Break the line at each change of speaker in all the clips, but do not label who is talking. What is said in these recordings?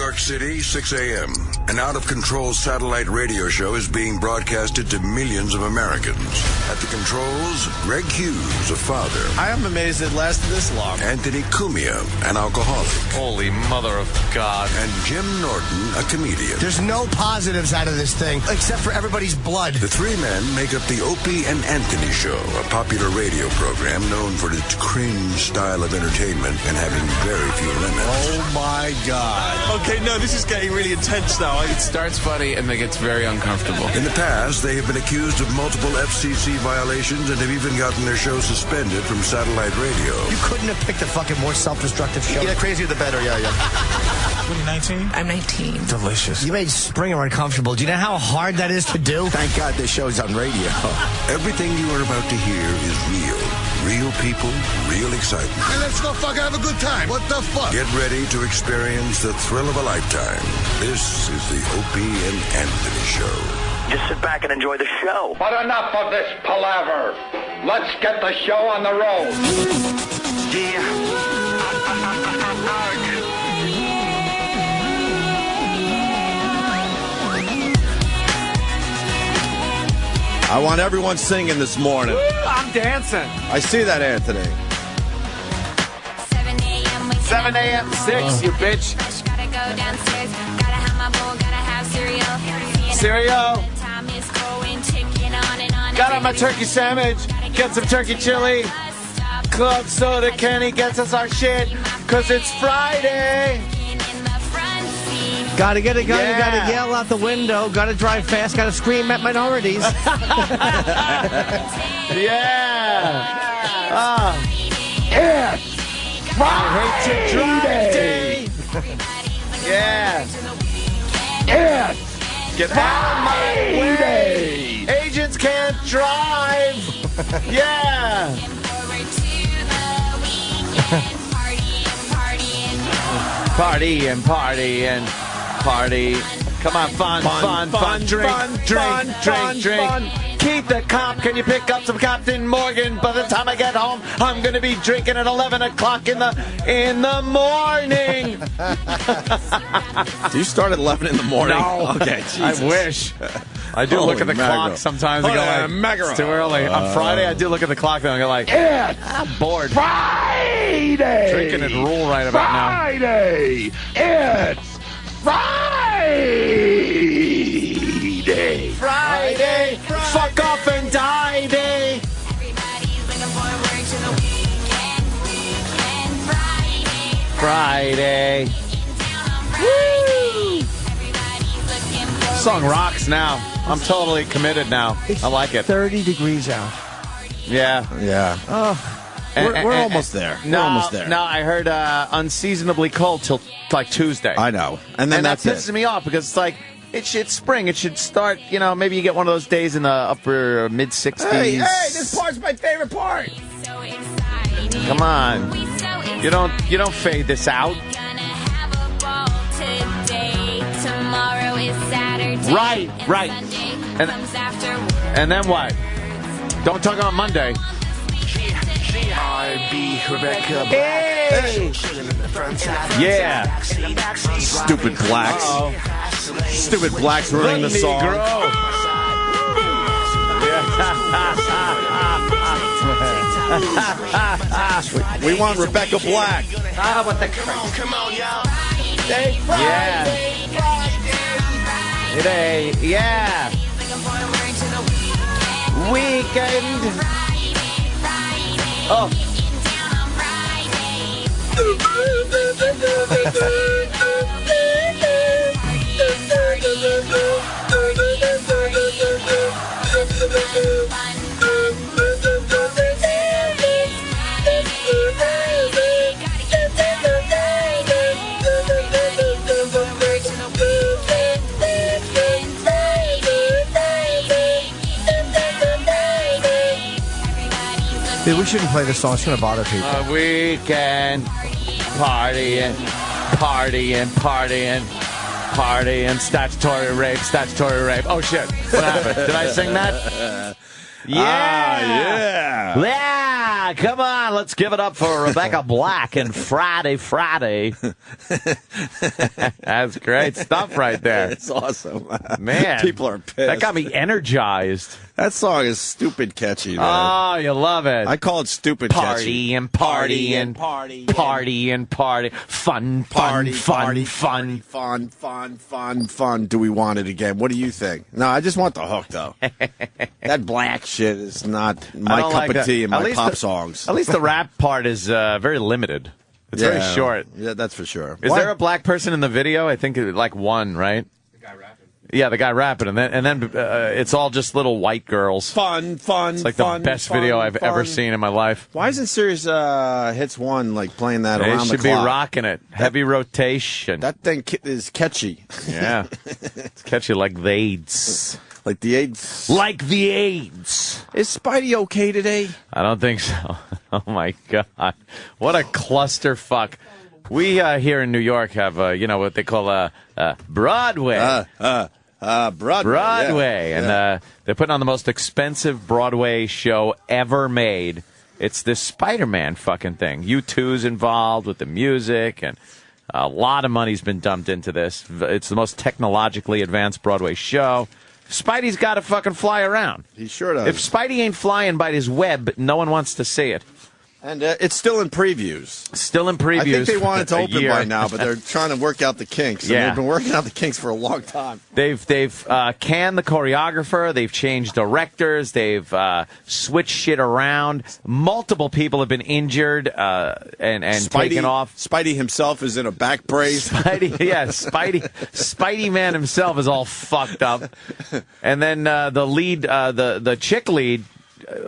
York City, 6 a.m. An out-of-control satellite radio show is being broadcasted to millions of Americans. At the controls, Greg Hughes, a father.
I am amazed it lasted this long.
Anthony Cumia, an alcoholic.
Holy mother of God.
And Jim Norton, a comedian.
There's no positives out of this thing, except for everybody's blood.
The three men make up the Opie and Anthony Show, a popular radio program known for its cringe style of entertainment and having very few limits.
Oh, my God. Okay, no, this is getting really intense now.
It starts funny and then gets very uncomfortable.
In the past, they have been accused of multiple FCC violations and have even gotten their show suspended from satellite radio.
You couldn't have picked a fucking more self-destructive show.
Yeah, crazier the better, yeah.
19? I'm 19.
Delicious.
You made Springer uncomfortable. Do you know how hard that is to do?
Thank God this show's on radio.
Everything you are about to hear is real. Real people, real excitement.
Hey, let's go fucking have a good time. What the fuck?
Get ready to experience the thrill of a lifetime. This is the Opie and Anthony Show.
Just sit back and enjoy the show.
But enough of this palaver. Let's get the show on the road.
I want everyone singing this morning.
Woo, I'm dancing.
I see that, Anthony.
7 a.m. 6, you bitch.
Gotta go downstairs. Gotta have my bowl. Gotta have cereal.
Cereal.
Time is going, ticking on and on.
Got on my turkey sandwich. Get some turkey chili. Club soda. Kenny gets us our shit. Cause it's Friday.
Gotta get it, gotta yell out the window, gotta drive fast, gotta scream at minorities.
Yeah.
It's Friday.
Yeah.
It's
Get out of my way. Agents can't drive. Yeah. Party and party and party. Come on, fun. Drink. Keith the cop, can you pick up some Captain Morgan? By the time I get home, I'm gonna be drinking at 11 o'clock in the morning.
Do you start at 11 in the morning?
No.
Okay, Jesus.
I wish. I do look at the clock sometimes and go like, it's too early. On Friday, I do look at the clock and I go like, I'm bored.
Friday.
Drinking and rule right about now.
Friday. It's Friday.
Friday. Fuck off and die day.
Everybody's looking forward to the weekend.
Friday. Woo! Song rocks now. I'm totally committed now. I like it.
30 degrees out.
Yeah.
Yeah.
Oh,
We're almost there.
No,
We're almost there.
No, I heard unseasonably cold till like Tuesday.
I know. And then
that
that's
pisses me off because it's like, it's spring. It should start, maybe you get one of those days in the upper mid-60s.
Hey, this part's my favorite part.
Come on. You don't fade this out.
Tomorrow is Saturday.
Right. And then what? Don't talk about Monday.
R&B, Rebecca Black.
Hey! Yeah.
Stupid blacks.
Uh-oh.
Stupid blacks ruining the song. We want Rebecca Black.
What the crap?
Come on, y'all.
Yeah. Today, yeah. Weekend. Oh.
dude, we shouldn't play this song. It's going to bother people.
A weekend partying, statutory rape. Oh, shit. What happened? Did I sing that? Yeah.
Yeah.
Come on, let's give it up for Rebecca Black and Friday. That's great stuff right there.
It's awesome.
Man,
people are pissed.
That got me energized.
That song is stupid catchy, man.
Oh, you love it.
I call it stupid catchy.
Party. Fun.
Do we want it again? What do you think? No, I just want the hook, though. That black shit is not my cup of tea in my pop songs.
At least the rap part is very limited. It's very short.
Yeah, that's for sure.
Is there a black person in the video? I think like one, right? Yeah, the guy rapping, and then it's all just little white girls.
Fun.
It's like the best video I've ever seen in my life.
Why isn't Sirius Hits 1 like playing that around the clock?
They should be rocking it. Heavy rotation.
That thing is catchy.
Yeah. It's catchy like the AIDS.
Like the AIDS?
Like the AIDS.
Is Spidey okay today?
I don't think so. Oh, my God. What a clusterfuck. We here in New York have, what they call Broadway.
Broadway.
Yeah. And they're putting on the most expensive Broadway show ever made. It's this Spider-Man fucking thing. U2's involved with the music, and a lot of money's been dumped into this. It's the most technologically advanced Broadway show. Spidey's got to fucking fly around.
He sure does.
If Spidey ain't flying by his web, no one wants to see it.
And it's still in previews.
Still in previews.
I think they want it to open by now, but they're trying to work out the kinks.
Yeah.
And they've been working out the kinks for a long time.
They've canned the choreographer. They've changed directors. They've switched shit around. Multiple people have been injured and taken off.
Spidey himself is in a back brace.
Spidey man himself is all fucked up. And then the chick lead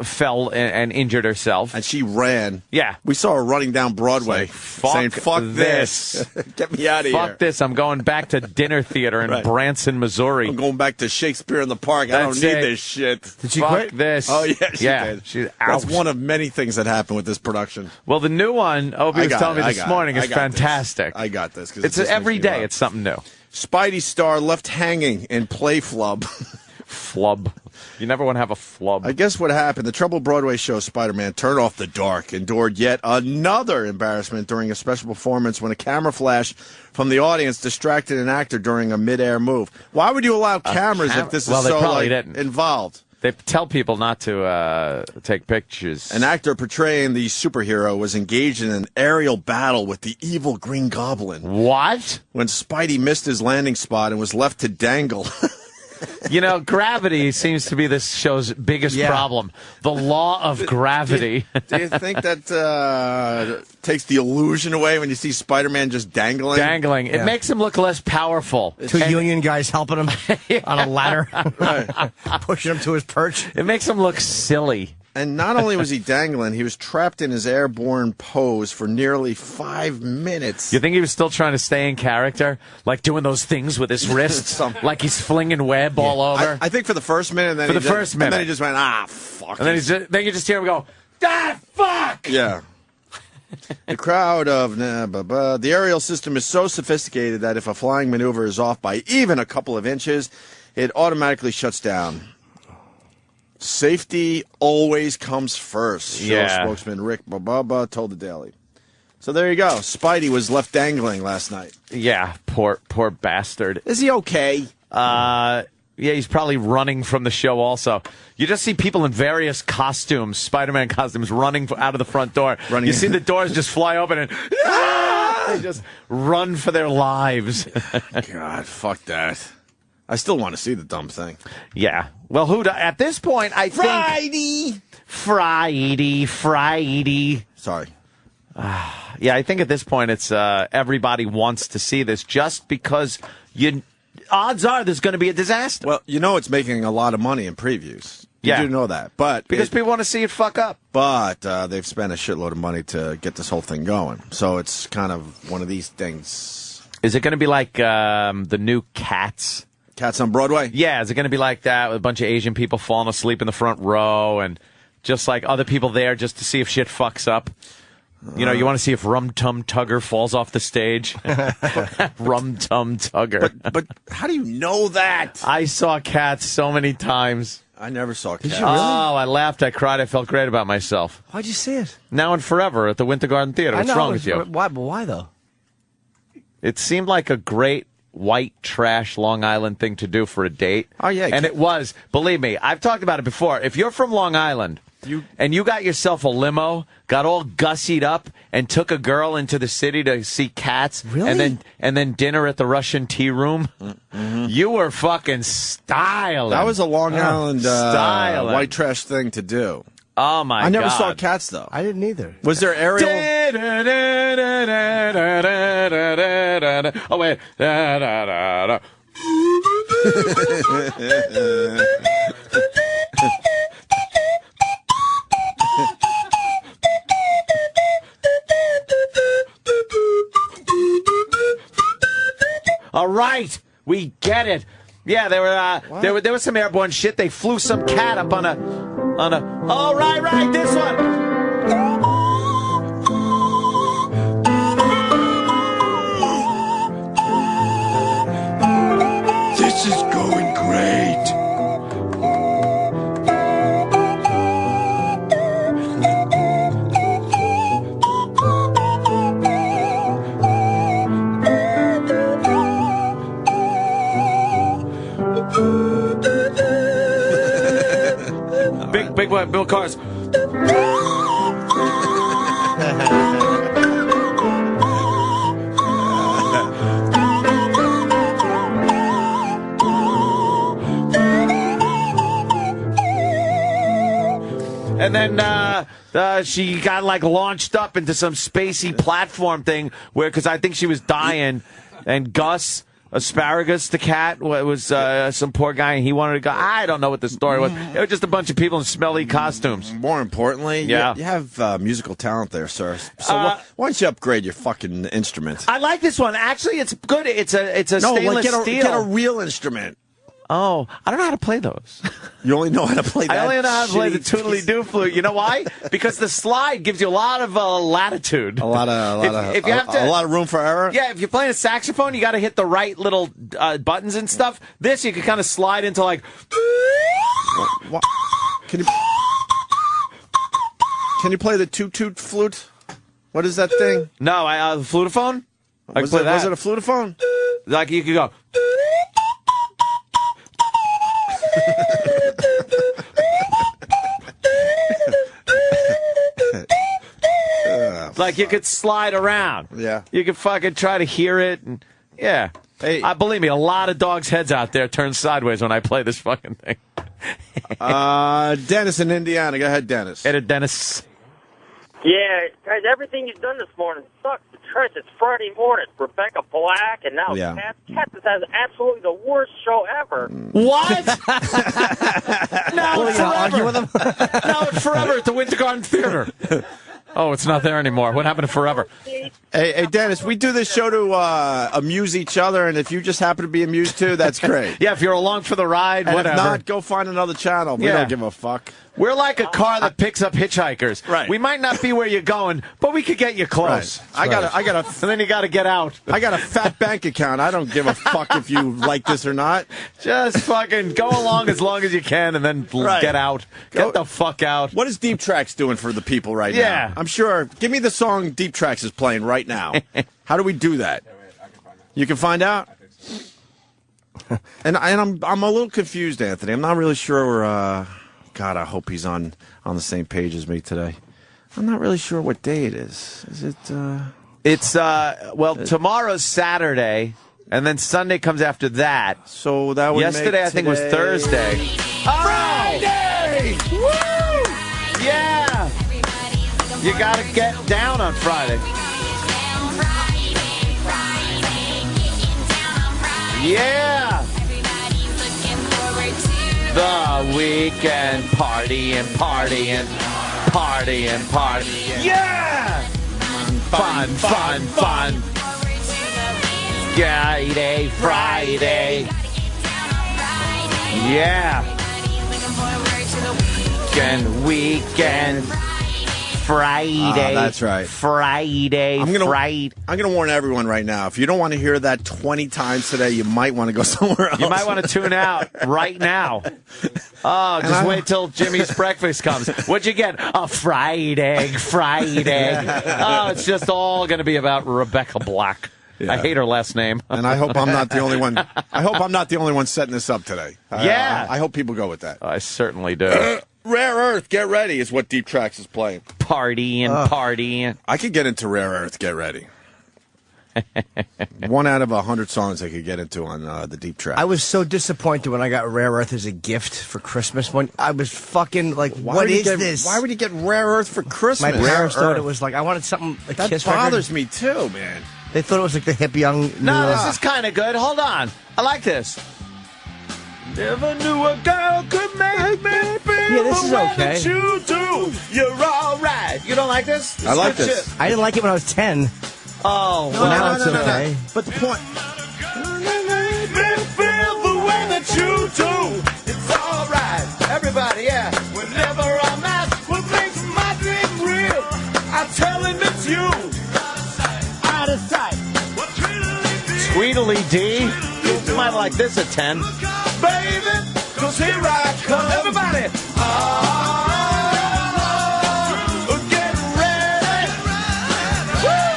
fell and injured herself.
And she ran.
Yeah.
We saw her running down Broadway saying, fuck this. Get me out of here.
Fuck this. I'm going back to dinner theater in Branson, Missouri.
I'm going back to Shakespeare in the Park. I don't need this shit.
Did she quit?
This.
Oh, yeah, she did.
She's out.
That's one of many things that happened with this production.
Well, the new one, Opie was telling me this morning, is fantastic.
I got this.
It's every day. It's something new.
Spidey star left hanging in play flub.
Flub. You never want to have a flub.
I guess what happened, the troubled Broadway show Spider-Man Turned Off the Dark endured yet another embarrassment during a special performance when a camera flash from the audience distracted an actor during a mid-air move. Why would you allow cameras if this is so involved?
They tell people not to take pictures.
An actor portraying the superhero was engaged in an aerial battle with the evil Green Goblin.
What?
When Spidey missed his landing spot and was left to dangle.
You know, gravity seems to be this show's biggest problem. The law of gravity.
Do you think that takes the illusion away when you see Spider-Man just dangling?
Dangling. It makes him look less powerful.
Two union guys helping him on a ladder, pushing him to his perch.
It makes him look silly.
And not only was he dangling, he was trapped in his airborne pose for nearly 5 minutes.
You think he was still trying to stay in character? Like doing those things with his wrists? Like he's flinging web all over?
I think for the first minute. And then and then he just went, fuck.
And then you just hear him go, fuck!
Yeah. The crowd of the aerial system is so sophisticated that if a flying maneuver is off by even a couple of inches, it automatically shuts down. Safety always comes first, show spokesman Rick Bababa told the Daily. So there you go. Spidey was left dangling last night.
Yeah, poor bastard.
Is he okay?
Yeah, he's probably running from the show also. You just see people in various costumes, Spider-Man costumes, running out of the front door. You see the doors just fly open and they just run for their lives.
God, fuck that. I still want to see the dumb thing.
Yeah. Well, at this point, I think... Friday.
Sorry.
Yeah, I think at this point it's everybody wants to see this just because odds are there's going to be a disaster.
Well, it's making a lot of money in previews. You do know that. But
because people want to see it fuck up.
But they've spent a shitload of money to get this whole thing going. So it's kind of one of these things.
Is it going to be like the new Cats?
Cats on Broadway?
Yeah, is it going to be like that with a bunch of Asian people falling asleep in the front row and just like other people there just to see if shit fucks up? You know, you want to see if Rum Tum Tugger falls off the stage? Rum Tum Tugger.
But how do you know that?
I saw Cats so many times.
I never saw Cats.
Did you really?
Oh, I laughed, I cried, I felt great about myself.
Why'd you see it?
Now and Forever at the Winter Garden Theater. What's wrong with you?
Why though?
It seemed like a great white trash Long Island thing to do for a date.
Oh, yeah.
And it was. Believe me, I've talked about it before. If you're from Long Island and you got yourself a limo, got all gussied up, and took a girl into the city to see Cats,
really?
and then dinner at the Russian Tea Room, you were fucking styling.
That was a Long Island white trash thing to do.
Oh, my God.
I never saw Cats, though.
I didn't either.
Was there Ariel?
Oh, wait. All right. We get it. Yeah, there was some airborne shit. They flew some cat up on a. Oh, right, this one.
This is going great.
Big one, Bill Cars. And then she got like launched up into some spacey platform thing because I think she was dying, and Gus Asparagus, the cat, was some poor guy, and he wanted to go. I don't know what the story was. It was just a bunch of people in smelly costumes.
More importantly, you have musical talent there, sir. So why don't you upgrade your fucking instrument?
I like this one. Actually, it's good. It's a stainless steel.
Get a real instrument.
Oh, I don't know how to play those.
You only know how to play that.
I only know how to play the toodly-doo flute. You know why? Because the slide gives you a lot of latitude.
A lot of room for error.
Yeah, if you're playing a saxophone, you got to hit the right little buttons and stuff. This you can kind of slide into like.
What? Can you play the toot flute? What is that thing?
No, the flutophone.
Was it a flutophone?
Like you could go. Like you could slide around.
Yeah.
You could fucking try to hear it. And, yeah. Hey. Believe me, a lot of dogs' heads out there turn sideways when I play this fucking thing.
Dennis in Indiana. Go ahead, Dennis.
Get it, Dennis.
Yeah, guys, everything you've done this morning sucks. Trent, it's Friday morning. Rebecca Black, and now Cats. Cats has absolutely the worst show ever.
What? Now it's forever.
Argue with him?
Now it's forever at the Winter Garden Theater. Oh, it's not there anymore. What happened to forever?
Hey, Dennis, we do this show to amuse each other, and if you just happen to be amused too, that's great.
Yeah, if you're along for the ride,
and
whatever.
If not, go find another channel. We don't give a fuck.
We're like a car that picks up hitchhikers.
Right.
We might not be where you're going, but we could get you close.
Right. I got
and then you got to get out.
I got a fat bank account. I don't give a fuck if you like this or not.
Just fucking go along as long as you can, and then get out. Get the fuck out.
What is Deep Tracks doing for the people right now?
Yeah.
I'm sure. Give me the song Deep Tracks is playing right now. How do we do that? You can find out. And I'm a little confused, Anthony. I'm not really sure. God, I hope he's on the same page as me today. I'm not really sure what day it is. Is it?
It's tomorrow's Saturday, and then Sunday comes after that.
So that would
yesterday, I think, was Thursday.
Friday!
Woo! Yeah! You gotta get down on Friday. Yeah! The weekend partying. Yeah! Fun. Friday. Yeah. Weekend. Friday.
That's right.
Friday.
I'm gonna warn everyone right now. If you don't want to hear that 20 times today, you might want to go somewhere else.
You might want to tune out right now. Oh, just wait till Jimmy's breakfast comes. What'd you get? A fried egg. Oh, it's just all going to be about Rebecca Black. Yeah. I hate her last name.
And I hope I'm not the only one. I hope I'm not the only one setting this up today.
Yeah.
I hope people go with that.
I certainly do.
Rare Earth, Get Ready is what Deep Tracks is playing.
Partying.
I could get into Rare Earth, Get Ready. 1 out of 100 songs I could get into on the Deep Track.
I was so disappointed when I got Rare Earth as a gift for Christmas. I was fucking like, what is this?
Why would you get Rare Earth for Christmas?
My parents thought it was like, I wanted something, a
that
Kiss
bothers
record.
Me too, man.
They thought it was like the hip young...
No, this is kind of good. Hold on. I like this. Never knew a girl could make me feel
yeah, this is okay.
That you do. You're all right. You don't like this?
I like this.
Shit. I didn't like it when I was 10.
Oh,
well, now it's okay.
But the point...
Feel the way that you do. It's all right. Everybody, yeah. Whenever I'm asked what makes my dream real, I tell him it's you. Out of sight. Tweedly D. You might like this at 10. Baby, 'cause here I come. Everybody. Get ready. Woo!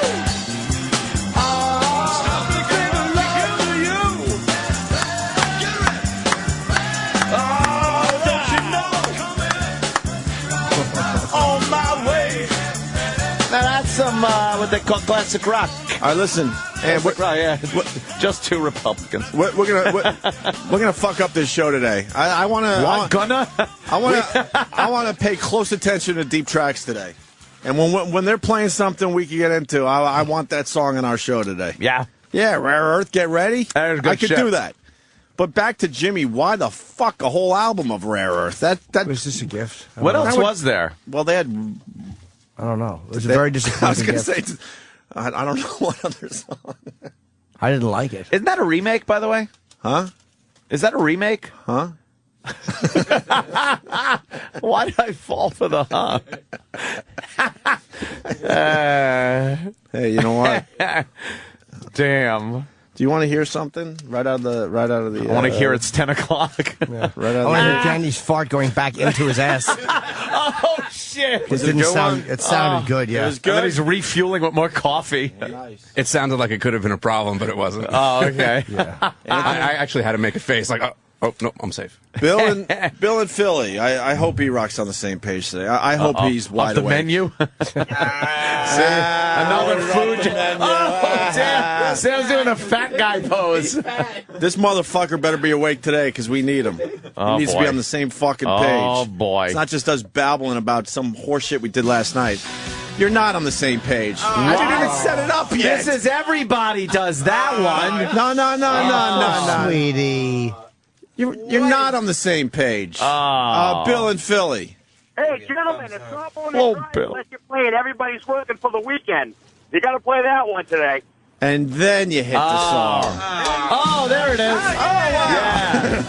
Don't you know? On my way. Now that's some what they call classic rock.
All right, listen. And
just two Republicans.
We're gonna fuck up this show today. I want to pay close attention to Deep Tracks today. And when they're playing something we can get into, I want that song in our show today.
Yeah.
Yeah, Rare Earth, Get Ready.
I
could do that. But back to Jimmy, why the fuck a whole album of Rare Earth? That
was just a gift.
What else was there?
Well, they had.
I don't know. It was a very disappointing
I was going to
gift.
say, I don't know what other song.
I didn't like it.
Isn't that a remake, by the way?
Huh?
Is that a remake?
Huh?
Why did I fall for the huh?
Hey, you know what?
Damn.
Do you want to hear something right out of the?
I want to hear it's 10 o'clock.
Yeah, right out
I want to hear Danny's fart going back into his ass.
Oh shit!
It didn't sound. It sounded good. Yeah.
It was good.
And then he's refueling with more coffee.
Nice.
It sounded like it could have been a problem, but it wasn't.
Oh, okay.
Yeah.
I actually had to make a face like, oh no, I'm safe.
Bill and Philly. I hope E-Rock's on the same page today. I hope he's wide
Off the
awake.
menu. Another food. Oh, damn! Sam's doing a fat guy pose.
This motherfucker better be awake today because we need him. He needs to be on the same fucking page.
Oh boy!
It's not just us babbling about some horse shit we did last night. You're not on the same page.
I didn't even set it up yet. This is everybody does that one.
No,
sweetie.
You're not on the same page. Bill and Philly.
Hey, gentlemen, it's not on
Oh,
the Friday
Bill.
unless you're playing Everybody's Working for the Weekend. You got to play that one today.
And then you hit the song.
Oh, there it is. Yeah.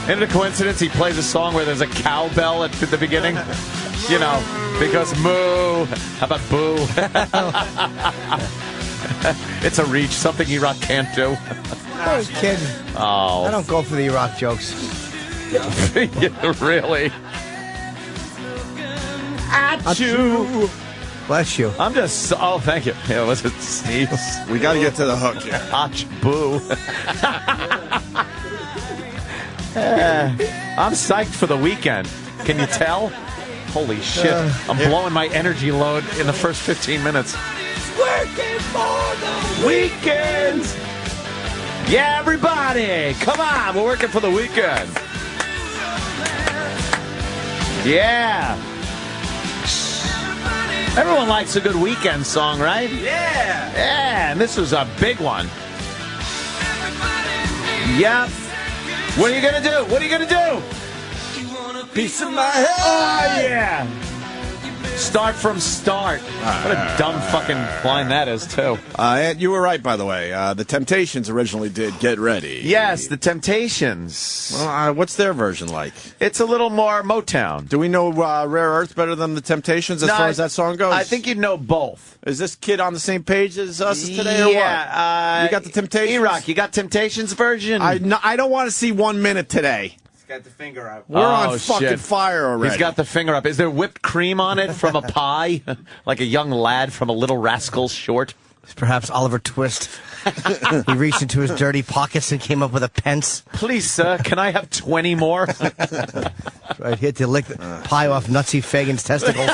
Isn't it a coincidence he plays a song where there's a cowbell at the beginning? You know, because moo. How about boo? It's a reach, something E-Rock can't do.
I was kidding.
Oh.
I don't go for the E-Rock jokes.
Really? Achoo.
Bless you.
I'm just. Oh, thank you. Yeah, was it sneeze?
We got to get to the hook here.
Ach, boo. I'm psyched for the weekend. Can you tell? Holy shit. I'm blowing my energy load in the first 15 minutes. Working for the weekend. Yeah, everybody. Come on. We're working for the weekend. Yeah. Everyone likes a good weekend song, right? Yeah. Yeah, and this was a big one. Yep. What are you going to do? What are you going to do? Piece of my head. Oh, yeah. Start from start. What a dumb fucking line that is, too.
And you were right, by the way. The Temptations originally did Get Ready.
Yes, the Temptations.
Well, what's their version like?
It's a little more Motown.
Do we know Rare Earth better than the Temptations as far as that song goes?
I think you'd know both.
Is this kid on the same page as us today or what?
Yeah.
You got the Temptations?
E-Rock, you got Temptations version?
I don't want to see 1 minute today.
Got the finger up.
We're on fucking fire already.
He's got the finger up. Is there whipped cream on it from a pie? Like a young lad from a Little Rascals short?
Perhaps Oliver Twist. He reached into his dirty pockets and came up with a pence.
Please, sir, can I have 20 more?
Right, he had to lick the pie off Nutsy Fagan's testicles.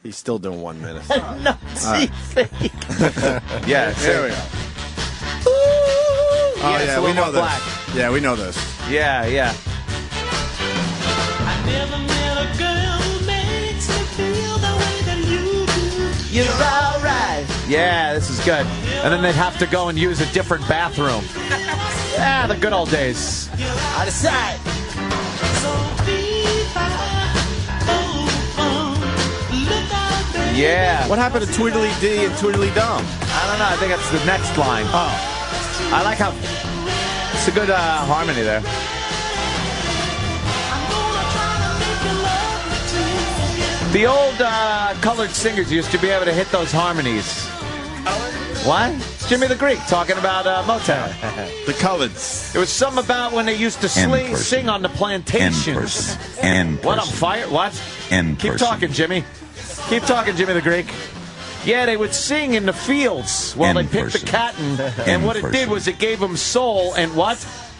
He's still doing 1 minute.
Nutsy Fagan. Yeah,
there we go. Oh, yeah, we know this. Yeah, we know this.
Yeah.
I never met a girl who makes me feel the way that you do.
You're all right. Yeah, this is good. And then they'd have to go and use a different bathroom. Yeah, the good old days.
Out of sight.
Yeah.
What happened to Tweedledee Dee and Tweedledee Dum?
I don't know. I think that's the next line.
Oh.
I like how it's a good harmony there. The old colored singers used to be able to hit those harmonies. What? It's Jimmy the Greek talking about Motown.
The coloreds.
It was something about when they used to sing on the plantations. What, I'm fired? What? Keep talking, Jimmy. Keep talking, Jimmy the Greek. Yeah, they would sing in the fields while they picked the cotton, and what it did was it gave them soul, and what?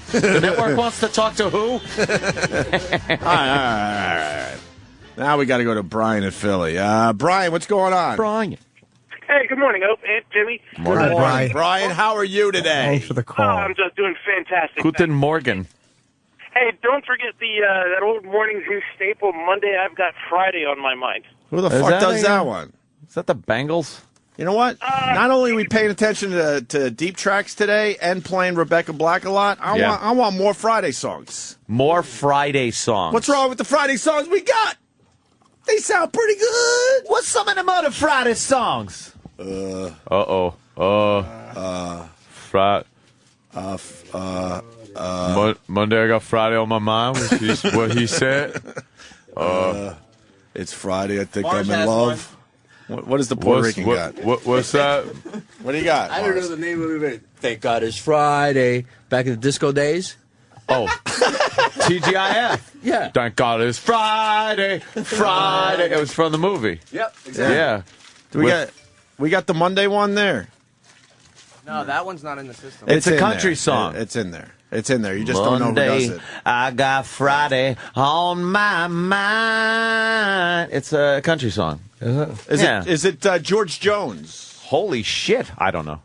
The network wants to talk to who?
All right. Now we got to go to Brian at Philly. Brian, what's going on?
Brian.
Hey, good morning, Ope and Jimmy.
Morning, Brian. Brian, how are you today?
Thanks for the call.
I'm just doing fantastic.
Guten Morgen.
Hey, don't forget that old morning zoo staple, Monday I've Got Friday on my mind.
Who the fuck does that one?
Is that the Bengals?
You know what? Not only are we paying attention to deep tracks today and playing Rebecca Black a lot, I want more Friday songs.
More Friday songs.
What's wrong with the Friday songs we got? They sound pretty good.
What's some of them other Friday songs? Monday I got Friday on my mind. What he said.
It's Friday. I think I'm in love. What does the Puerto Rican got?
What's that?
What do you got?
I don't know the name of it. Thank God it's Friday. Back in the disco days.
Oh, TGIF.
Yeah.
Thank God it's Friday. Friday. It was from the movie.
Yep. Exactly.
Yeah.
We got the Monday one there.
No, that one's not in the system.
It's a country song.
It's in there. It's in there. You just don't know who does it.
I got Friday on my mind. It's a country song.
Is it George Jones?
Holy shit. I don't know.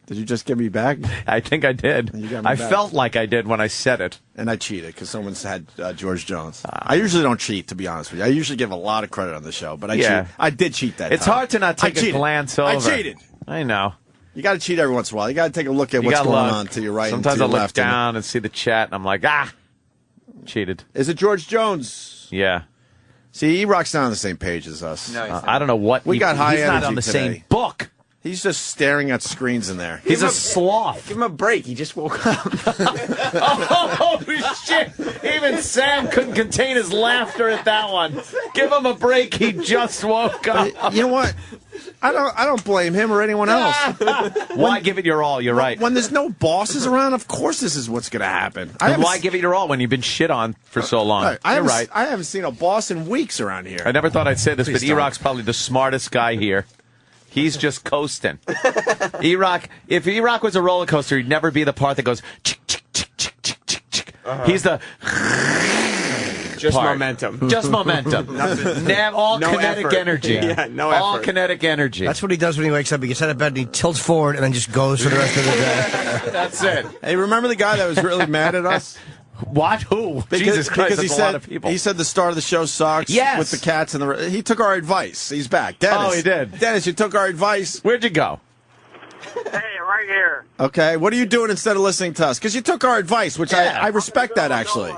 Did you just give me back?
I think I did. I felt like I did when I said it.
And I cheated because someone said George Jones. I usually don't cheat, to be honest with you. I usually give a lot of credit on the show, but I did cheat that time.
It's hard to not take a glance over.
I cheated.
I know.
You got to cheat every once in a while. You got to take a look at what's going on to your right and to your left.
Sometimes I look down and see the chat, and I'm like, cheated.
Is it George Jones?
Yeah.
See, E-Rock's not on the same page as us.
No,
I don't know what.
We got high
he's
energy
not on the
today.
same book.
He's just staring at screens in there.
He's a sloth.
Give him a break. He just woke up.
Oh, shit. Even Sam couldn't contain his laughter at that one. Give him a break. He just woke up.
You know what? I don't blame him or anyone else.
Why give it your all? You're right.
When there's no bosses around, of course this is what's going to happen.
Why give it your all when you've been shit on for so long? You're right.
I haven't seen a boss in weeks around here.
I never thought I'd say this, but E-Rock's probably the smartest guy here. He's just coasting. E-Rock, if E-Rock was a roller coaster, he'd never be the part that goes chick, chick, chick, chick, chick, chick, chick. He's the
just
part.
momentum.
Just momentum. All
no
kinetic
effort.
energy.
Yeah, no
all
effort.
kinetic energy.
That's what he does when he wakes up. He gets out of bed and he tilts forward and then just goes for the rest of the day.
That's it.
Hey, remember the guy that was really mad at us?
What? Who? Jesus Christ,
because
that's a lot of people.
He said the start of the show sucks.
Yes.
With the cats and the... He took our advice. He's back. Dennis.
Oh, he did.
Dennis, you took our advice.
Where'd you go?
Hey, right here.
Okay, what are you doing instead of listening to us? Because you took our advice, which I respect that, actually.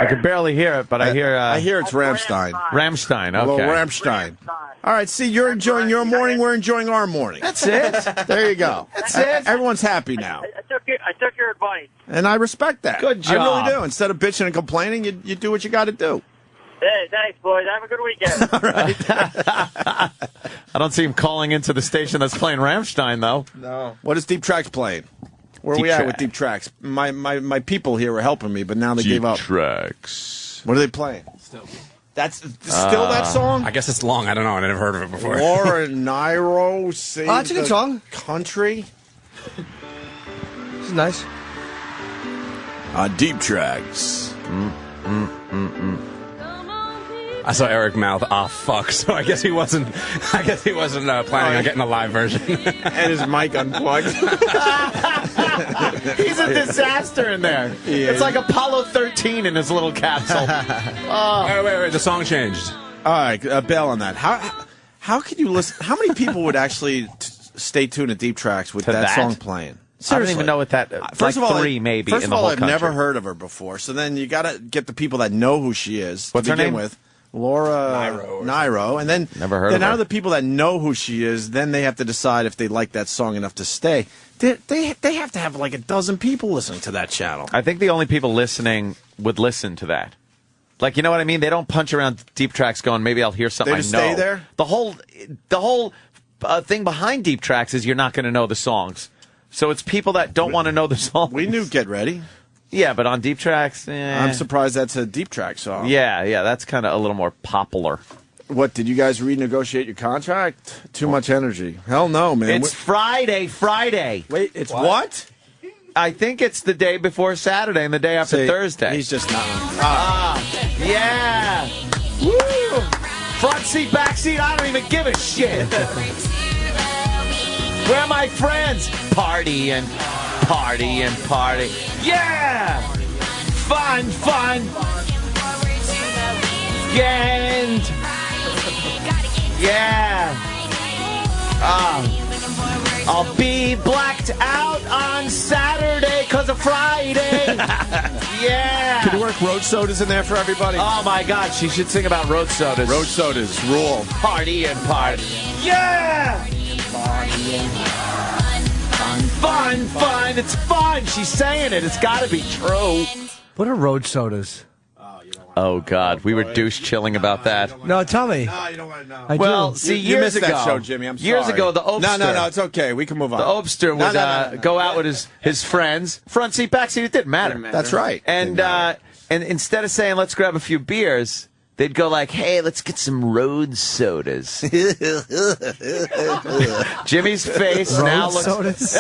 I can barely hear it, but I hear.
I hear it's Rammstein.
Rammstein. Okay.
A little Rammstein. All right. See, you're enjoying your morning. We're enjoying our morning.
That's it.
There you go.
That's it.
Everyone's happy now.
I took your advice.
And I respect that.
Good job.
I really do. Instead of bitching and complaining, you do what you got to do.
Hey, thanks, boys. Have a good weekend.
All right.
I don't see him calling into the station that's playing Rammstein, though.
No. What is Deep Tracks playing? Where are
Deep
we at
Track.
with Deep Tracks? My people here were helping me, but now they gave up.
Deep Tracks.
What are they playing? That's still that song?
I guess it's long. I don't know. I never heard of it before.
Laura Nairo sings
that's a good song.
Country.
This is nice.
Deep Tracks.
I saw Eric mouth, fuck, so I guess he wasn't planning on getting a live version.
And his mic unplugged.
He's a disaster in there. It's like Apollo 13 in his little capsule.
Wait, the song changed.
All right, bail on that. How could you listen? How many people would actually stay tuned to Deep Tracks with that song playing?
Seriously. I don't even know what that.
First
like
of all,
three maybe.
First
in
of
the
all,
whole
I've
country.
never heard of her before. So then you got to get the people that know who she is.
What's
to
her
begin
name?
with. Laura Nairo, and then
never heard
then
of
out
her.
of the people that know who she is, then they have to decide if they like that song enough to stay. They have to have like a dozen people listening to that channel.
I think the only people listening would listen to that. Like, you know what I mean? They don't punch around Deep Tracks going, maybe I'll hear something
They
I
just
know.
stay there?
The whole thing behind Deep Tracks is you're not going to know the songs. So it's people that don't want to know the songs.
We knew Get Ready.
Yeah, but on Deep Tracks,
I'm surprised that's a Deep Track song.
Yeah, that's kind of a little more popular.
What, did you guys renegotiate your contract? Too much energy. Hell no, man.
It's Friday.
Wait, it's what?
I think it's the day before Saturday and the day after Thursday.
He's just not.
Yeah. Woo! Front seat, back seat, I don't even give a shit. Where are my friends? Party and party and party. Yeah! Fun. And yeah. I'll be blacked out on Saturday because of Friday. Yeah.
Can you work road sodas in there for everybody?
Oh, my God. She should sing about road sodas.
Road sodas rule.
Party and party. Yeah. Fun. It's fun. She's saying it. It's got to be true.
What are road sodas?
Oh, God. We were douche chilling about that.
No, tell me.
No, you don't want to know.
I
See,
you
years
missed
ago,
that show, Jimmy. I'm sorry.
years ago, the Opster.
No, it's okay. We can move on.
The Opster would go out with his friends, front seat, back seat. It didn't matter.
That's right.
And instead of saying let's grab a few beers, they'd go like, hey, let's get some road sodas. Jimmy's face now looks.
Sodas?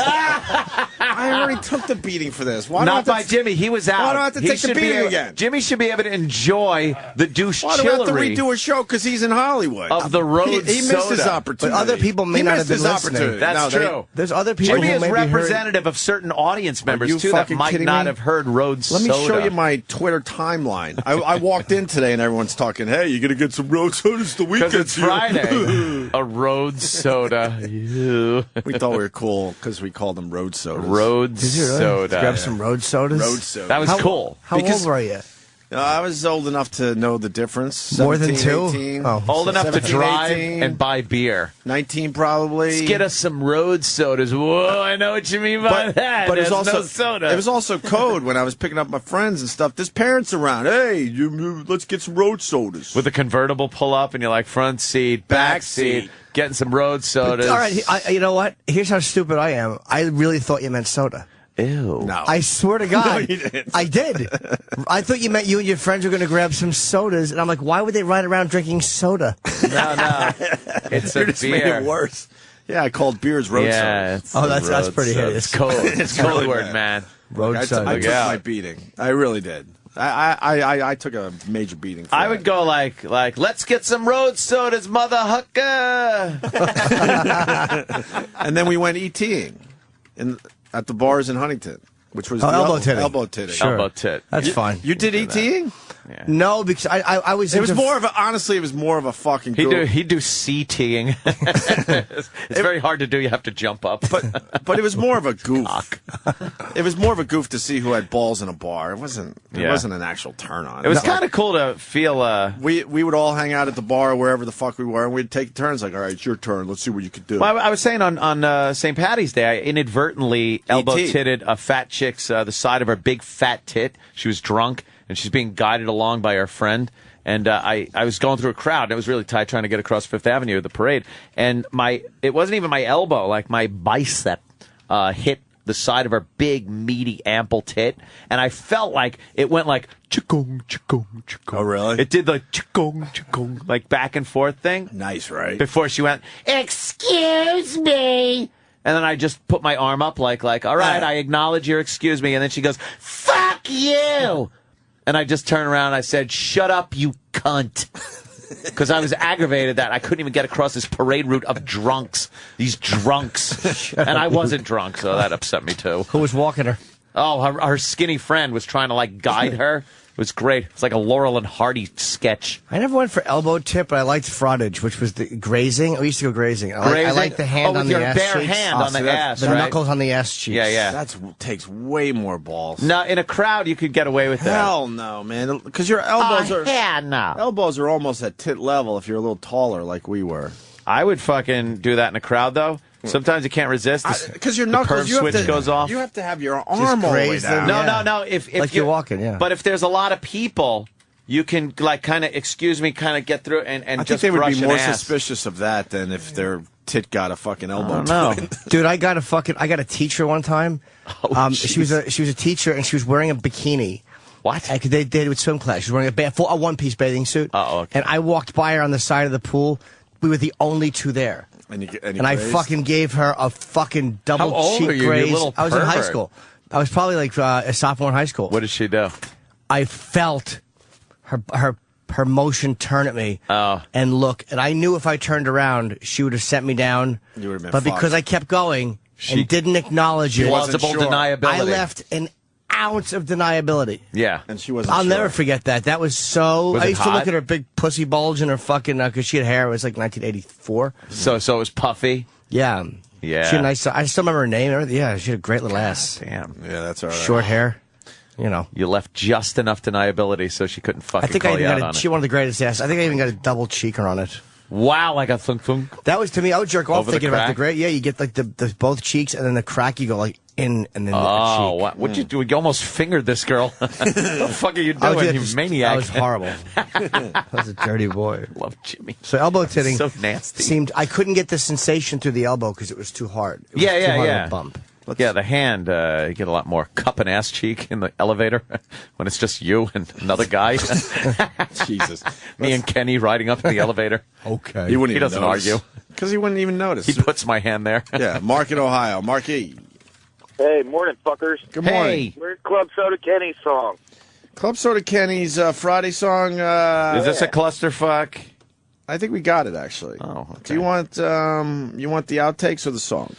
I already took the beating for this. Why
Not
do I
by
have to,
Jimmy. He was out.
Why do I have to
He
take the
should be
beating
able-
again?
Jimmy should be able to enjoy the douche
Why do I have to
chillery
redo a show because he's in Hollywood?
of the road
He missed his
soda.
opportunity.
But other people may
He
not
missed
have been
his
listening.
opportunity.
That's
No,
true.
There's other people
Jimmy
who
is
maybe heard.
representative of certain audience members,
you
too, that
fucking
might
kidding
not
me?
have heard road
Let
soda.
me show you my Twitter timeline. I walked in today and everyone's talking, hey, you're going to get some road sodas the weekend.
Because it's Friday. A road soda. Ew.
We thought we were cool because we called them road sodas.
Road
Did you really?
soda.
Grab some road sodas?
Road sodas.
That was cool.
How old were you?
I was old enough to know the difference.
More than
17,
two?
18,
Oh.
Old enough to
17,
drive
18,
and buy beer.
19 probably.
Let's get us some road sodas. Whoa, I know what you mean by that.
But it was
There's
also
no soda.
It was also code when I was picking up my friends and stuff. There's parents around. Hey, let's get some road sodas.
with a convertible pull up, and you're like front seat, back seat, getting some road sodas.
All right, you know what? Here's how stupid I am. I really thought you meant soda.
Ew.
No.
I swear to God.
No, you didn't.
I did. I thought you meant you and your friends were going to grab some sodas, and I'm like, why would they ride around drinking soda?
No. It's a
You just made
beer.
it worse. Yeah, I called beers road
Yeah.
sodas.
It's
Oh,
the
that's
road
pretty
soda.
hideous.
It's code. It's code
really
word,
bad.
man.
Road
I
soda.
took
out.
my beating. I really did. I took a major beating. For
I
that.
would go like, let's get some road sodas, mother hucker.
And then we went ETing at the bars in Huntington. which was
elbow titting.
Elbow titting.
Sure.
Elbow tit.
That's fine.
You did ETing?
Yeah.
No, because I was.
It was more of a. Honestly, it was more of a fucking.
He'd do CTing. It's very hard to do. You have to jump up.
But it was more of a goof. It was more of a goof to see who had balls in a bar. It wasn't. It wasn't an actual turn on.
It was kind of cool to feel.
We would all hang out at the bar or wherever the fuck we were, and we'd take turns. Like, all right, it's your turn. Let's see what you could do.
Well, I was saying on St. Patty's Day, I inadvertently elbow-titted a fat chick's the side of her big fat tit. She was drunk, and she's being guided along by her friend. And I was going through a crowd, and it was really tight trying to get across Fifth Avenue, the parade. And it wasn't even my elbow, like my bicep hit the side of her big, meaty, ample tit. And I felt like it went like, chikong, chikong, chikong.
Oh, really?
It did the chikong, chikong, like back and forth thing.
Nice, right?
Before she went, excuse me. And then I just put my arm up like, all right, I acknowledge your excuse me. And then she goes, fuck you. And I just turned around and I said, shut up, you cunt. Because I was aggravated that I couldn't even get across this parade route of drunks. These drunks. And I wasn't drunk, so that upset me too.
Who was walking her?
Oh, her skinny friend was trying to, like, guide her. It was great. It's like a Laurel and Hardy sketch.
I never went for elbow tip, but I liked frottage, which was the grazing. We used to go grazing. I like the hand on the ass cheeks.
With your bare hand on the ass,
the
right?
knuckles on the ass cheeks.
Yeah.
That takes way more balls.
No, in a crowd, you could get away with that.
Hell no, man. Because your elbows are...
Yeah, no.
Elbows are almost at tit level if you're a little taller like we were.
I would fucking do that in a crowd, though. Sometimes you can't resist.
Because your knuckles,
the switch goes off.
You have to have your arm all the way down.
No. If
like you're walking, yeah.
But if there's a lot of people, you can like kind of excuse me, kind of get through and
I
just
think they would be more
ass.
suspicious of that than if their tit got a fucking elbow.
No,
dude, I got a teacher one time. She was a teacher and she was wearing a bikini.
What?
They did it with swim class. She was wearing a one-piece bathing suit.
Oh, okay.
And I walked by her on the side of the pool. We were the only two there. And I fucking gave her a fucking double
How old
cheek
were you,
graze.
you little
I was in high
pervert?
school. I was probably like a sophomore in high school.
What did she do?
I felt her motion turn at me and look, and I knew if I turned around, she would have sent me down.
You would have been
but
fucked.
because I kept going and didn't acknowledge it,
plausible deniability.
I left an ounce of deniability.
Yeah,
and she wasn't.
I'll never forget that. That was so.
Was
I
it
used to
hot?
look at her big pussy bulge and her fucking because she had hair. It was like 1984.
So it was puffy.
Yeah.
Yeah.
She had nice. I still remember her name. And everything. Yeah, she had a great little ass.
Damn.
Yeah, that's all right.
Short hair. You know.
You left just enough deniability so she couldn't fucking
I think
call
I even
you out
got
on
she
it.
one of the greatest ass. I think I even got a double cheeker on it.
Wow, like a thunk thunk.
That was to me. I would jerk off
Over the
thinking about the
crack?
great. Yeah, you get like the both cheeks and then the crack. You go like in and then the cheek.
Wow. What'd you do? You almost fingered this girl. What the fuck are you doing, you maniac?
I was horrible. I was a dirty boy.
Love Jimmy.
So elbow titting
So nasty.
seemed I couldn't get the sensation through the elbow because it was too hard. It was too hard of a bump.
Yeah, the hand, you get a lot more cup and ass cheek in the elevator when it's just you and another guy.
Jesus.
Me and Kenny riding up in the elevator.
Okay.
He wouldn't
He
even
doesn't
notice.
argue.
Because he wouldn't even notice.
He puts my hand there.
Yeah, Mark in Ohio. Marky.
Hey, morning, fuckers.
Good morning.
Hey.
Where's Club Soda Kenny's song?
Club Soda Kenny's Friday song.
Is this a clusterfuck?
I think we got it, actually.
Oh, okay.
Do you want the outtakes or the song?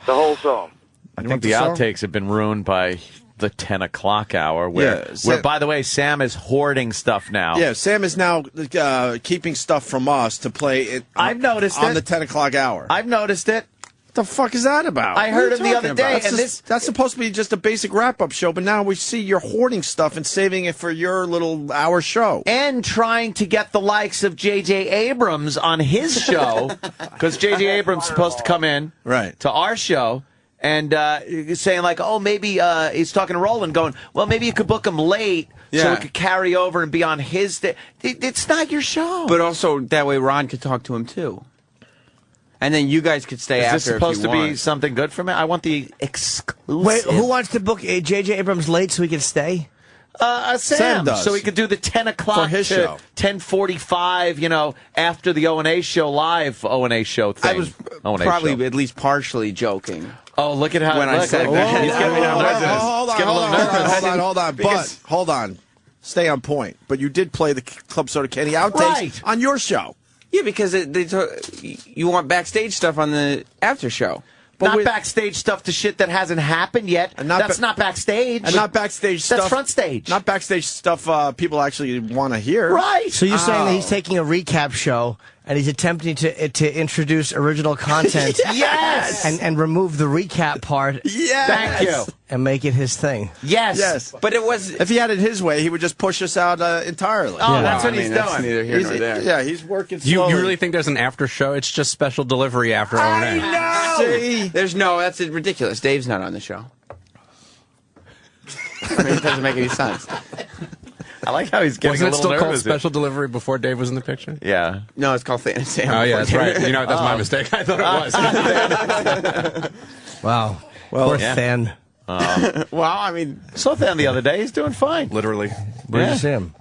The whole song.
I
You
think
want
the
the song?
outtakes have been ruined by the 10 o'clock hour where,
Yeah,
by the way, Sam is hoarding stuff now.
Yeah, Sam is now keeping stuff from us to play it.
I've noticed
on
it.
the 10 o'clock hour.
I've noticed it.
What the fuck is that about?
I heard him the other day, and
that's supposed to be just a basic wrap-up show, but now we see you're hoarding stuff and saving it for your little hour show.
And trying to get the likes of J.J. Abrams on his show, because J.J. Abrams is supposed to come in to our show. And saying like, oh, maybe he's talking to Roland, going, well, maybe you could book him late so it could carry over and be on his day. It's not your show.
But also that way Ron could talk to him too, and then you guys could stay
Is
after.
this supposed
if
to
you
be
want.
something good for me? I want the exclusive.
Wait, who wants to book J.J. Abrams late so he can stay?
Sam
does.
So he could do the 10 o'clock
For his
to
show.
10:45, after the O&A show, live O&A show thing.
I was
O&A
probably
show.
at least partially joking.
Oh, look at how
when I said
look,
that.
he's getting a little nervous.
Hold
He's getting a little nervous.
on. But, hold on. Stay on point. But you did play the Club Soda Kenny outtakes on your show.
Yeah, because you want backstage stuff on the after show.
not backstage stuff to shit that hasn't happened yet. That's not backstage.
And not backstage stuff.
That's front stage.
Not backstage stuff people actually want to hear.
Right.
So you're saying that he's taking a recap show and he's attempting to introduce original content.
Yes.
And remove the recap part.
Yes.
Thank you.
And make it his thing.
Yes.
But it was.
If he had it his way, he would just push us out entirely.
Oh, that's what he's
that's
doing.
neither here nor there.
Yeah, he's working
You
slowly.
really think there's an after show? It's just special delivery after O&A.
See?
There's no. That's ridiculous. Dave's not on the show. I mean, it doesn't make any sense.
I like how he's getting
Wasn't
a
it
little
still called
nervous.
special delivery before Dave was in the picture?
Yeah.
No, it's called Fan and Sam.
Oh, yeah, that's right. You know, that's my mistake. I thought it was.
Wow.
Well,
Poor
yeah.
Fan.
Well, I mean,
Saw Fan the other day. He's doing fine.
Literally.
Where'd you see him?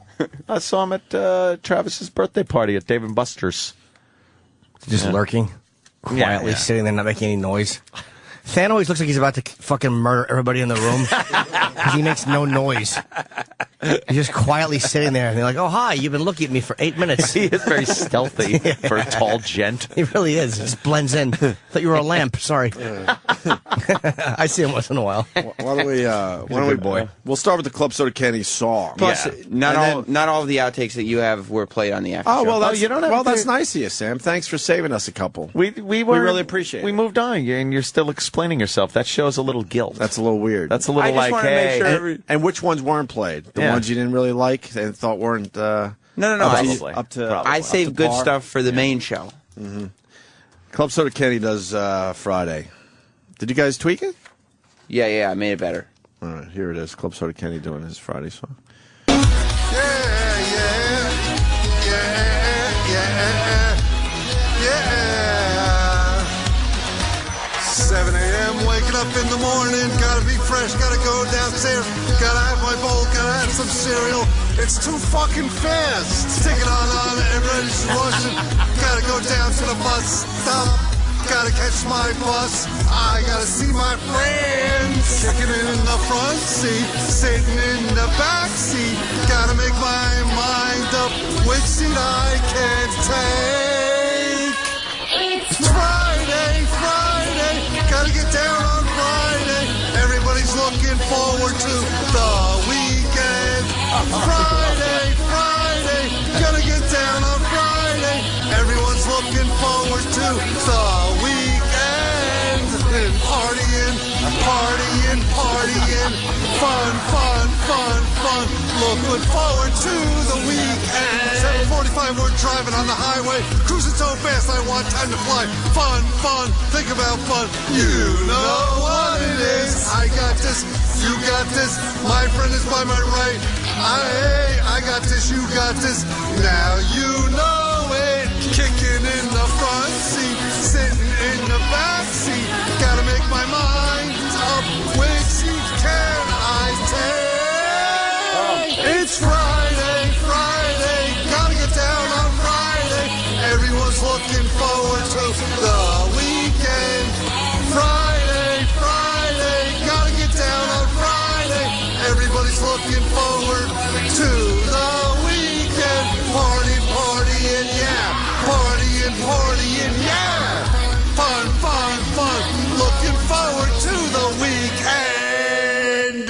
I saw him at Travis's birthday party at Dave & Buster's.
Just lurking. Quietly sitting there, not making any noise. Fan always looks like he's about to fucking murder everybody in the room. 'Cause he makes no noise. He's just quietly sitting there, and they're like, "Oh, hi, you've been looking at me for 8 minutes."
He is very stealthy for a tall gent.
He really is. He just blends in. Thought you were a lamp. Sorry. I see him once in a while.
Why don't we? We'll start with the Club Soda Kenny song.
plus, not all of the outtakes that you have were played on the after
Oh
show.
well, that's,
you don't have to-
that's nice of you, Sam. Thanks for saving us a couple.
We
really appreciate
We
it.
moved on, and you're still explaining yourself. That shows a little guilt.
That's a little weird.
That's a little
I just
like,
wanna make
hey,
sure
and which ones weren't played? The
Yeah.
ones you didn't really like and thought weren't.
No.
Probably.
Up to.
Probably.
I
up
save
to
good
par.
stuff for the main show.
Club Soda Kenny does Friday. Did you guys tweak it?
Yeah, I made it better.
All right, here it is. Club Soda Kenny doing his Friday song.
7 a.m. waking up in the morning, gotta be fresh, gotta go downstairs, gotta have my bowl, gotta have some cereal. It's too fucking fast. Taking on, everybody's rushing. Gotta go down to the bus stop, gotta catch my bus. I gotta see my friends. Kicking in the front seat, sitting in the back seat. Gotta make my mind up which seat I can't take. It's Friday, gotta get down on Friday. Everybody's looking forward to the weekend. Friday, gotta get down on Friday. Everyone's looking forward to the weekend. Partying, fun. Looking forward to the weekend. 7:45, we're driving on the highway. Cruising so fast, I want time to fly. Fun, think about fun. You know what it is. I got this, you got this. My friend is by my right. I got this, you got this. Now you know it. Kicking in the front seat, sitting in the back seat. Gotta make my mind up. Which seat can I take? It's Friday, gotta get down on Friday. Everyone's looking forward to the weekend. Friday, gotta get down on Friday. Everybody's looking forward to the weekend. Partying, yeah. Partying, yeah. Fun. Looking forward to the weekend.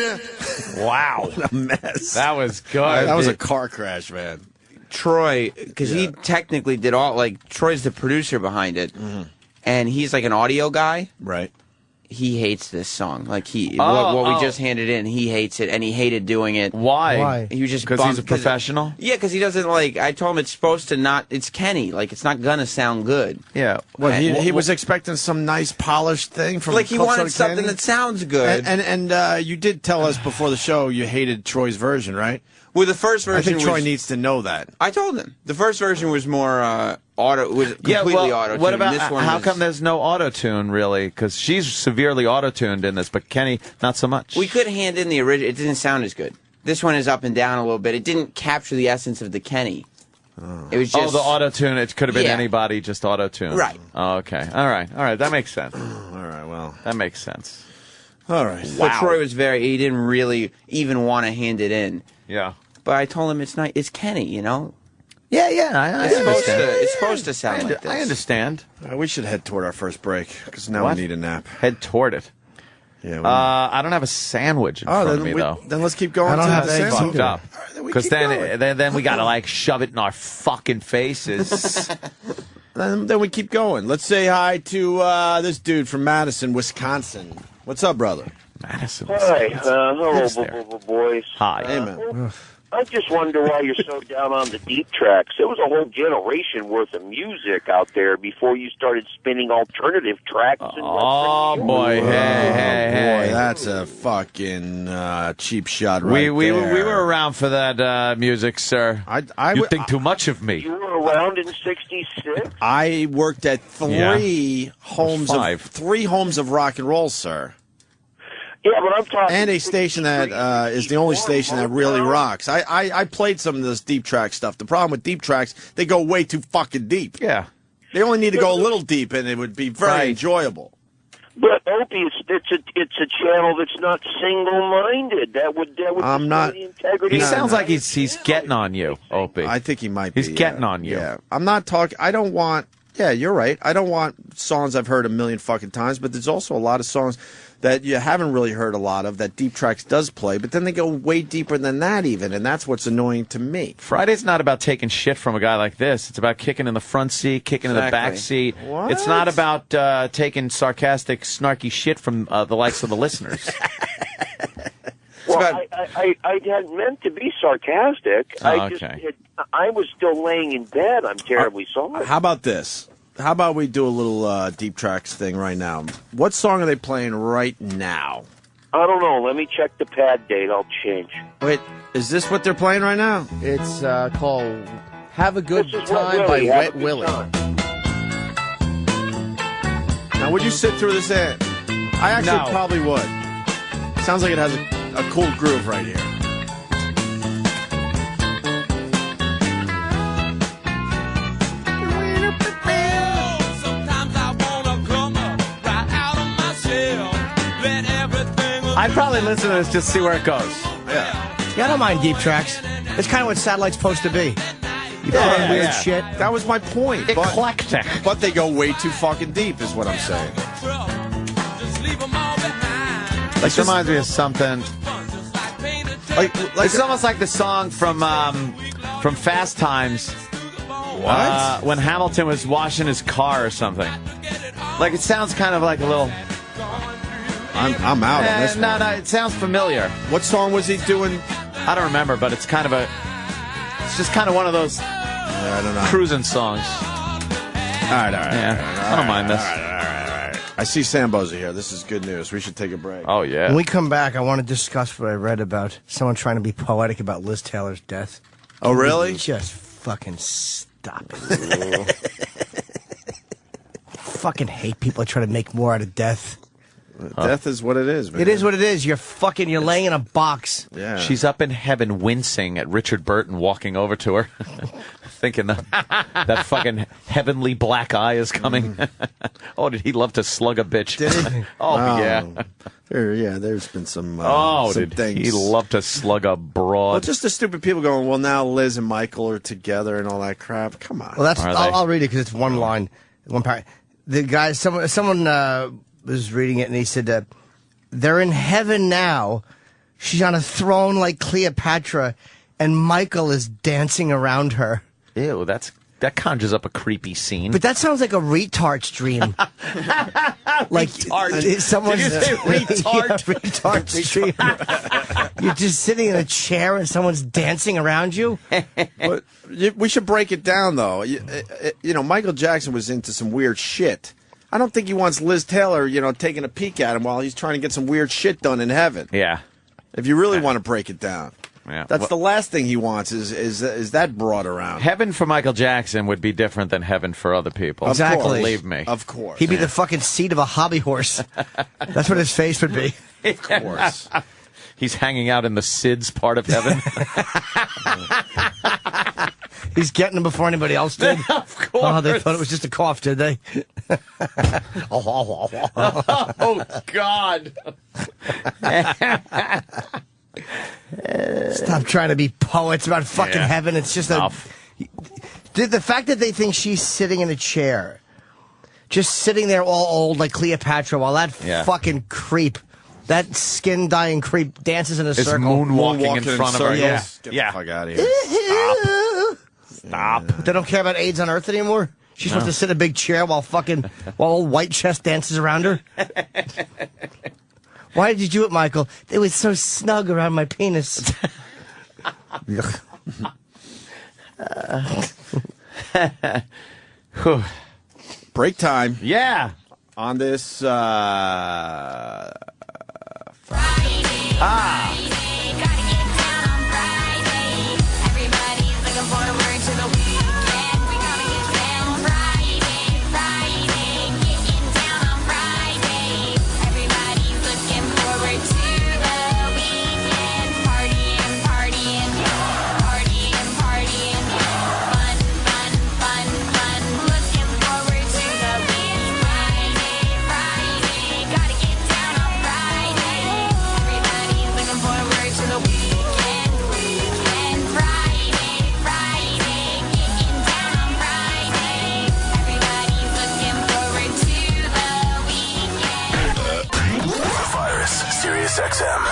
wow.
What a mess.
That was good.
That was a car crash, man.
Troy, because he technically did all, like, Troy's the producer behind it, and he's like an audio guy.
Right.
He hates this song. Like, what we just handed in, he hates it, and he hated doing it.
Why?
He was just
because he's a professional.
Yeah, because he doesn't like. I told him it's supposed to not. It's Kenny. Like, it's not gonna sound good.
Yeah.
Well, he was expecting some nice polished thing from.
Like, he
Club
wanted
Soda Kenny.
something that sounds good.
And you did tell us before the show you hated Troy's version, right?
Well, the first version.
I think Troy
was,
needs to know that.
I told him the first version was more completely auto.
What about
this one?
how come there's no auto tune really? Because she's severely auto tuned in this, but Kenny not so much.
We could hand in the original. It didn't sound as good. This one is up and down a little bit. It didn't capture the essence of the Kenny. It was just
the auto tune. It could have been
Yeah.
anybody, just auto tune.
Right.
Oh, okay. All right. That makes sense.
All right. Well,
that makes sense.
All right.
But Troy was he didn't really even want to hand it in.
Yeah.
But I told him it's not. It's Kenny, you know.
Yeah, I understand.
It's supposed to sound like this.
I understand.
We should head toward our first break because now
What?
we need a nap.
Head toward it.
Yeah.
I don't have a sandwich in front of me, though.
Then let's keep going.
I don't
to
have
the
eggs
sandwich.
Fucked up. Because then we gotta like shove it in our fucking faces.
Then we keep going. Let's say hi to this dude from Madison, Wisconsin. What's up, brother?
Madison.
Hi, hello, boys.
Hi.
Hey, man.
I just wonder why you're so down on the deep tracks. There was a whole generation worth of music out there before you started spinning alternative tracks.
Oh boy, hey,
that's a fucking cheap shot, right
we
there.
we were around for that music, sir. You think too much of me.
You were around in '66.
I worked at three homes of rock and roll, sir.
Yeah, but I'm talking.
And a station that is the only station that really rocks. I played some of this deep track stuff. The problem with deep tracks, they go way too fucking deep.
Yeah.
They only need to go a little deep, and it would be very enjoyable.
But Opie, it's a channel that's not single-minded. That would
I'm not.
the integrity.
He sounds like he's getting on you, Opie.
I think he might be.
He's getting on you.
Yeah. I'm not talking. I don't want. Yeah, you're right. I don't want songs I've heard a million fucking times, but there's also a lot of songs that you haven't really heard a lot of that Deep Tracks does play, but then they go way deeper than that even, and that's what's annoying to me.
Friday's not about taking shit from a guy like this. It's about kicking in the front seat, kicking in the back seat.
What?
It's not about taking sarcastic, snarky shit from the likes of the listeners.
Well, I hadn't meant to be sarcastic. I was still laying in bed. I'm terribly sorry.
How about this? How about we do a little Deep Tracks thing right now? What song are they playing right now?
I don't know. Let me check the pad date. I'll change.
Wait, is this what they're playing right now?
It's called Have a Good
This is
Time by
Wet
Wet Willie.
Now, would you sit through this ad? I actually probably would. Sounds like it has a cool groove right here.
I'd probably listen to this just to see where it goes.
Yeah,
I don't mind deep tracks. It's kind of what satellite's supposed to be. You put on weird shit.
That was my point.
Eclectic.
But they go way too fucking deep, is what I'm saying.
This reminds me of something.
Like
it's almost like the song from Fast Times.
What?
When Hamilton was washing his car or something. Like it sounds kind of like a little.
I'm out on this one.
No, it sounds familiar.
What song was he doing?
I don't remember, but it's kind of it's just kind of one of those
I don't know.
cruising songs.
All right.
Yeah, I don't mind this.
All right. I see Samboza here. This is good news. We should take a break.
Oh, yeah.
When we come back, I want to discuss what I read about someone trying to be poetic about Liz Taylor's death.
Oh, really?
Just fucking stop it. Fucking hate people that try to make more out of death.
Death is what it is, man.
It is what it is. You're laying in a box.
Yeah.
She's up in heaven wincing at Richard Burton walking over to her, thinking that fucking heavenly black eye is coming. Oh, did he love to slug a bitch?
Did he?
Yeah.
There's been some
did
things.
he love to slug a broad?
Well, just the stupid people going, well, now Liz and Michael are together and all that crap. Come on.
Well, I'll read it because it's one line, one part. The guy, someone was reading it and he said, they're in heaven now. She's on a throne like Cleopatra, and Michael is dancing around her.
Ew, that conjures up a creepy scene.
But that sounds like a retard's dream. Like someone's
Did you say retard?
retard's dream. You're just sitting in a chair and someone's dancing around you.
But we should break it down, though. You know, Michael Jackson was into some weird shit. I don't think he wants Liz Taylor, taking a peek at him while he's trying to get some weird shit done in heaven.
Yeah.
If you really want to break it down.
Yeah.
That's the last thing he wants is that broad around.
Heaven for Michael Jackson would be different than heaven for other people.
Exactly.
Believe me.
Of course.
He'd be the fucking seat of a hobby horse. That's what his face would be.
Of course.
He's hanging out in the SIDS part of heaven.
He's getting them before anybody else did.
Of course.
Oh, they thought it was just a cough, did they?
Oh, God.
Stop trying to be poets about fucking heaven. It's just The fact that they think she's sitting in a chair, just sitting there all old like Cleopatra, while that fucking creep, that skin-dying creep, dances in a circle.
Moonwalking in front of her.
Yeah. Get the fuck out of here.
Stop.
They don't care about AIDS on Earth anymore? She's supposed to sit in a big chair while old White Chest dances around her? Why did you do it, Michael? It was so snug around my penis.
Break time.
Yeah.
On this
Everybody's looking forward to the weekend. We gotta get down Friday, getting down on Friday. Everybody's looking forward to the weekend. Partying, partying, partying, partying. Fun, fun, fun, fun. Looking forward to the weekend. Friday, gotta get down on Friday. Everybody's looking forward to the weekend.
Sirius XM.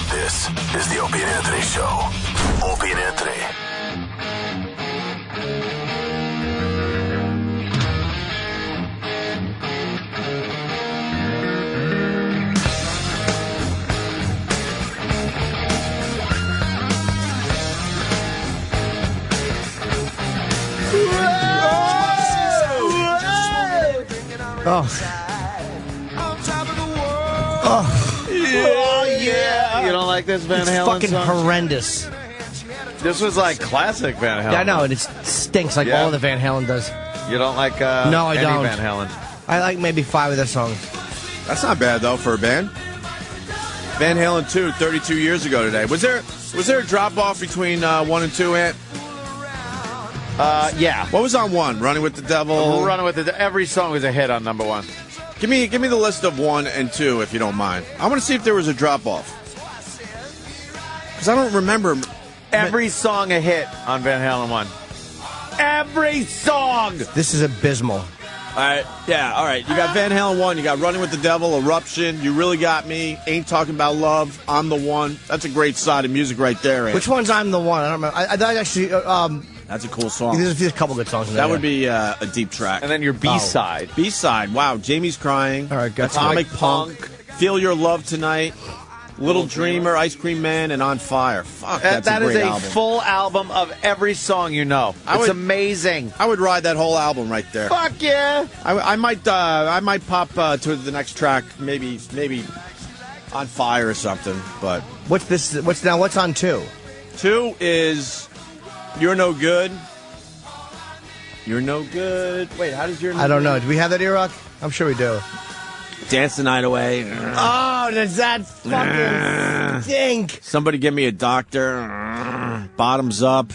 This is the Opie and Anthony Show. Opie and Anthony.
Yeah. You don't like this Van Halen
fucking
song?
horrendous.
This was like classic Van Halen.
Yeah, I know, and it stinks like all the Van Halen does.
You don't like
No, I
any
don't.
Van Halen?
I like maybe 5 of their songs.
That's not bad, though, for a band. Van Halen 2, 32 years ago today. Was there a drop-off between 1 and 2, Ant?
Yeah.
What was on 1? Running with the Devil?
Running with the Every song was a hit on number 1.
Give me the list of 1 and 2, if you don't mind. I want to see if there was a drop-off. Because I don't remember.
Every song a hit on Van Halen 1. Every song!
This is abysmal.
All right, yeah, all right. You got Van Halen 1, you got Running with the Devil, Eruption, You Really Got Me, Ain't Talking About Love, I'm the One. That's a great side of music right there, Ant.
Which one's I'm the One? I don't remember. I actually...
That's a cool song.
There's a couple good songs in there.
That would be a deep track.
And then your B-side.
B-side. Wow, Jamie's Crying.
All right, good.
Atomic Punk. Feel Your Love Tonight. Little Dreamer, Ice Cream Man, and On Fire. Fuck, that's a great album.
That is a full album of every song you know. It's amazing.
I would ride that whole album right there.
Fuck yeah!
I might pop to the next track, maybe On Fire or something. But
what's on 2?
2 is You're No Good. You're No Good. Wait, how does You're No Good?
I don't know. Do we have that, E-Rock? I'm sure we do.
Dance the Night Away.
Oh, does that fucking stink?
Somebody Give Me a Doctor. Bottoms Up.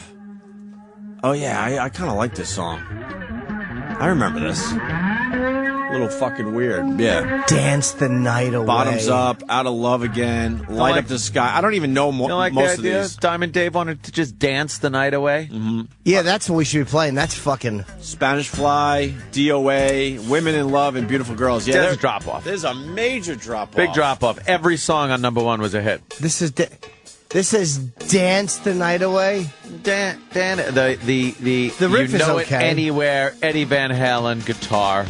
Oh, yeah, I kind of like this song. I remember this. A little fucking weird. Yeah.
Dance the Night Away.
Bottoms Up. Out of Love Again. Light Up the Sky. I don't even know most of these.
Diamond Dave wanted to just dance the night away?
Mm-hmm.
Yeah, that's what we should be playing. That's fucking...
Spanish Fly, DOA, Women in Love, and Beautiful Girls. Yeah,
there's a drop-off.
There's a major drop-off.
Big drop-off. Every song on number 1 was a hit.
This is Dance the Night Away.
The
riff
you know
is okay.
It anywhere. Eddie Van Halen guitar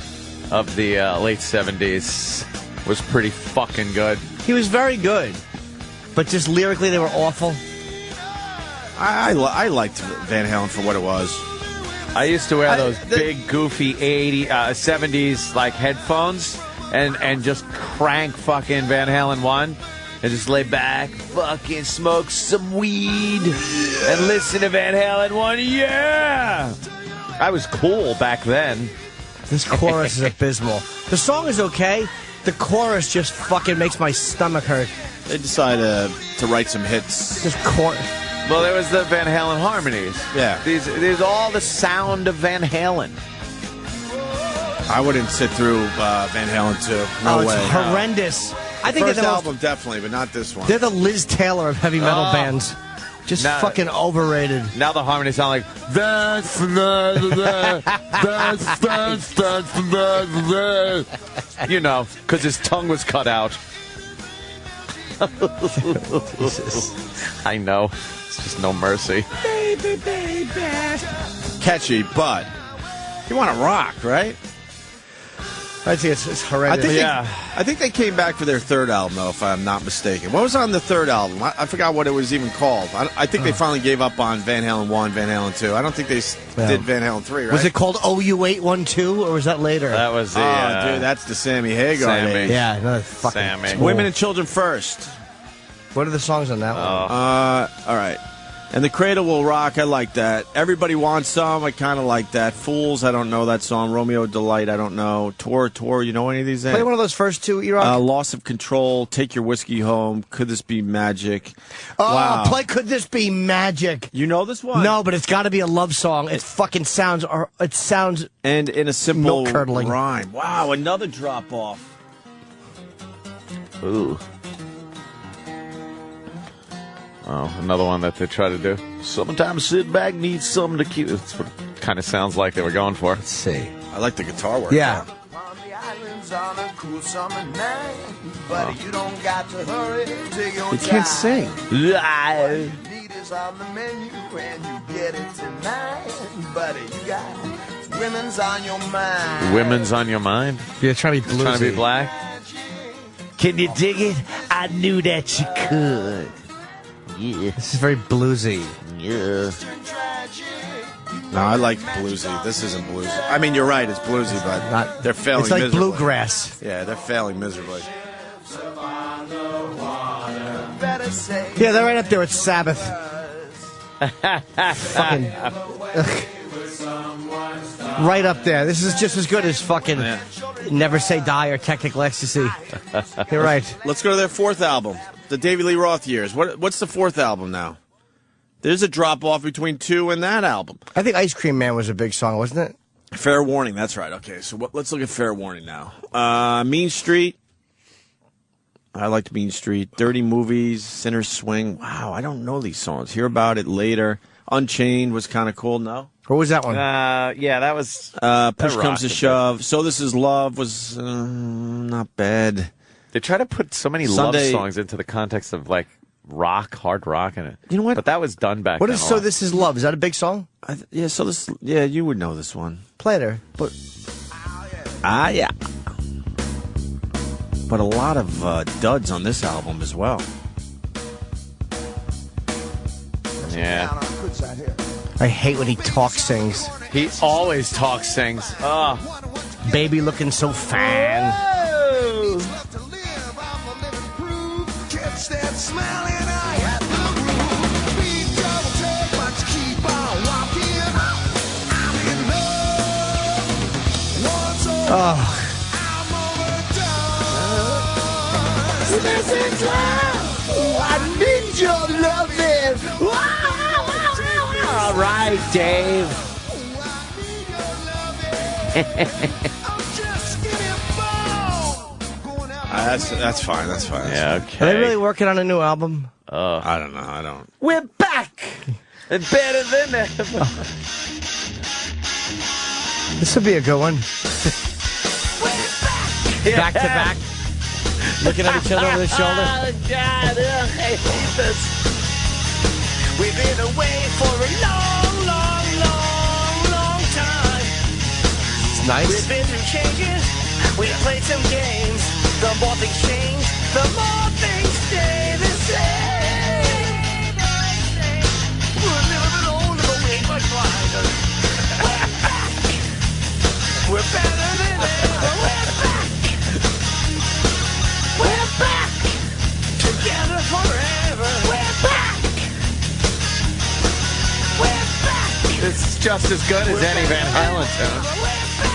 of the late 70s was pretty fucking good.
He was very good, but just lyrically they were awful.
I liked Van Halen for what it was.
I used to wear those big goofy 70s like headphones and just crank fucking Van Halen 1. And just lay back, fucking smoke some weed, and listen to Van Halen 1. Yeah! I was cool back then.
This chorus is abysmal. The song is okay. The chorus just fucking makes my stomach hurt.
They decided to write some hits.
This chorus.
Well, there was the Van Halen harmonies.
Yeah.
These all the sound of Van Halen.
I wouldn't sit through Van Halen 2. No way.
It's horrendous. I think
first
they're
album, definitely, but not this one.
They're the Liz Taylor of heavy metal bands. Just fucking overrated.
Now the harmonies sound like that's you know, because his tongue was cut out. I know. It's just no mercy.
Baby, baby. Catchy, but you want to rock, right?
I think it's horrendous.
I think they came back for their third album, though, if I'm not mistaken. What was on the third album? I forgot what it was even called. I think they finally gave up on Van Halen 1, Van Halen 2. I don't think they did Van Halen 3, right?
Was it called OU812, or was that later?
That was the...
dude, that's the Sammy Hagar days.
Yeah, another fucking...
Sammy.
Women and Children First.
What are the songs on that one?
All right. And The Cradle Will Rock, I like that. Everybody Wants Some, I kind of like that. Fools, I don't know that song. Romeo Delight, I don't know. Tour, you know any of these?
Play one of those first two, E-Rock.
Loss of Control, Take Your Whiskey Home, Could This Be Magic?
Oh,
Wow.
play Could This Be Magic?
You know this one?
No, but it's got to be a love song. It fucking sounds...
And in a simple
milk-curdling
rhyme. Wow, another drop-off.
Ooh. Oh, another one that they try to do. Sometimes sit back needs something to keep. That's what it kind of sounds like they were going for.
Let's see.
I like the guitar work.
Yeah.
You can't sing.
Women's on your mind?
Yeah, trying to be bluesy.
Trying to be black?
Can you dig it? I knew that you could. Yeah. This is very bluesy.
Yeah.
No, I like bluesy. This isn't bluesy. I mean, you're right, it's bluesy, but they're failing
It's like
miserably.
bluegrass.
Yeah, they're failing miserably.
Yeah, they're right up there with Sabbath. Fucking... right up there. This is just as good as fucking Never Say Die or Technical Ecstasy. You're right.
Let's go to their fourth album, the Davy Lee Roth years. What's the fourth album now? There's a drop-off between 2 and that album.
I think Ice Cream Man was a big song, wasn't it?
Fair Warning, that's right. Okay, so let's look at Fair Warning now. Mean Street. I liked Mean Street. Dirty Movies, Sinner's Swing. Wow, I don't know these songs. Hear About It Later. Unchained was kind of cool, no?
What was that one?
Yeah, that was...
Push Comes to Shove. So This Is Love was not bad.
They try to put so many love songs into the context of, like, rock, hard rock in it.
You know what?
But that was done back
What
then.
is So This Is Love? Is that a big song?
Yeah, you would know this one.
Play it. But
yeah. But a lot of duds on this album as well.
Yeah.
I hate when he sings.
He always sings. Oh.
Baby looking so fine. I need your loving. All right, Dave.
That's fine. That's fine.
Yeah, okay.
Are they really working on a new album?
I don't know. I don't.
We're back. And better than ever.
This would be a good one. Back to back. Looking at each other over the shoulder.
Oh, God, I hate this. We've been away for a long, long, long, long time.
It's nice.
We've been through changes. We've played some games. The more things change, the more things stay the same. We're a little bit older, but we ain't much wiser. We're back. We're better than ever. We're back. We're back. Together forever. We're back. We're back.
It's just as good as any Van Halen tune.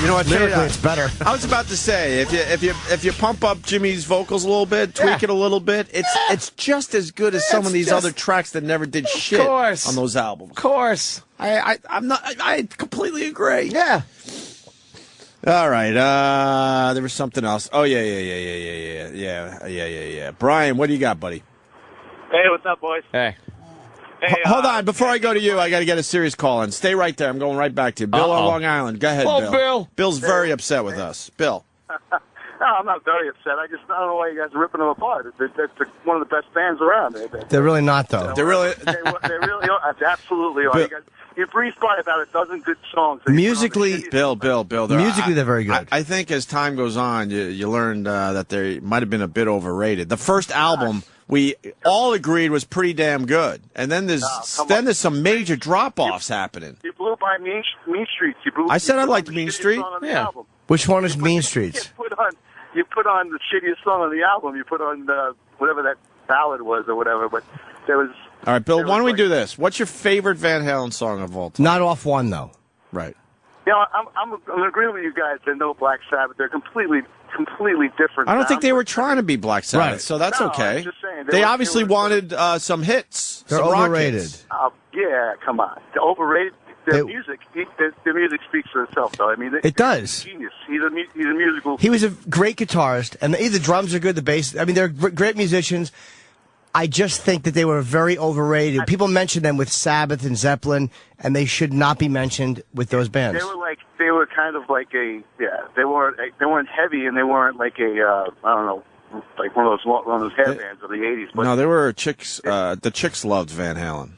You know what?
Lyrically, it's better.
I was about to say, if you pump up Jimmy's vocals a little bit, tweak it a little bit, it's just as good as some of these other tracks that never did shit on those albums.
Of course.
I completely agree.
Yeah.
All right. There was something else. Oh yeah. Brian, what do you got, buddy?
Hey, what's up, boys?
Hey.
Hold on, before I go to you, I got to get a serious call in. Stay right there. I'm going right back to you. Bill on Long Island. Go ahead, Bill. Bill's very upset with us. Bill.
No, I'm not very upset. I don't know why you guys are ripping them apart. They're one of the best bands around.
They're really not, though.
They're really.
They really are. Absolutely are. You breezed by about a dozen good songs.
Musically,
Bill.
Musically, they're very good.
I think as time goes on, you learn that they might have been a bit overrated. The first album we all agreed was pretty damn good, and then there's some major drop-offs happening.
You blew by Mean Streets.
I said I liked Mean Street.
Yeah.
Which one is Mean Streets?
You put on the shittiest song on the album. You put on whatever that ballad was or whatever. But there was.
All right, Bill. Why don't we do this? What's your favorite Van Halen song of all time?
Not off one though.
Right.
Yeah, I'm agreeing with you guys. They're no Black Sabbath. They're completely different.
I don't think they were trying to be Black Sabbath,
Right.
so that's okay.
I'm just saying,
They obviously wanted some hits.
They're
some rock
overrated.
hits.
Yeah, come on. They're overrated. Their music speaks for itself, though. I mean,
It does.
He's a genius. He's a musical.
He was a great guitarist, and the drums are good. The bass. I mean, they're great musicians. I just think that they were very overrated. People mention them with Sabbath and Zeppelin, and they should not be mentioned with those bands.
They were kind of like they weren't heavy, and they weren't like I don't know, like one of those hair bands of the '80s. But
No, they were chicks. The chicks loved Van Halen.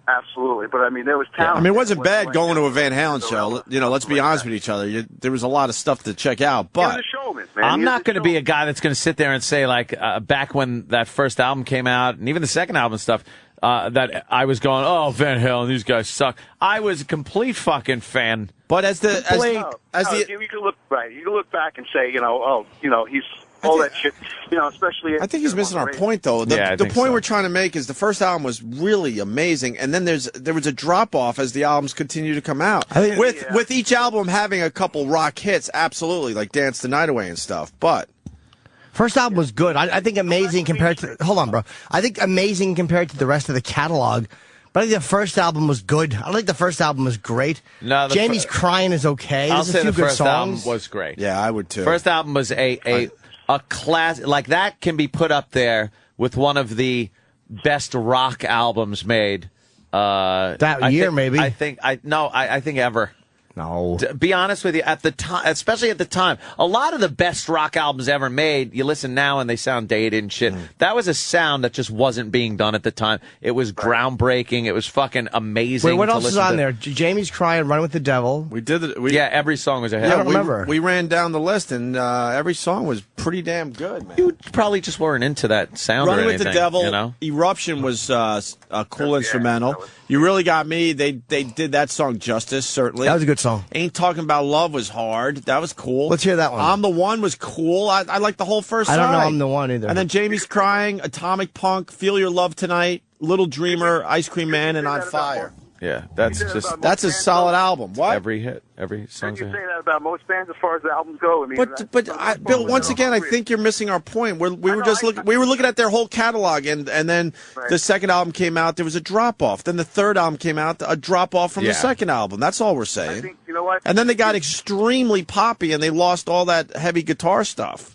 absolutely. But I mean, there was talent.
I mean, it wasn't bad going to a Van Halen show. Let's be honest with each other. There was a lot of stuff to check out, but
He was a showman, man.
I'm not going to be a guy that's going to sit there and say, like, back when that first album came out, and even the second album stuff, that I was going, oh, Van Halen, these guys suck. I was a complete fucking fan.
But
you can look right. You can look back and say, he's all that shit. Especially.
I think he's missing our point, though. The point we're trying to make is the first album was really amazing, and then there was a drop off as the albums continue to come out. With each album having a couple rock hits, absolutely, like Dance the Night Away and stuff. But
First album was good. I think amazing compared to. Hold on, bro. I think amazing compared to the rest of the catalog. But I think the first album was good. I don't think the first album was great.
No,
Jamie's Crying is okay.
I'll
There's
say
a few
the
good
first
songs.
album was great.
Yeah, I would too.
First album was a class, like that can be put up there with one of the best rock albums made.
Maybe.
I think ever.
No.
To be honest with you, at the time, especially at the time, a lot of the best rock albums ever made, you listen now and they sound dated and shit. That was a sound that just wasn't being done at the time. It was groundbreaking. It was fucking amazing.
Wait, what
to
else is
listen
on
to.
there? Jamie's Crying, Run with the Devil.
We did it.
Yeah, every song was a hit.
I don't remember.
We ran down the list, and every song was pretty damn good, man.
You probably just weren't into that sound
Run
or
with
anything.
the Devil,
you know?
Eruption was a cool instrumental. You Really Got Me. They did that song justice, certainly.
That was a good song.
Ain't Talking About Love was hard. That was cool.
Let's hear that one.
I'm the One was cool. I like the whole first side.
I don't know I'm the One either.
And then Jamie's Crying, Atomic Punk, Feel Your Love Tonight, Little Dreamer, Ice Cream Man, and On Fire.
Yeah, that's
a solid album. What?
Every hit, every song.
Can you say that about most bands as far as the albums go? I mean,
Bill, once again, I think you're missing our point. We were looking at their whole catalog, and then the second album came out, there was a drop off. Then the third album came out, a drop off from the second album. That's all we're saying.
I think, you know what?
And then they got extremely poppy, and they lost all that heavy guitar stuff.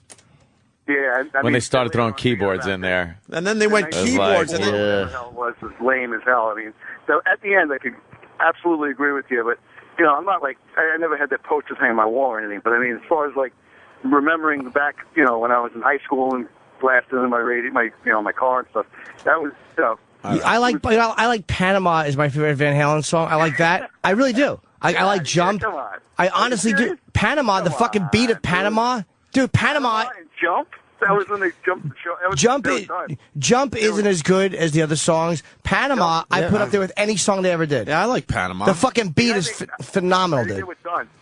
Yeah,
when they started throwing keyboards in there,
and then they went keyboards, and
then was lame as hell. I mean, so at the end, I could absolutely agree with you, but I'm not like I never had that poster hanging on my wall or anything. But I mean, as far as like remembering back, when I was in high school and blasting in my radio, my car and stuff, that was.
I like Panama is my favorite Van Halen song. I like that. I really do. I like Jump.
Come on.
I honestly do. Panama, the fucking beat of Panama, dude. Panama.
Jump. That was when they jumped the show.
Jump isn't as good as the other songs. Panama, I put up there with any song they ever did.
Yeah, I like Panama.
The fucking beat is phenomenal, dude.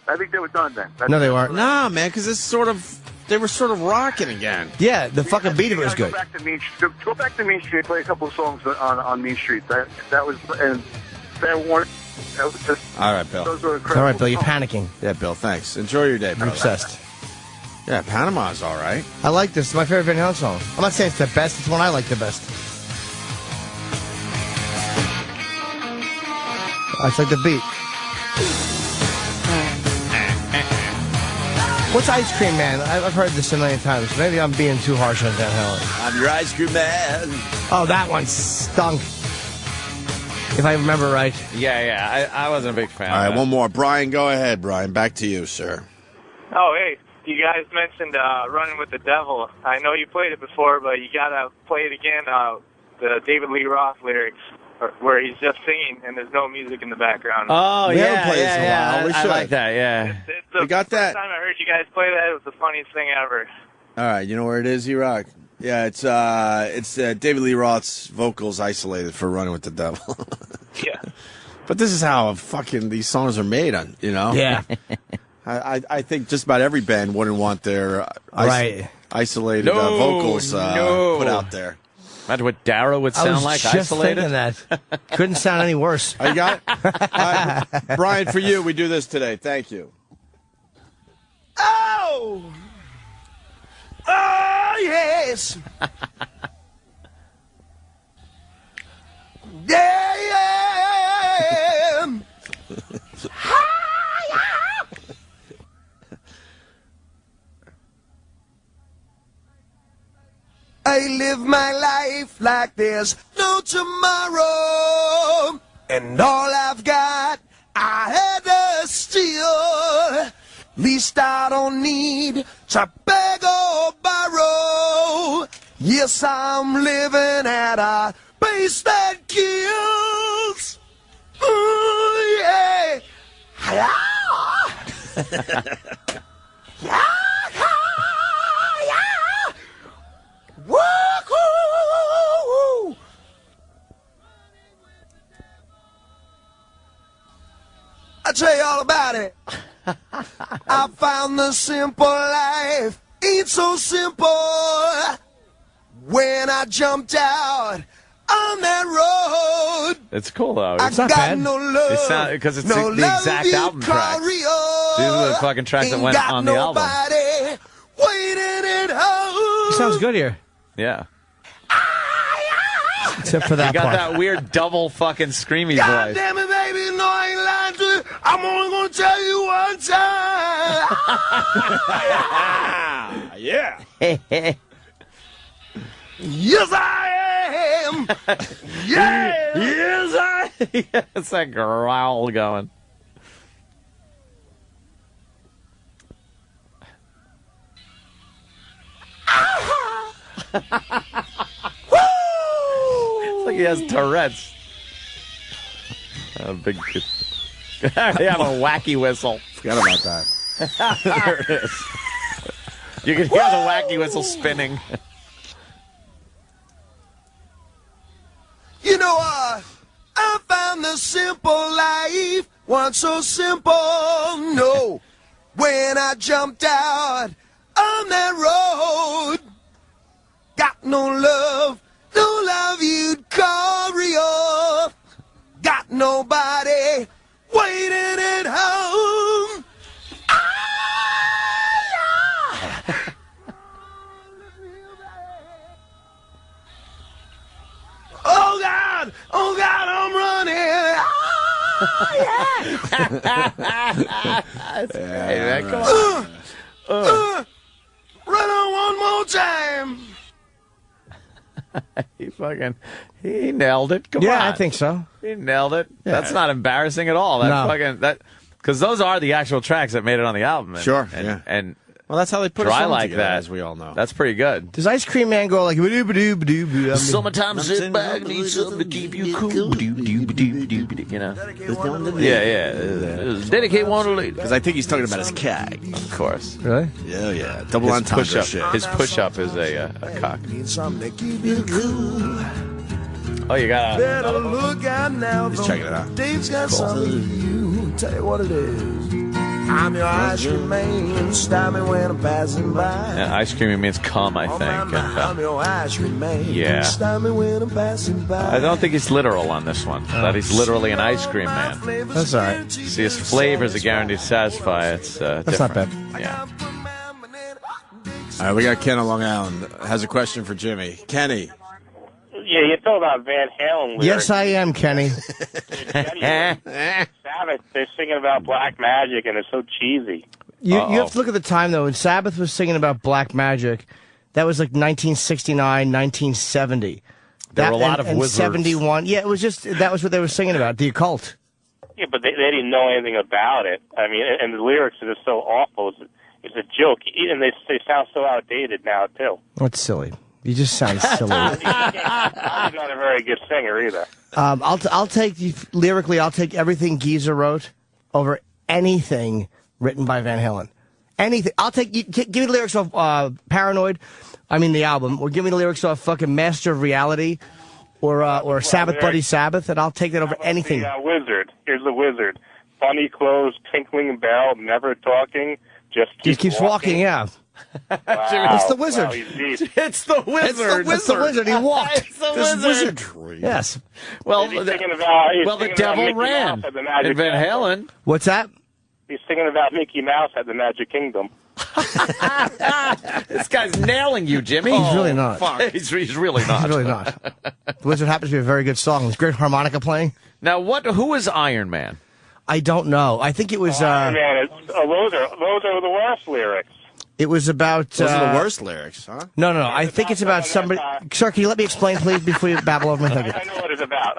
I think they were done then.
No, they weren't.
Nah, man, because they were sort of rocking again.
Yeah, the fucking beat of it was good.
Go back to Mean Street. Play a couple of songs on Mean Street. That was and that weren't. That was just.
All right, Bill.
Those were
all right, Bill. You're panicking.
Yeah, Bill. Thanks. Enjoy your day, Bill.
I'm obsessed.
Yeah, Panama's all right.
I like this. It's my favorite Van Halen song. I'm not saying it's the best. It's the one I like the best. I just like the beat. What's Ice Cream Man? I've heard this a million times. Maybe I'm being too harsh on Van Halen.
I'm your Ice Cream Man.
Oh, that one stunk. if I remember right.
Yeah. I wasn't a big fan.
All right,
of that.
one more. Brian, go ahead, Brian. Back to you, sir.
Oh, hey, you guys mentioned Running with the Devil. I know you played it before, but you got to play it again, the David Lee Roth lyrics, where he's just singing and there's no music in the background.
Oh,
We
yeah,
haven't played this in a while. We
I
should.
like that, yeah.
It's the
We got that.
first time I heard you guys play that, it was the funniest thing ever.
All right, you know where it is, E-Rock? Yeah, it's David Lee Roth's vocals isolated for Running with the Devil.
Yeah.
But this is how fucking these songs are made, you know?
Yeah.
I think just about every band wouldn't want their isolated
No,
vocals
no.
put out there.
Imagine what Darrow would sound like
just
isolated.
thinking that. Couldn't sound any worse.
You got Brian, for you, we do this today. Thank you.
Oh! Oh, yes! Yeah! I live my life like there's no tomorrow, and all I've got I had to steal. Least I don't need to beg or borrow. Yes, I'm living at a pace that kills. Ooh, yeah. Woo-hoo! I'll tell you all about it. I found the simple life ain't so simple. When I jumped out on that road,
It's cool, though.
I
It's
got no love.
Because it's
no
the exact
love
album tracks. These are the fucking tracks that
Ain't
went
got
on the album.
nobody waiting at home.
Sounds good here.
Yeah.
Except for that
You got
part.
that weird double fucking screamy
God
voice.
damn it, baby, no, I ain't lying to you. I'm only gonna tell you one time.
Yeah.
Yes, I am. Yeah.
Yes, it's that growl going. It's like he has Tourette's. A big. They have a wacky whistle.
Forgot about that.
There it is. You can hear the wacky whistle spinning.
You know, I found the simple life once so simple. No, when I jumped out on that road, got no love you'd call real. Got nobody waiting at home. Oh God, I'm running.
That's great, man. Come on.
Run on one more time.
He nailed it. Come on.
Yeah, I think so.
He nailed it.
Yeah.
That's not embarrassing at all. Because those are the actual tracks that made it on the album.
Sure,
And,
yeah.
and
Well, that's how they put a
Dry
song
like
together,
that,
as we all know.
That's pretty good.
Does Ice Cream Man go like ba-doo-ba-doo-ba-doo?
Sometimes sit back, need something to keep you cool. You know? Yeah. Dedicate one to lady.
Because I think he's talking about his cat.
Of course.
Really?
Yeah, yeah. Double entendre
push-up.
shit.
His push-up is a cock.
Need something to keep you cool.
Oh, you got
Better look out now.
He's checking it out.
Dave's got something for you. Tell you what it is. I'm your ice cream man. Stop me when I'm passing by.
Ice cream means cum, I think.
I'm your ice cream man.
Yeah.
Stop me when I'm passing by.
I don't think he's literal on this one. That he's literally an ice cream man.
That's all right.
See, his flavors are guaranteed to satisfy. It's
That's not bad.
Yeah.
All right, we got Ken on Long Island. Has a question for Jimmy. Kenny.
Yeah, you told about Van Halen lyrics.
Yes, I am, Kenny.
Sabbath, they're singing about black magic, and it's so cheesy.
You have to look at the time, though. When Sabbath was singing about black magic, that was like 1969, 1970.
There were a lot of
and
wizards.
71. Yeah, it was just, that was what they were singing about, the occult.
Yeah, but they didn't know anything about it. I mean, and the lyrics are just so awful. It's a joke, and they sound so outdated now too.
That's silly. You just sound silly.
He's not a very good singer either.
I'll take lyrically. I'll take everything Geezer wrote over anything written by Van Halen. Anything. I'll take. Give me the lyrics of Paranoid. I mean the album. Or give me the lyrics of fucking Master of Reality, or Sabbath Bloody Sabbath, and I'll take that over anything.
Wizard. Here's the Wizard. Funny clothes, tinkling bell, never talking, just
keeps walking. Yeah.
Wow.
It's the Wizard.
Wow, he's deep.
It's the Wizard.
It's the Wizard. He walked.
It's the
This
Wizard.
wizardry. Yes.
Well,
He's singing about,
the devil ran
at the Magic
in Van
Kingdom.
Halen.
What's that?
He's singing about Mickey Mouse at the Magic Kingdom.
This guy's nailing you, Jimmy.
He's really not.
He's really not.
He's really not. The Wizard happens to be a very good song. It's great harmonica playing.
Now, who was Iron Man?
I don't know. I think it was.
Iron Man, those are the worst lyrics.
It was about.
Those are the worst lyrics, huh?
No. I think it's about somebody. Sir, can you let me explain, please, before you babble over me? Thank you.
I know what it's about.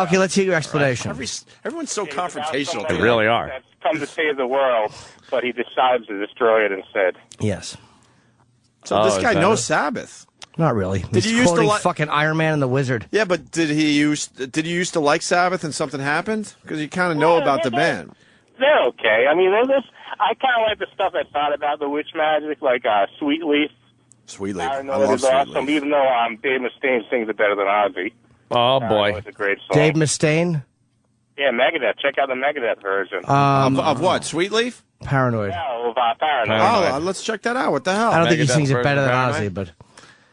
Okay, let's hear your explanation.
Everyone's so confrontational.
They really are.
That's come to save the world, but he decides to destroy it instead.
Yes.
So this guy knows Sabbath.
Not really.
Did you
He's
used to
quoting
like
fucking Iron Man and the Wizard?
Yeah, but did you used to like Sabbath and something happened? Because you kind of know about the band.
They're okay. I mean, I kind of like the stuff that's not about the witch magic, like Sweet Leaf.
Sweet Leaf.
I love Sweet
awesome,
Leaf. Even though Dave Mustaine sings it better than Ozzy.
Oh, boy.
It's a great song.
Dave Mustaine?
Yeah, Megadeth. Check out the Megadeth version.
Of what? Sweet Leaf?
Paranoid.
Yeah, of Paranoid.
Oh, let's check that out. What the hell?
I don't think he
Megadeth
sings it better than
version
Ozzy, but.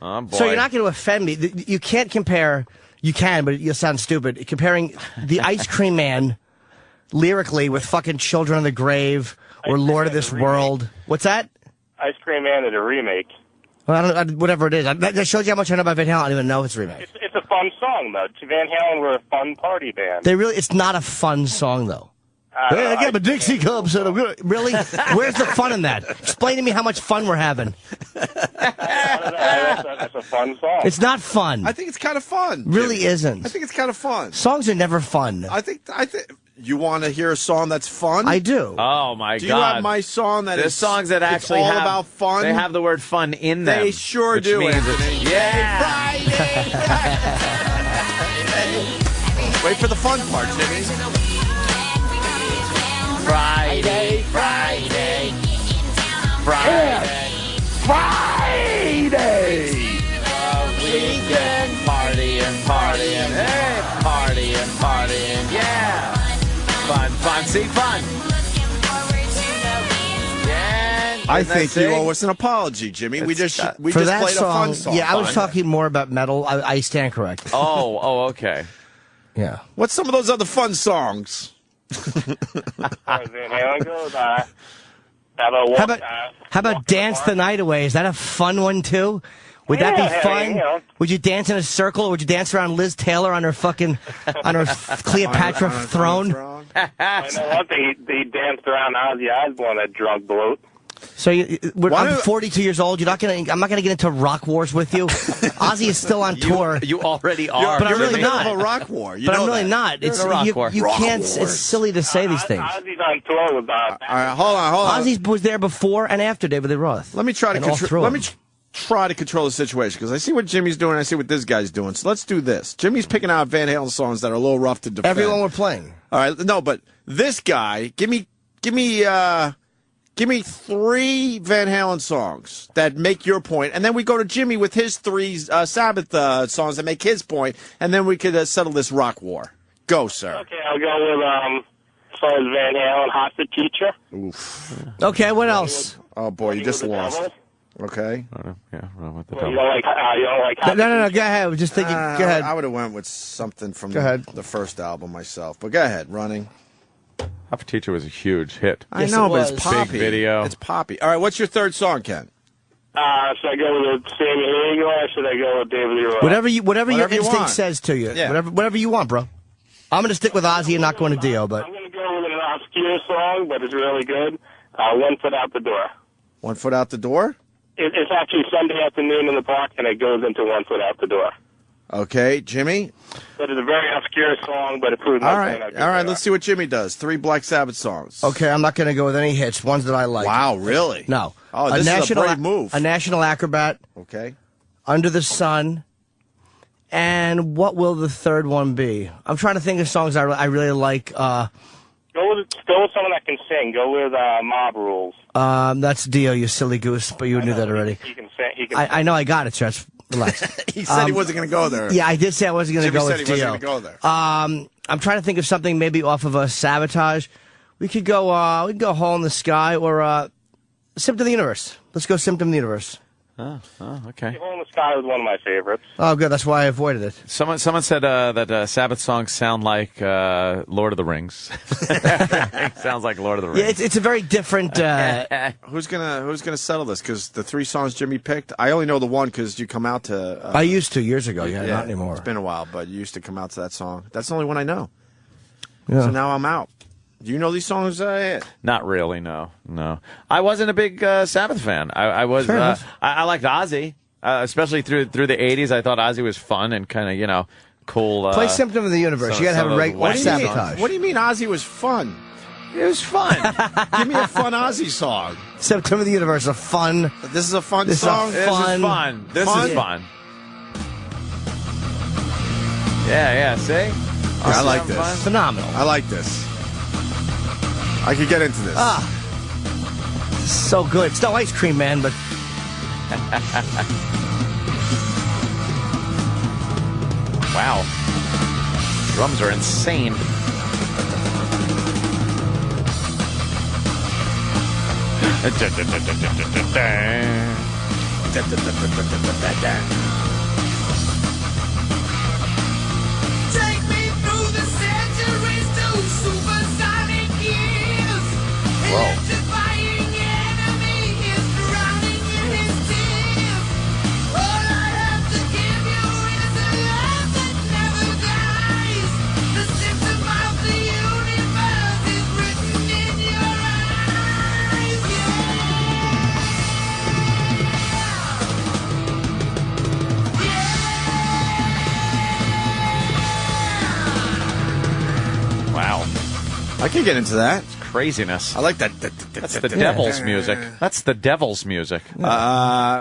Oh, boy.
So you're not going to offend me. You can't compare. You can, but you'll sound stupid. Comparing the Ice Cream Man lyrically with fucking Children of the Grave or Lord of this World. What's that?
Ice Cream Man is a remake.
Well, whatever it is. That shows you how much I know about Van Halen. I don't even know it's a remake.
It's a fun song, though. Van Halen were a fun party band.
It's not a fun song, though. Hey, I got my Dixie Cup, so really? Where's the fun in that? Explain to me how much fun we're having.
That's a fun song.
It's not fun.
I think it's kind of fun.
Really
Jimmy.
isn't.
I think it's kind of fun.
Songs are never fun.
I think you want to hear a song that's fun?
I do.
Oh, my God.
Do you have my song that
There's
is
songs that actually
all
have
about fun?
They have the word fun in them.
They sure
which
do,
means
Anthony.
it's- Yeah.
Wait for the fun part, Jimmy.
Friday. Weekend partying. Hey, partying. Yeah. Fun. See, fun. Yeah.
I think you owe us an apology, Jimmy. We just
For
played
that
a fun song.
Yeah, I was talking more about metal. I stand corrected.
Oh, okay.
Yeah.
What's some of those other fun songs?
Van Halen goes,
How about Dance the Night Away? Is that a fun one, too? Would that be fun?
Yeah.
Would you dance in a circle, or would you dance around Liz Taylor on her Cleopatra throne?
I know what, they danced around Ozzy Osbourne, that drunk bloat.
So I'm 42 years old. I'm not gonna get into rock wars with you. Ozzy is still on tour.
You already are.
But I'm really
in the middle
not.
of a rock war.
But I'm really not.
You're in a rock war.
You can't. It's silly to say these things.
Ozzy's on tour with
All right, hold on.
Ozzy was there before and after David Lee Roth.
Let me try to
And all
control.
through
Let me
them.
try to control the situation because I see what Jimmy's doing. I see what this guy's doing. So let's do this. Jimmy's picking out Van Halen songs that are a little rough to defend.
Everyone we're playing.
All right, no, but this guy, give me 3 Van Halen songs that make your point, and then we go to Jimmy with his 3 Sabbath songs that make his point, and then we could settle this rock war. Go, sir.
Okay, I'll go with songs Van Halen, Hot the Teacher.
Oof.
Okay, what else?
Oh boy, you just lost. Okay.
Yeah, what the
You don't like Hot
No. Go ahead. Just think. Go ahead.
I would have went with something from
Go ahead.
the first album myself, but go ahead, running.
Hot for Teacher was a huge hit.
I know, but it's
Big
poppy.
video.
It's poppy. All right, what's your third song, Ken?
should I go with Sammy Hagar or should I go with David Lee Roth?
Whatever your
you
instinct
want.
says to you.
Yeah.
Whatever you want, bro. I'm going to stick with Ozzy and not going to Dio, but
I'm going to go with an obscure song, but it's really good. One Foot Out the Door.
1 Foot Out the Door?
It's actually Sunday afternoon in the park, and it goes into 1 Foot Out the Door.
Okay, Jimmy?
That is a very obscure song, but it proves
All right, let's see what Jimmy does. 3 Black Sabbath songs.
Okay, I'm not going to go with any hits, ones that I like.
Wow, really?
No.
Oh, this is a brave move.
A National Acrobat.
Okay.
Under the Sun. And what will the third one be? I'm trying to think of songs I really like.
Go with someone that can sing. Go with Mob Rules.
That's Dio, you silly goose, but you knew that already.
He can sing.
I know, I got it, Stretch. Relax.
He said he wasn't going to go there.
Yeah, I did say I wasn't going to go with
Jimmy said he
Dio.
wasn't going to go there.
I'm trying to think of something maybe off of a Sabotage. We could go Hole in the Sky or Symptom of the Universe. Let's go Symptom of the Universe.
Oh, okay.
Hole in the Sky was one of my favorites.
Oh, good. That's why I avoided it.
Someone said that Sabbath songs sound like Lord of the Rings. Sounds like Lord of the Rings.
Yeah, it's a very different.
Who's gonna settle this? Because the 3 songs Jimmy picked, I only know the one because you come out to.
I used to years ago. Yeah, not anymore.
It's been a while, but you used to come out to that song. That's the only one I know.
Yeah.
So now I'm out. Do you know these songs?
Not really. No. I wasn't a big Sabbath fan. I was. I liked Ozzy, especially through the '80s. I thought Ozzy was fun and kind of cool.
Play Symptom of the Universe. You got to have a regular Sabotage.
What do you mean Ozzy was fun?
It was fun.
Give me a fun Ozzy song.
Symptom of the Universe, a fun.
This is a fun
This
song.
Is fun. This is fun. Yeah. See,
I like this.
Fun?
Phenomenal.
I like this. I could get into this.
So good. It's no ice cream, man, but.
Wow. Drums are insane.
Take me through the centuries to supersonic years. Electrifying enemy is drowning in his tears. All I have to give you is a love that never dies. The symptom of the universe is written in your eyes.
Wow.
I can get into that.
It's craziness.
I like that.
That's the devil's music. That's the devil's music.
All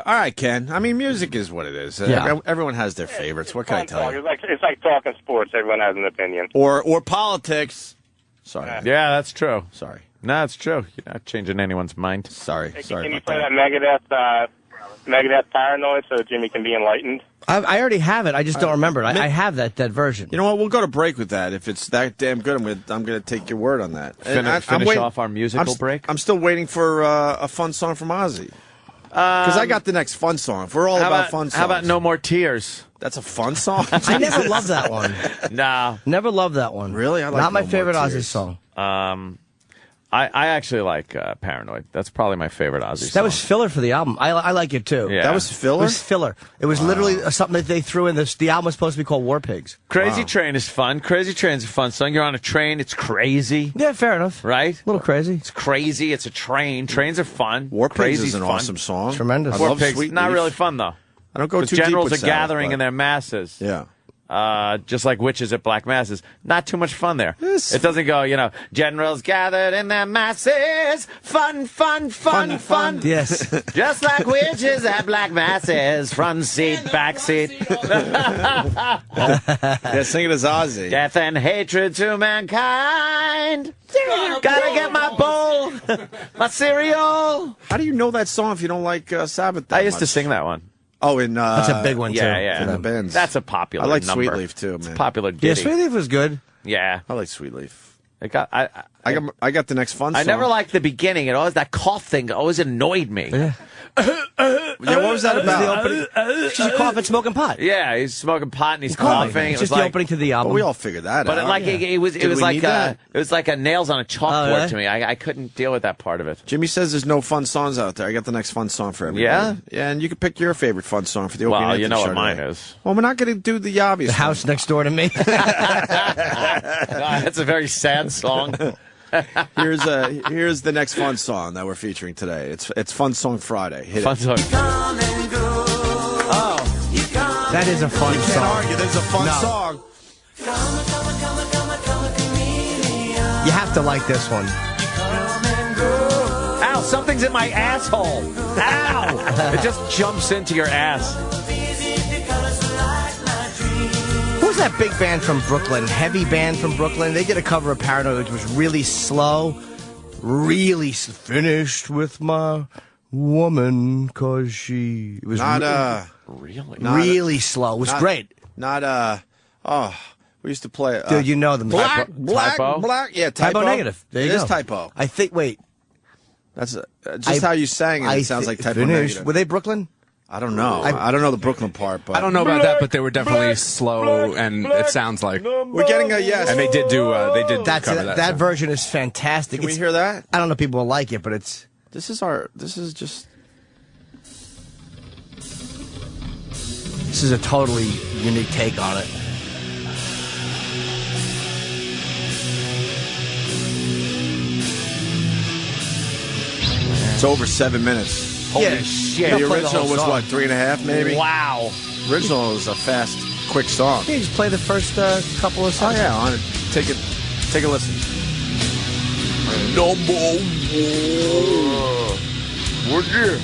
right, Ken. I mean, music is what it is.
Yeah.
Everyone has their favorites. What can I tell you?
It's like talking sports. Everyone has an opinion.
Or politics. Sorry.
Yeah, that's true.
Sorry.
No, it's true. You're not changing anyone's mind.
Sorry.
Can you play that Megadeth Paranoid so Jimmy can be enlightened?
I already have it. I just don't remember it. I have that version.
You know what? We'll go to break with that. If it's that damn good, I'm gonna take your word on that.
Finish off our musical break.
I'm still waiting for a fun song from Ozzy. Because I got the next fun song. If we're all about fun songs.
How about No More Tears?
That's a fun song?
I never loved that one.
Nah.
Never loved that one.
Really? I like
Not my
No More
favorite Ozzy
Tears.
song.
I actually like Paranoid. That's probably my favorite Ozzy song.
That was filler for the album. I like it too.
Yeah.
That was filler?
It was filler. It was literally something that they threw in this. The album was supposed to be called War Pigs.
Crazy Train is fun. Crazy Train's a fun song. You're on a train. It's crazy.
Yeah, fair enough.
Right?
A little crazy.
It's crazy. It's a train. Trains are fun.
War Pigs
Crazy's
is an
fun.
awesome song.
Tremendous.
I
War
love
Pigs,
Sweet
not
Leaf.
really fun though.
I don't go too
generals
deep with
are gathering
Sabbath,
in their masses.
Yeah.
Just like witches at black masses. Not too much fun there. It doesn't go, generals gathered in their masses. Fun.
Yes.
Just like witches at black masses. Front seat, back seat.
Yeah, sing it as Ozzy.
Death and hatred to mankind. Gotta get my bowl, my cereal.
How do you know that song if you don't like Sabbath that
I used to
much?
sing that one.
Oh,
That's a big one too.
Yeah.
In the bins.
That's a popular
I like
number.
Sweet Leaf too, man.
It's a popular ditty.
Yeah, Sweet Leaf was good.
Yeah.
I like Sweet Leaf.
I got
the next fun song.
I never liked the beginning. It always that cough thing always annoyed me.
Yeah.
Yeah, what was that about?
She's coughing, smoking pot.
Yeah, he's smoking pot and he's coughing.
It's
It was
just the
like,
opening to the album.
But we all figured that
but
out.
it was
Did we
like
need that?
it was like a nails on a chalkboard
yeah?
to me. I couldn't deal with that part of it.
Jimmy says there's no fun songs out there. I got the next fun song for everybody.
Yeah?
Yeah, and you can pick your favorite fun song for the Opie and
Well,
Anthony
you know
show
what mine
today.
is.
Well, we're not going to do the obvious
The house next door to me.
That's a very sad song.
Here's the next fun song that we're featuring today. It's Fun Song Friday. Hit
Fun
it.
song.
Come and go. Oh. You come
That is a fun
You
song.
can't argue. That's a fun
No.
song.
You have to like this one.
Ow, something's in my asshole. Ow! It just jumps into your ass.
Who's that big band from Brooklyn? Heavy band from Brooklyn. They did a cover of Paranoid, which was really slow. Really finished with my woman, cause she... It was really slow. It was great.
We used to play...
Dude, you know them.
Black. Yeah, typo.
Negative. There you
It
go.
is typo.
I think, wait.
That's just how you sang it. It sounds like typo
finished.
negative.
Were they Brooklyn?
I don't know. I don't know the Brooklyn part, but
I don't know about that, but they were definitely slow, and it sounds like
we're getting a yes.
And they did cover that.
That
so.
version is fantastic.
Can we hear that?
I don't know if people will like it, but it's...
This is just...
This is a totally unique take on it.
It's over 7 minutes.
Holy shit.
The original was what, 3.5 maybe?
Wow.
Original was a fast, quick song.
Yeah, just play the first couple of songs.
Oh yeah, on it. Take a listen. Number one. Would you?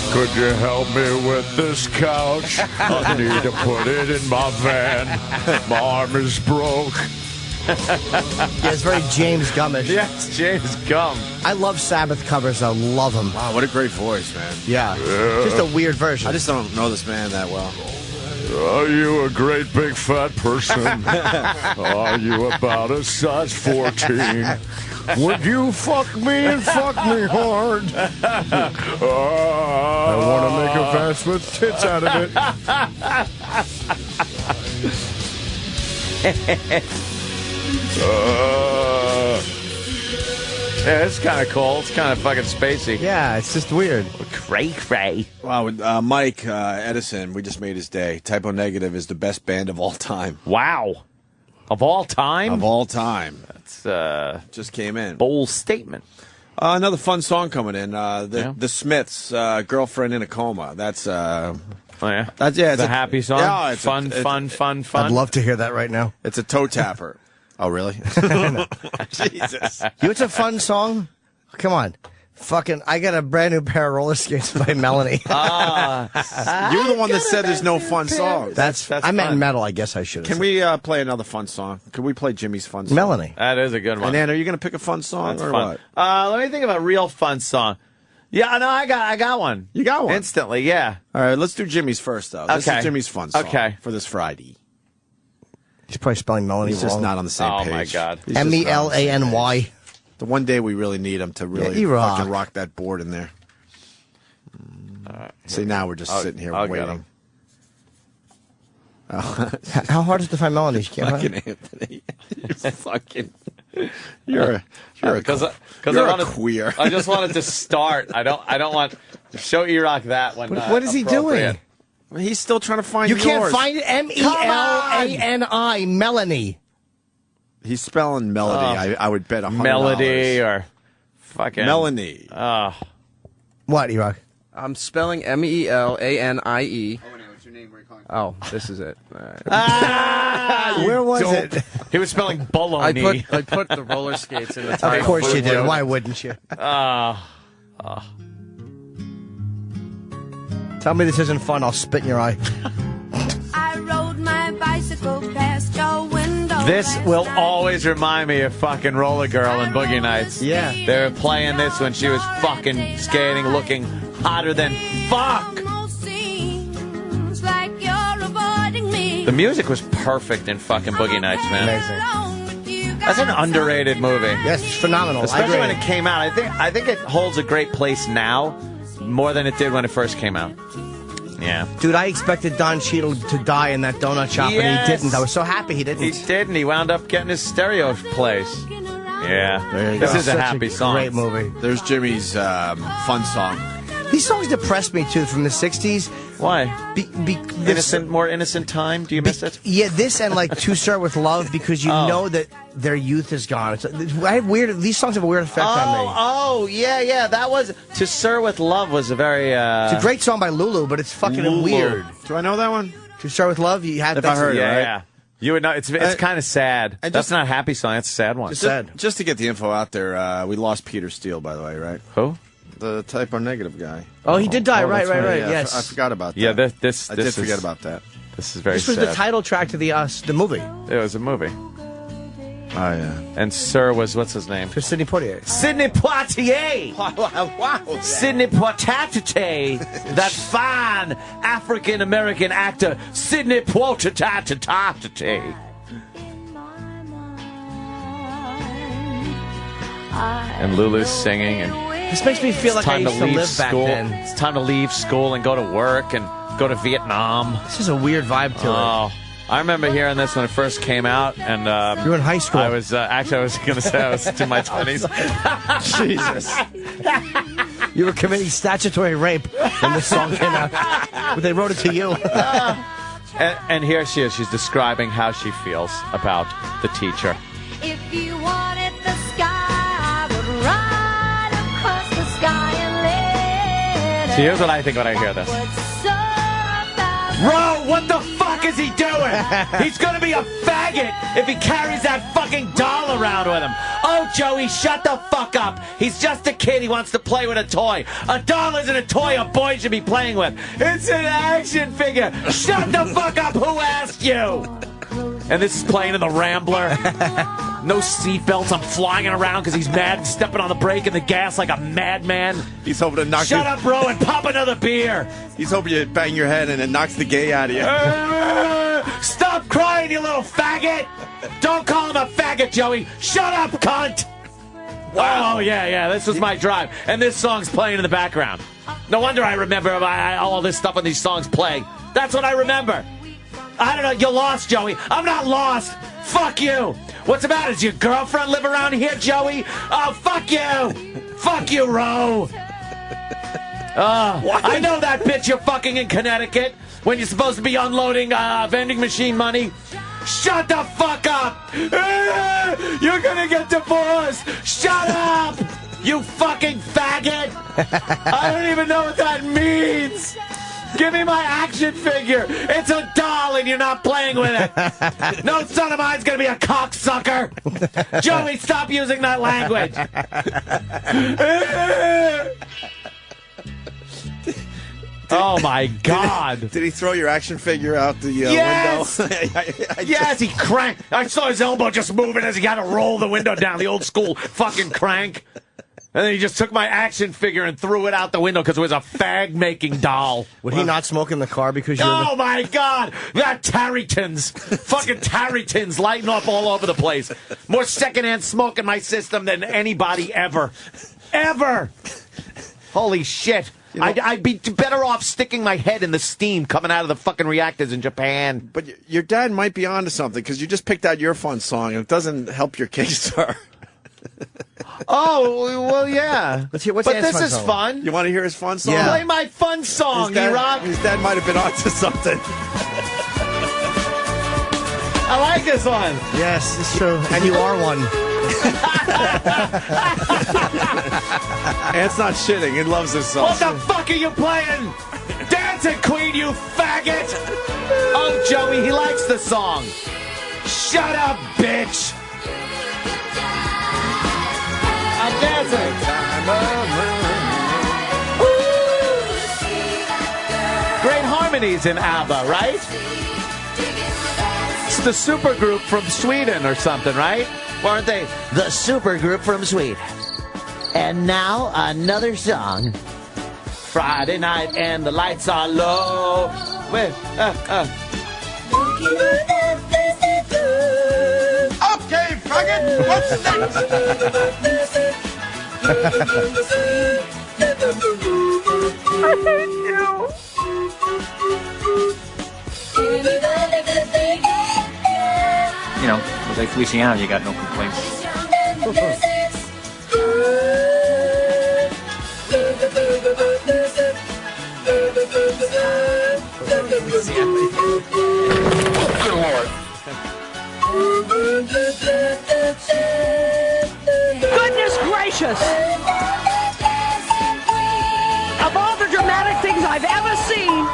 Could you help me with this couch? I need to put it in my van. My arm is broke.
Yeah, it's very James Gummish.
Yeah, it's James Gum.
I love Sabbath covers. I love them.
Wow, what a great voice, man.
Yeah. Just a weird version.
I just don't know this man that well.
Are you a great big fat person? Are you about a size 14? Would you fuck me and fuck me hard? I want to make a vest with tits out of it.
Yeah, it's kind of cool. It's kind of fucking spacey.
Yeah, it's just weird.
Cray.
Wow, Mike Edison, we just made his day. Typo Negative is the best band of all time.
Wow. Of all time?
Of all time.
That's
just came in.
Bold statement.
Another fun song coming in. The Smiths, Girlfriend in a Coma. That's
oh yeah.
That's
it's a happy song.
Yeah, it's
fun.
I'd love to hear that right now.
It's a toe tapper. Oh, really? Jesus.
You know what's a fun song? Come on. Fucking, I got a brand new pair of roller skates by Melanie.
You're the one that said there's no fun songs.
That's I meant
fun.
metal, I guess I should have
Can we play another fun song? Can we play Jimmy's fun song?
Melanie.
That is a good one.
And Ann, are you going to pick a fun song
That's
or
fun.
what?
Let me think of a real fun song. Yeah, no, I got one.
You got one?
Instantly, yeah.
All right, let's do Jimmy's first, though. This
Okay.
is Jimmy's fun song for this Friday.
He's probably spelling Melanie
He's
wrong.
just not on the same
Oh,
page.
my God.
He's just not on the same
M-E-L-A-N-Y.
page. The one day we really need him to really
E-rock.
fucking rock that board in there. See, now we're just sitting here
I'll get
waiting.
him.
Oh.
How hard is to find melodies? Can't
Fucking
find?
Anthony. You're fucking... You're a
queer. I just wanted to start. I don't want to show E-Rock that one.
What is he doing?
He's still trying to find
You
yours.
can't find it. M-E-L-A-N-I. Melanie.
He's spelling melody. I would bet $100.
Melody or fucking
Melanie.
What, E-Rock?
I'm spelling M-E-L-A-N-I-E. Oh, this is it. All right.
Where was it?
He was spelling bologna.
I put the roller skates in the title.
Of course you did. Why wouldn't you? Tell me this isn't fun. I'll spit in your eye.
I rode my bicycle past your window.
This will always remind me of fucking Roller Girl and Boogie Nights.
Yeah.
They were playing this when she was fucking skating, looking hotter than fuck.
Like you're avoiding me.
The music was perfect in fucking Boogie Nights, man.
Amazing.
That's an underrated movie.
Yes, it's phenomenal.
Especially when it came out. I think it holds a great place now more than it did when it first came out. Yeah.
Dude, I expected Don Cheadle to die in that donut shop, and he didn't. I was so happy he didn't.
He didn't. He wound up getting his stereo place. Yeah. This is a happy song.
Great movie.
There's Jimmy's fun song.
These songs depressed me, too, from the 60s.
Why? More innocent time? Do you miss it?
Yeah, this and like To Start With Love, because you know that their youth is gone. These songs have a weird effect on me.
Oh, yeah. That was To Start With Love was a very...
It's a great song by Lulu, but it's fucking weird.
Do I know that one?
To Start With Love? You had
If I heard it, right?
Yeah. You would know. It's kind of sad. That's not a happy song. That's a sad one.
Just to get the info out there, we lost Peter Steele, by the way, right?
Who?
The Type O Negative guy.
Oh, he did die. Right.
Yeah,
Yes.
I forgot about that.
Yeah, I
did forget about that.
This is very
This was
sad.
the title track to the movie.
It was a movie.
Oh, yeah.
And Sir was, what's his name?
For Sidney Poitier.
Sidney Poitier!
Wow.
Sidney Poitier, that fine African-American actor, Sidney Poitier. And Lulu's singing, and
this makes me feel like I used to live back then.
It's time to leave school and go to work and go to Vietnam.
This is a weird vibe to it.
I remember hearing this when it first came out, and
you were in high school.
I was actually I was going to say I was in my 20s.
Jesus,
you were committing statutory rape when this song came out. But they wrote it to you.
And here she is. She's describing how she feels about the teacher.
If you wanted the sky, I would ride across the sky and let it.
So here's what I think when I hear this. Bro, what the fuck is he doing? He's gonna be a faggot if he carries that fucking doll around with him. Oh, Joey, shut the fuck up. He's just a kid. He wants to play with a toy. A doll isn't a toy a boy should be playing with. It's an action figure. Shut the fuck up. Who asked you? And this is playing in the Rambler. No seatbelts. I'm flying around because he's mad and stepping on the brake and the gas like a madman.
He's hoping to knock
Shut up, bro, and pop another beer.
He's hoping you bang your head and it knocks the gay out of you.
Stop crying, you little faggot. Don't call him a faggot, Joey. Shut up, cunt. Wow. Oh, yeah. This was my drive. And this song's playing in the background. No wonder I remember all this stuff when these songs play. That's what I remember. I don't know. You lost, Joey. I'm not lost. Fuck you. What's the matter? Does your girlfriend live around here, Joey? Oh, fuck you. Fuck you, Ro. I know that bitch you're fucking in Connecticut when you're supposed to be unloading vending machine money. Shut the fuck up. You're gonna get divorced. Shut up. You fucking faggot. I don't even know what that means. Give me my action figure. It's a doll and you're not playing with it. No son of mine's going to be a cocksucker. Joey, stop using that language. Oh, my God.
Did he throw your action figure out the
yes!
window?
Yes, he cranked. I saw his elbow just moving as he had to roll the window down, the old school fucking crank. And then he just took my action figure and threw it out the window because it was a fag-making doll.
Would he not smoke in the car because you're
Oh, my God. That Tarrytons. Fucking Tarrytons lighting up all over the place. More secondhand smoke in my system than anybody ever. Ever. Holy shit. You know, I'd be better off sticking my head in the steam coming out of the fucking reactors in Japan.
But your dad might be onto something because you just picked out your fun song and it doesn't help your case, sir.
Oh, well, yeah.
Let's hear, what's
but this
fun
is
song?
fun.
You want to hear his fun song?
Yeah. Play my fun song, E-Rock.
His dad might have been onto something.
I like this one.
Yes, it's true. And you are one.
Ant's not shitting. He loves this song.
What the fuck are you playing? Dancing Queen, you faggot! Oh, Joey, he likes the song. Shut up, bitch! I'm dancing. Great harmonies in ABBA, right? It's the supergroup from Sweden or something, right? Weren't they? The supergroup from Sweden. And now another song. Friday night and the lights are low. Wait,
Okay, faggot, what's next?
I hate you.
You know, Jose Feliciano, you got no complaints.
Good Lord.
Goodness gracious! Of all the dramatic things I've ever seen,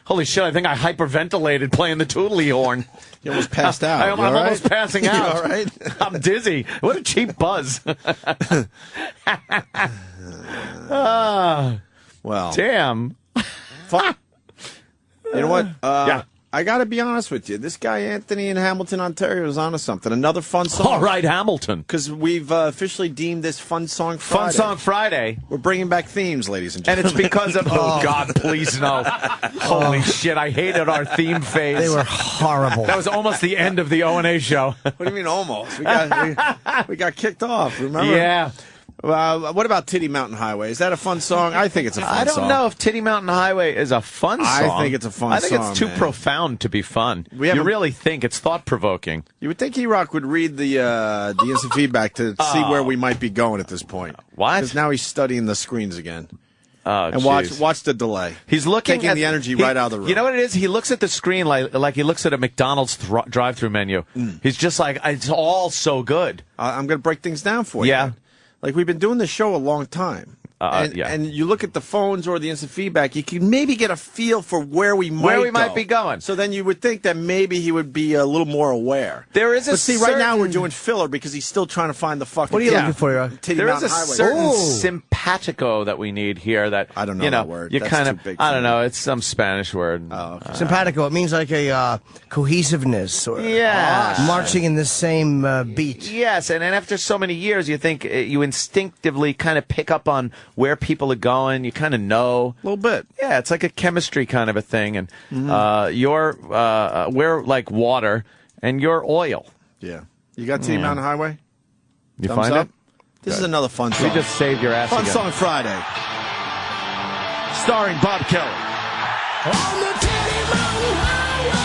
Holy shit, I think I hyperventilated playing the tootly horn.
You almost passed out.
I'm almost passing out.
You all right?
I'm dizzy. What a cheap buzz.
Well.
Damn.
Fuck. You know what?
Yeah.
I got to be honest with you. This guy, Anthony in Hamilton, Ontario, is onto something. Another fun song.
All right, Hamilton.
Because we've officially deemed this Fun Song Friday.
Fun Song Friday.
We're bringing back themes, ladies and
And
gentlemen.
it's because of, oh, God, please no. Holy shit, I hated our theme phase.
They were horrible.
That was almost the end of the O&A show.
What do you mean almost? We got kicked off, remember?
Yeah.
What about Titty Mountain Highway? Is that a fun song? I think it's a fun song.
I don't know if Titty Mountain Highway is a fun song.
I think it's a fun song.
I think it's too profound to be fun. You really think it's thought-provoking.
You would think E-Rock would read the instant feedback to see where we might be going at this point.
What?
Because now he's studying the screens again.
Oh,
and watch the delay.
He's looking
taking
at
the energy right out of the room.
You know what it is? He looks at the screen like he looks at a McDonald's drive-through menu. He's just like, it's all so good.
I'm going to break things down for you.
Yeah.
Like, we've been doing this show a long time. And you look at the phones or the instant feedback, you can maybe get a feel for where we might
be going.
So then you would think that maybe he would be a little more aware.
There is
But see, right now we're doing filler because he's still trying to find the fucking.
What are you looking for?
There is a certain simpatico that we need here. That
I don't know that word.
You
That's
kind
too
of.
big
I
for
don't
me.
know. It's some Spanish word.
Oh, okay.
Simpatico. It means like a cohesiveness or marching in the same beat.
Yes, and after so many years, you think you instinctively kind of pick up on where people are going. You kind of know
a little bit.
Yeah, it's like a chemistry kind of a thing. And we're like water, and you're oil.
Yeah. You got Titty Mountain Highway?
You
Thumbs
find
up?
it?
This is another fun song.
We just saved your ass
Fun
again.
Song Friday. Starring Bob Kelly.
On the Titty Mountain Highway.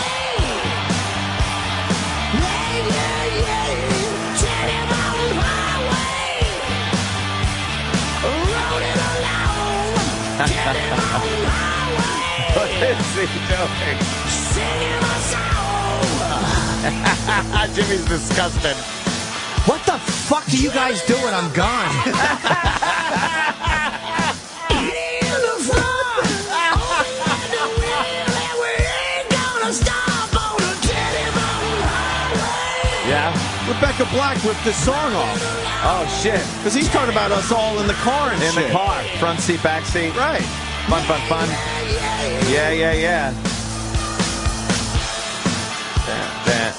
Yeah, yeah, yeah. Titty Mountain Highway. Rolling along. Titty Mountain Highway.
What is he doing?
Singing a song.
Jimmy's disgusted.
What the fuck do you guys do when I'm gone?
Eddie in the front. On the wheel, and we ain't gonna stop on the Titty Mountain Highway.
Yeah.
Rebecca Black whipped this song off.
Oh shit.
Because he's talking about us all in the car and
In
shit.
the car, front seat, back seat.
Right.
Fun, fun, fun. Yeah, yeah, yeah.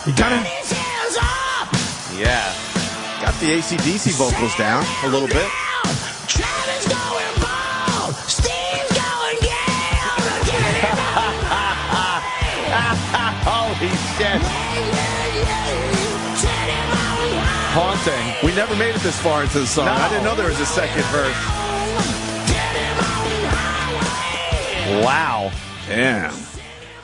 You got him?
His hands up.
Yeah. Got the AC/DC vocals down a little bit.
Travis going bald. Steve's going gay.
Holy shit. Haunting.
We never made it this far into the song.
No.
I didn't know there was a second verse.
Wow.
Damn.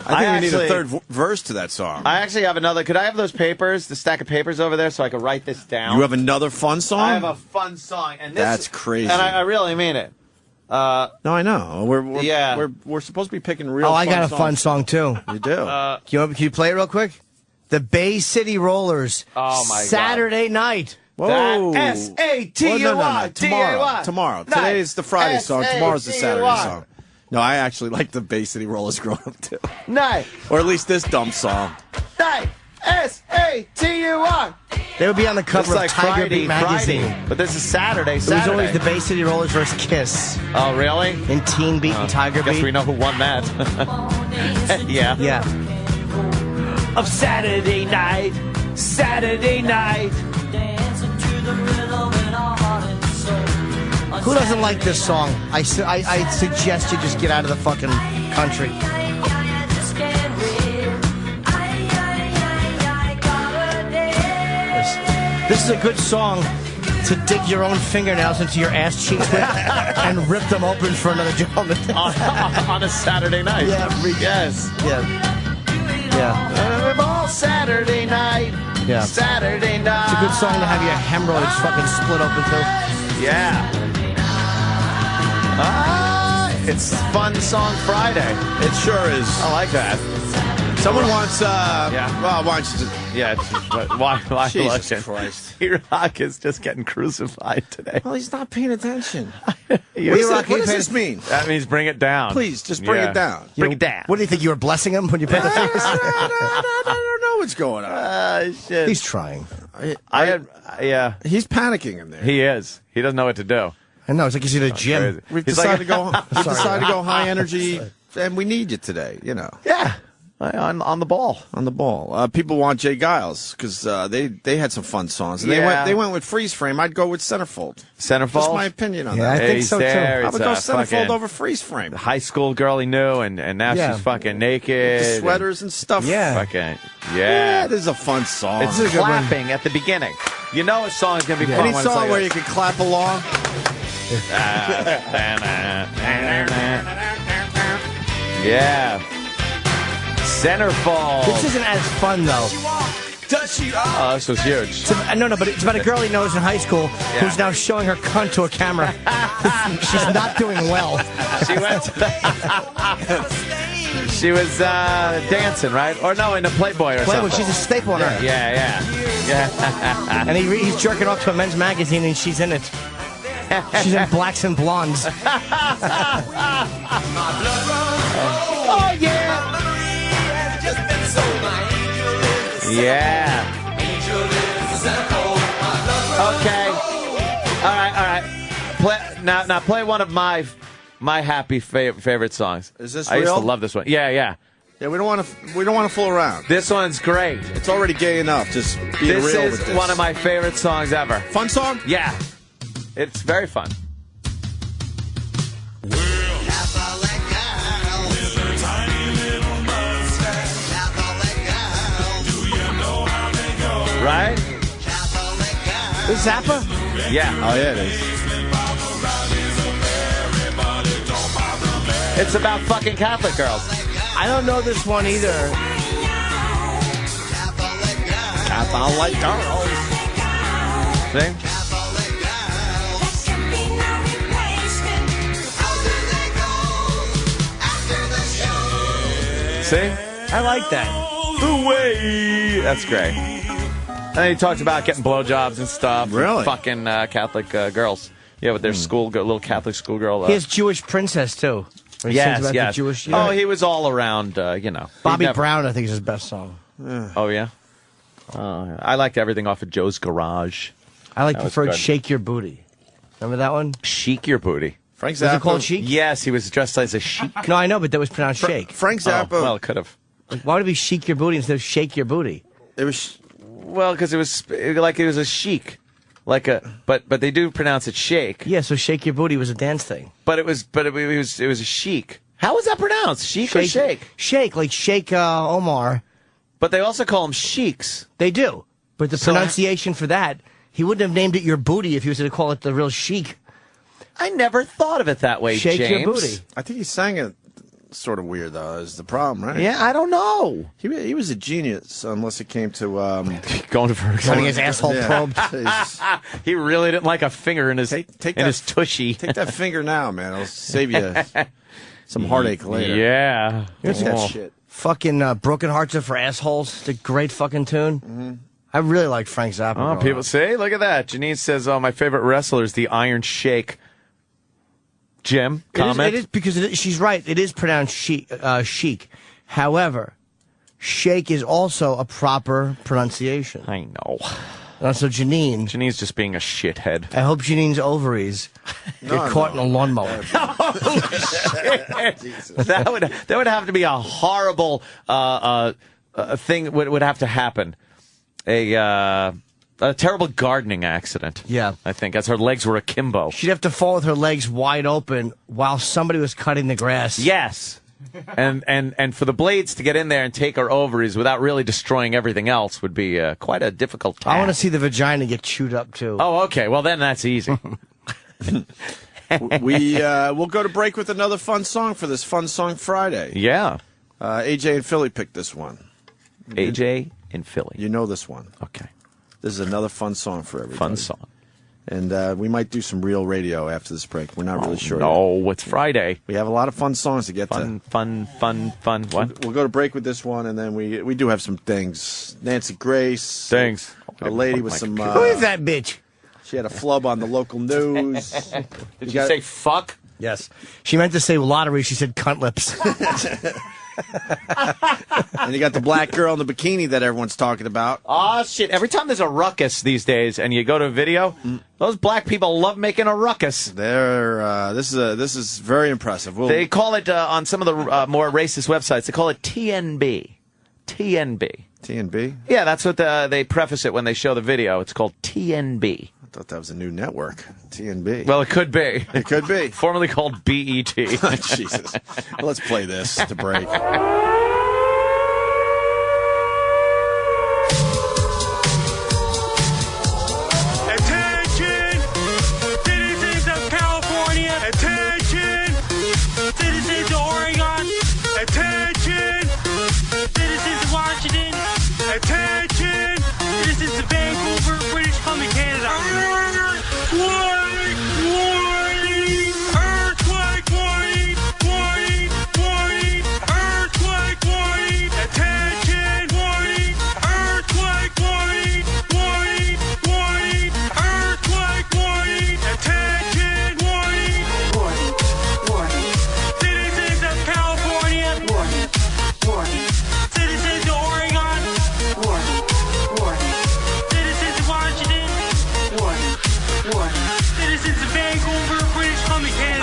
I think we need a third verse to that song.
I actually have another. Could I have those papers, the stack of papers over there, so I could write this down?
You have another fun song?
I have a fun song, and this,
That's crazy.
And I really mean it.
No, I know. We're supposed to be picking real.
Oh, I
fun
got a
songs.
fun song too.
You do.
Can you play it real quick? The Bay City Rollers.
Oh my God.
Saturday night.
Whoa.
S-A-T-Y.
No. Tomorrow. Today's the Friday song. Tomorrow's the Saturday song. No, I actually like the Bay City Rollers growing up too.
Night.
Or at least this dumb song.
Night. S-A-T-U-R.
They would be on the cover
It's
of Tiger
Friday,
Beat magazine.
Friday. But this is Saturday.
It was always the Bay City Rollers versus Kiss.
Oh, really?
In Teen Beat and Tiger
Guess
Beat.
we know who won that. Yeah.
Yeah.
Of Saturday night.
Who doesn't like this song? I suggest you just get out of the fucking country. This is a good song to dig your own fingernails into your ass cheeks with and rip them open for another gentleman.
on a Saturday night.
Yeah.
Yes.
Yeah.
All Saturday night.
Yeah.
Saturday night.
It's a good song to have your hemorrhoids fucking split open to.
Yeah. It's Fun Song Friday.
It sure is.
I like that.
Someone wants,
Yeah.
well, why don't you just...
Yeah, why
Jesus
listen?
Christ.
E-Rock is just getting crucified today.
Well, he's not paying attention.
What
What does this mean?
That means bring it down.
Please, just bring it down.
Bring it down.
What do you think? You were blessing him when you put the fingers?
I don't know what's going on.
Shit.
He's trying.
Yeah.
He's panicking in there.
He is. He doesn't know what to do.
I know. It's like he's in a gym.
We've
He's
decided
like-
to go high energy, and we need you today, you know.
Yeah. On the ball.
On the ball. People want Jay Giles because they had some fun songs. And
Yeah.
they went with Freeze Frame. I'd go with Centerfold.
Centerfold?
Just my opinion on
Yeah,
that.
I think so, too.
I
It's
would go
a
Centerfold
fucking
over Freeze Frame.
high school girl he knew, and now
Yeah.
she's fucking naked.
The sweaters and stuff.
Yeah.
Fucking,
Yeah, this is a fun song.
It's clapping at the beginning. You know a song is going to be fun
Any
when it's
song
like
where
this.
you can clap along.
Yeah. Centerfold.
This isn't as fun, though.
Oh, this was huge.
No, but it's about a girl he knows in high school who's now showing her cunt to a camera. She's not doing well.
She went to She was dancing, right? Or no, in a Playboy or
Playboy,
something.
she's a staple on her.
Yeah.
And he's jerking off to a men's magazine, and she's in it. She's in Blacks and Blondes.
Oh, yeah. Yeah. Okay. All right. Now play one of my happy favorite songs.
Is this
I used to
real?
love this one. Yeah.
Yeah, we don't want to fool around.
This one's great.
It's already gay enough. Just being
This
real
is
with this.
one of my favorite songs ever.
Fun song?
Yeah. It's very fun. Right?
Is Zappa?
Yeah.
Oh, yeah, it is.
It's about fucking Catholic girls.
I don't know this one either.
Catholic girls.
See? See?
I like that.
Away. That's great. And then he talks about getting blowjobs and stuff.
Really?
Fucking Catholic girls. Yeah, with their little Catholic schoolgirl.
He has Jewish Princess, too. Where he sings about the Jewish,
Oh, he was all around, you know.
Bobby
He never-
Brown, I think, is his best song.
Oh, yeah? I liked everything off of Joe's Garage.
I
That was
preferred
good.
Shake Your Booty. Remember that one?
Chic Your Booty.
Frank
Was it
Zappa.
called Chic?
Yes, he was dressed as a chic.
No, I know, but that was pronounced Shake.
Frank Zappa.
Oh, well, it could have.
Like, why would it be Chic Your Booty instead of Shake Your Booty?
It was.
Well, because it was like it was a chic. Like a, but they do pronounce it shake.
Yeah, so Shake Your Booty was a dance thing.
But it was a chic. How is that pronounced? Chic or shake?
Shake, like Shake Omar.
But they also call them sheiks.
They do. But the pronunciation for that, he wouldn't have named it Your Booty if he was going to call it the real chic.
I never thought of it that way,
Shake
James.
Your Booty.
I think he sang it sort of weird, though, is the problem, right?
Yeah, I don't know.
He was a genius, unless it came to...
Going to Ferguson.
Having his asshole probed.
He really didn't like a finger in his his tushy.
Take that finger now, man. It'll save you some heartache later.
Yeah.
Take that
Oh.
shit.
Fucking Broken Hearts Are for Assholes. It's a great fucking tune.
Mm-hmm.
I really like Frank Zappa.
Oh,
growing
people
up.
say, look at that. Janine says, my favorite wrestler is the Iron Sheik. Jim, comment?
It is because she's right. It is pronounced chic. However, shake is also a proper pronunciation.
I know.
So Janine.
Janine's just being a shithead.
I hope Janine's ovies get caught in a lawnmower.
That would have to be a horrible thing. Would have to happen. A terrible gardening accident.
Yeah.
I think as her legs were akimbo.
She'd have to fall with her legs wide open while somebody was cutting the grass.
Yes. And for the blades to get in there and take her ovaries without really destroying everything else would be quite a difficult task.
I want to see the vagina get chewed up, too.
Oh, okay. Well, then that's easy.
We'll go to break with another fun song for this Fun Song Friday.
Yeah.
AJ and Philly picked this one.
AJ and Philly.
You know this one.
Okay.
This is another fun song for everybody.
Fun song.
And we might do some real radio after this break. We're not really sure.
No, it's Friday.
We have a lot of fun songs to get to.
Fun. What?
We'll go to break with this one, and then we do have some things. Nancy Grace.
Things.
A lady with some...
Who is that bitch?
She had a flub on the local news.
Did she say fuck?
Yes. She meant to say lottery. She said cunt lips.
And you got the black girl in the bikini that everyone's talking about.
Oh, shit. Every time there's a ruckus these days and you go to a video, those black people love making a ruckus.
This is very impressive.
They call it, on some of the more racist websites, they call it TNB. TNB.
TNB?
Yeah, that's what they preface it when they show the video. It's called TNB.
I thought that was a new network. TNB.
Well, it could be.
It could be.
Formerly called BET.
Jesus. Well, let's play this to break.
Attention, citizens of California. Attention, citizens of Oregon. Attention, citizens of Washington. Attention, citizens of Vancouver, British Columbia, Canada. Warning, warning, earthquake warning, warning, warning, earthquake warning. Attention, warning, earthquake warning, warning, warning, earthquake warning. Attention, warning, warning, warning. Citizens of California, warning, warning. Citizens of Oregon, warning, warning. Citizens of Washington, warning, warning. Citizens of Vancouver, British Columbia, Canada.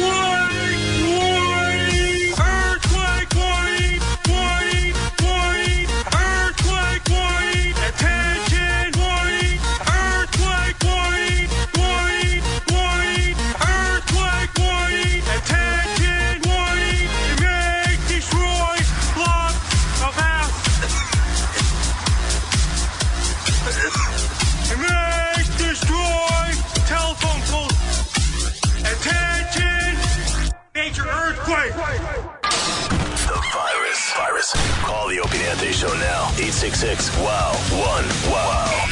Warning, warning, earthquake warning, warning, warning, earthquake warning. Attention, warning, earthquake warning, warning, warning, earthquake warning. Attention, warning, make, destroy, block of house. Make, destroy, telephone poles. Attention, major earthquake.
The virus. Call the Opie and Anthony Show now. 866-WOW-1-WOW.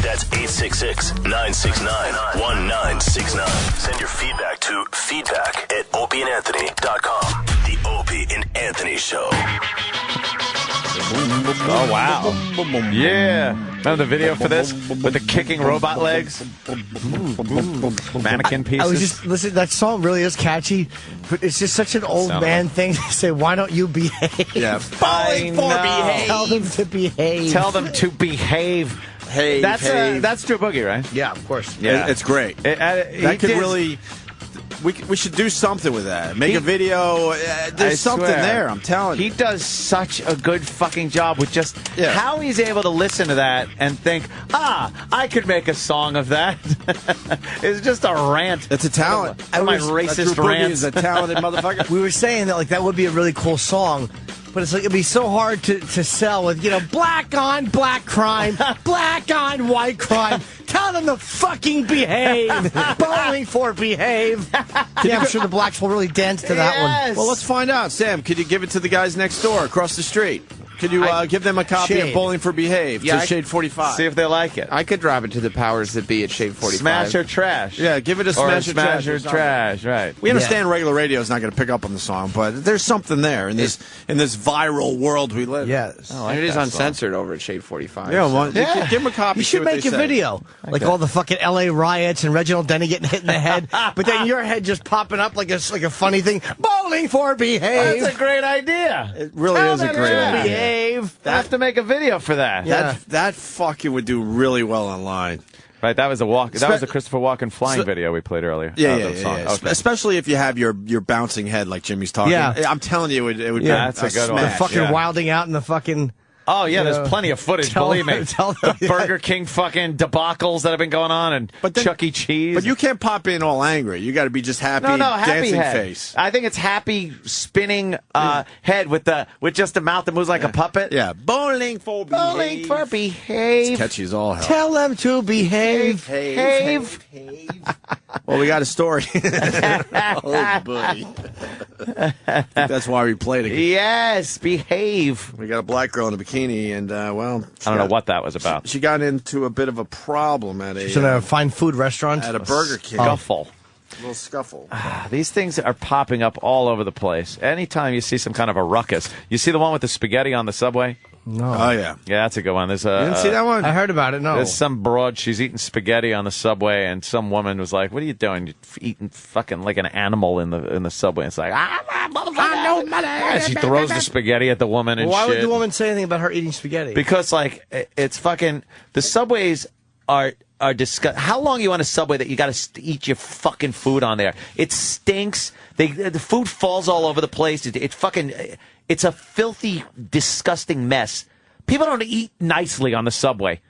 That's 866-969-1969. Send your feedback to feedback@opieandanthony.com. The Opie and Anthony Show.
Oh, wow. Yeah. Remember the video for this? With the kicking robot legs? Mannequin pieces?
I was just listening. That song really is catchy, but it's just such an old man thing to say, why don't you behave?
Yeah.
I know.
Tell them to behave.
Tell them to behave.
Hey,
That's Drew Boogie, right?
Yeah, of course.
Yeah.
It's great. That could really... We should do something with that. Make a video. There's something there, I'm telling you.
He does such a good fucking job with just how he's able to listen to that and think, I could make a song of that. It's just a rant.
It's a talent.
My racist rant
is a talented motherfucker.
We were saying that that would be a really cool song, but it's like it'd be so hard to sell with, black on black crime, black on white crime. Tell them to fucking behave. Bowling for behave. I'm sure the blacks will really dance to that one.
Well, let's find out. Sam, could you give it to the guys next door, across the street? Could you give them a copy
Shade.
of Bowling for Behave
Yeah,
to Shade 45?
See if they like it.
I could drop it to the powers that be at Shade 45.
Smash or trash.
Yeah, give it a smash or trash.
trash, right.
We understand regular radio is not going to pick up on the song, but there's something there in this viral world we live in.
Yes.
And it is uncensored over at Shade 45.
Yeah, well, give them a copy.
You should make a video. Like all the fucking L.A. riots and Reginald Denny getting hit in the head, but then your head just popping up like a funny thing. Bowling for Behave.
That's a great idea.
It really is a great idea.
Behave.
I have to make a video for that.
Yeah.
That fucking would do really well online.
Right, that was the Christopher Walken flying video we played earlier.
Yeah.
Okay.
Especially if you have your bouncing head like Jimmy's talking.
Yeah.
I'm telling you, it would be
that's a good one.
The fucking wilding out in the fucking...
Oh, yeah, there's plenty of footage, believe me.
The
Burger King fucking debacles that have been going on and Chuck E. Cheese.
But you can't pop in all angry. You got to be just happy,
happy
dancing
head.
face.
I think it's happy spinning head with just a mouth that moves like a puppet.
Yeah, Bowling for Behave.
Bowling for Behave.
It's catchy as all hell.
Tell them to behave.
Well, we got a story. Oh, buddy. I think that's why we played it.
Yes, behave.
We got a black girl in a bikini, and,
I don't know what that was about.
She got into a bit of a problem at
She's in a fine food restaurant.
at a Burger King.
Scuffle.
A little scuffle.
These things are popping up all over the place. Anytime you see some kind of a ruckus. You see the one with the spaghetti on the subway?
No.
Oh, yeah.
Yeah, that's a good one. There's
You didn't see that one?
I heard about it, no.
There's some broad, she's eating spaghetti on the subway, and some woman was like, "What are you doing? You're eating fucking like an animal in the subway." It's like, and she throws the spaghetti at the woman and
Why
shit.
would the woman say anything about her eating spaghetti?
Because, like, it's fucking, the subways are disgusting. How long are you on a subway that you got to eat your fucking food on there? It stinks. The food falls all over the place. It's a filthy, disgusting mess. People don't eat nicely on the subway.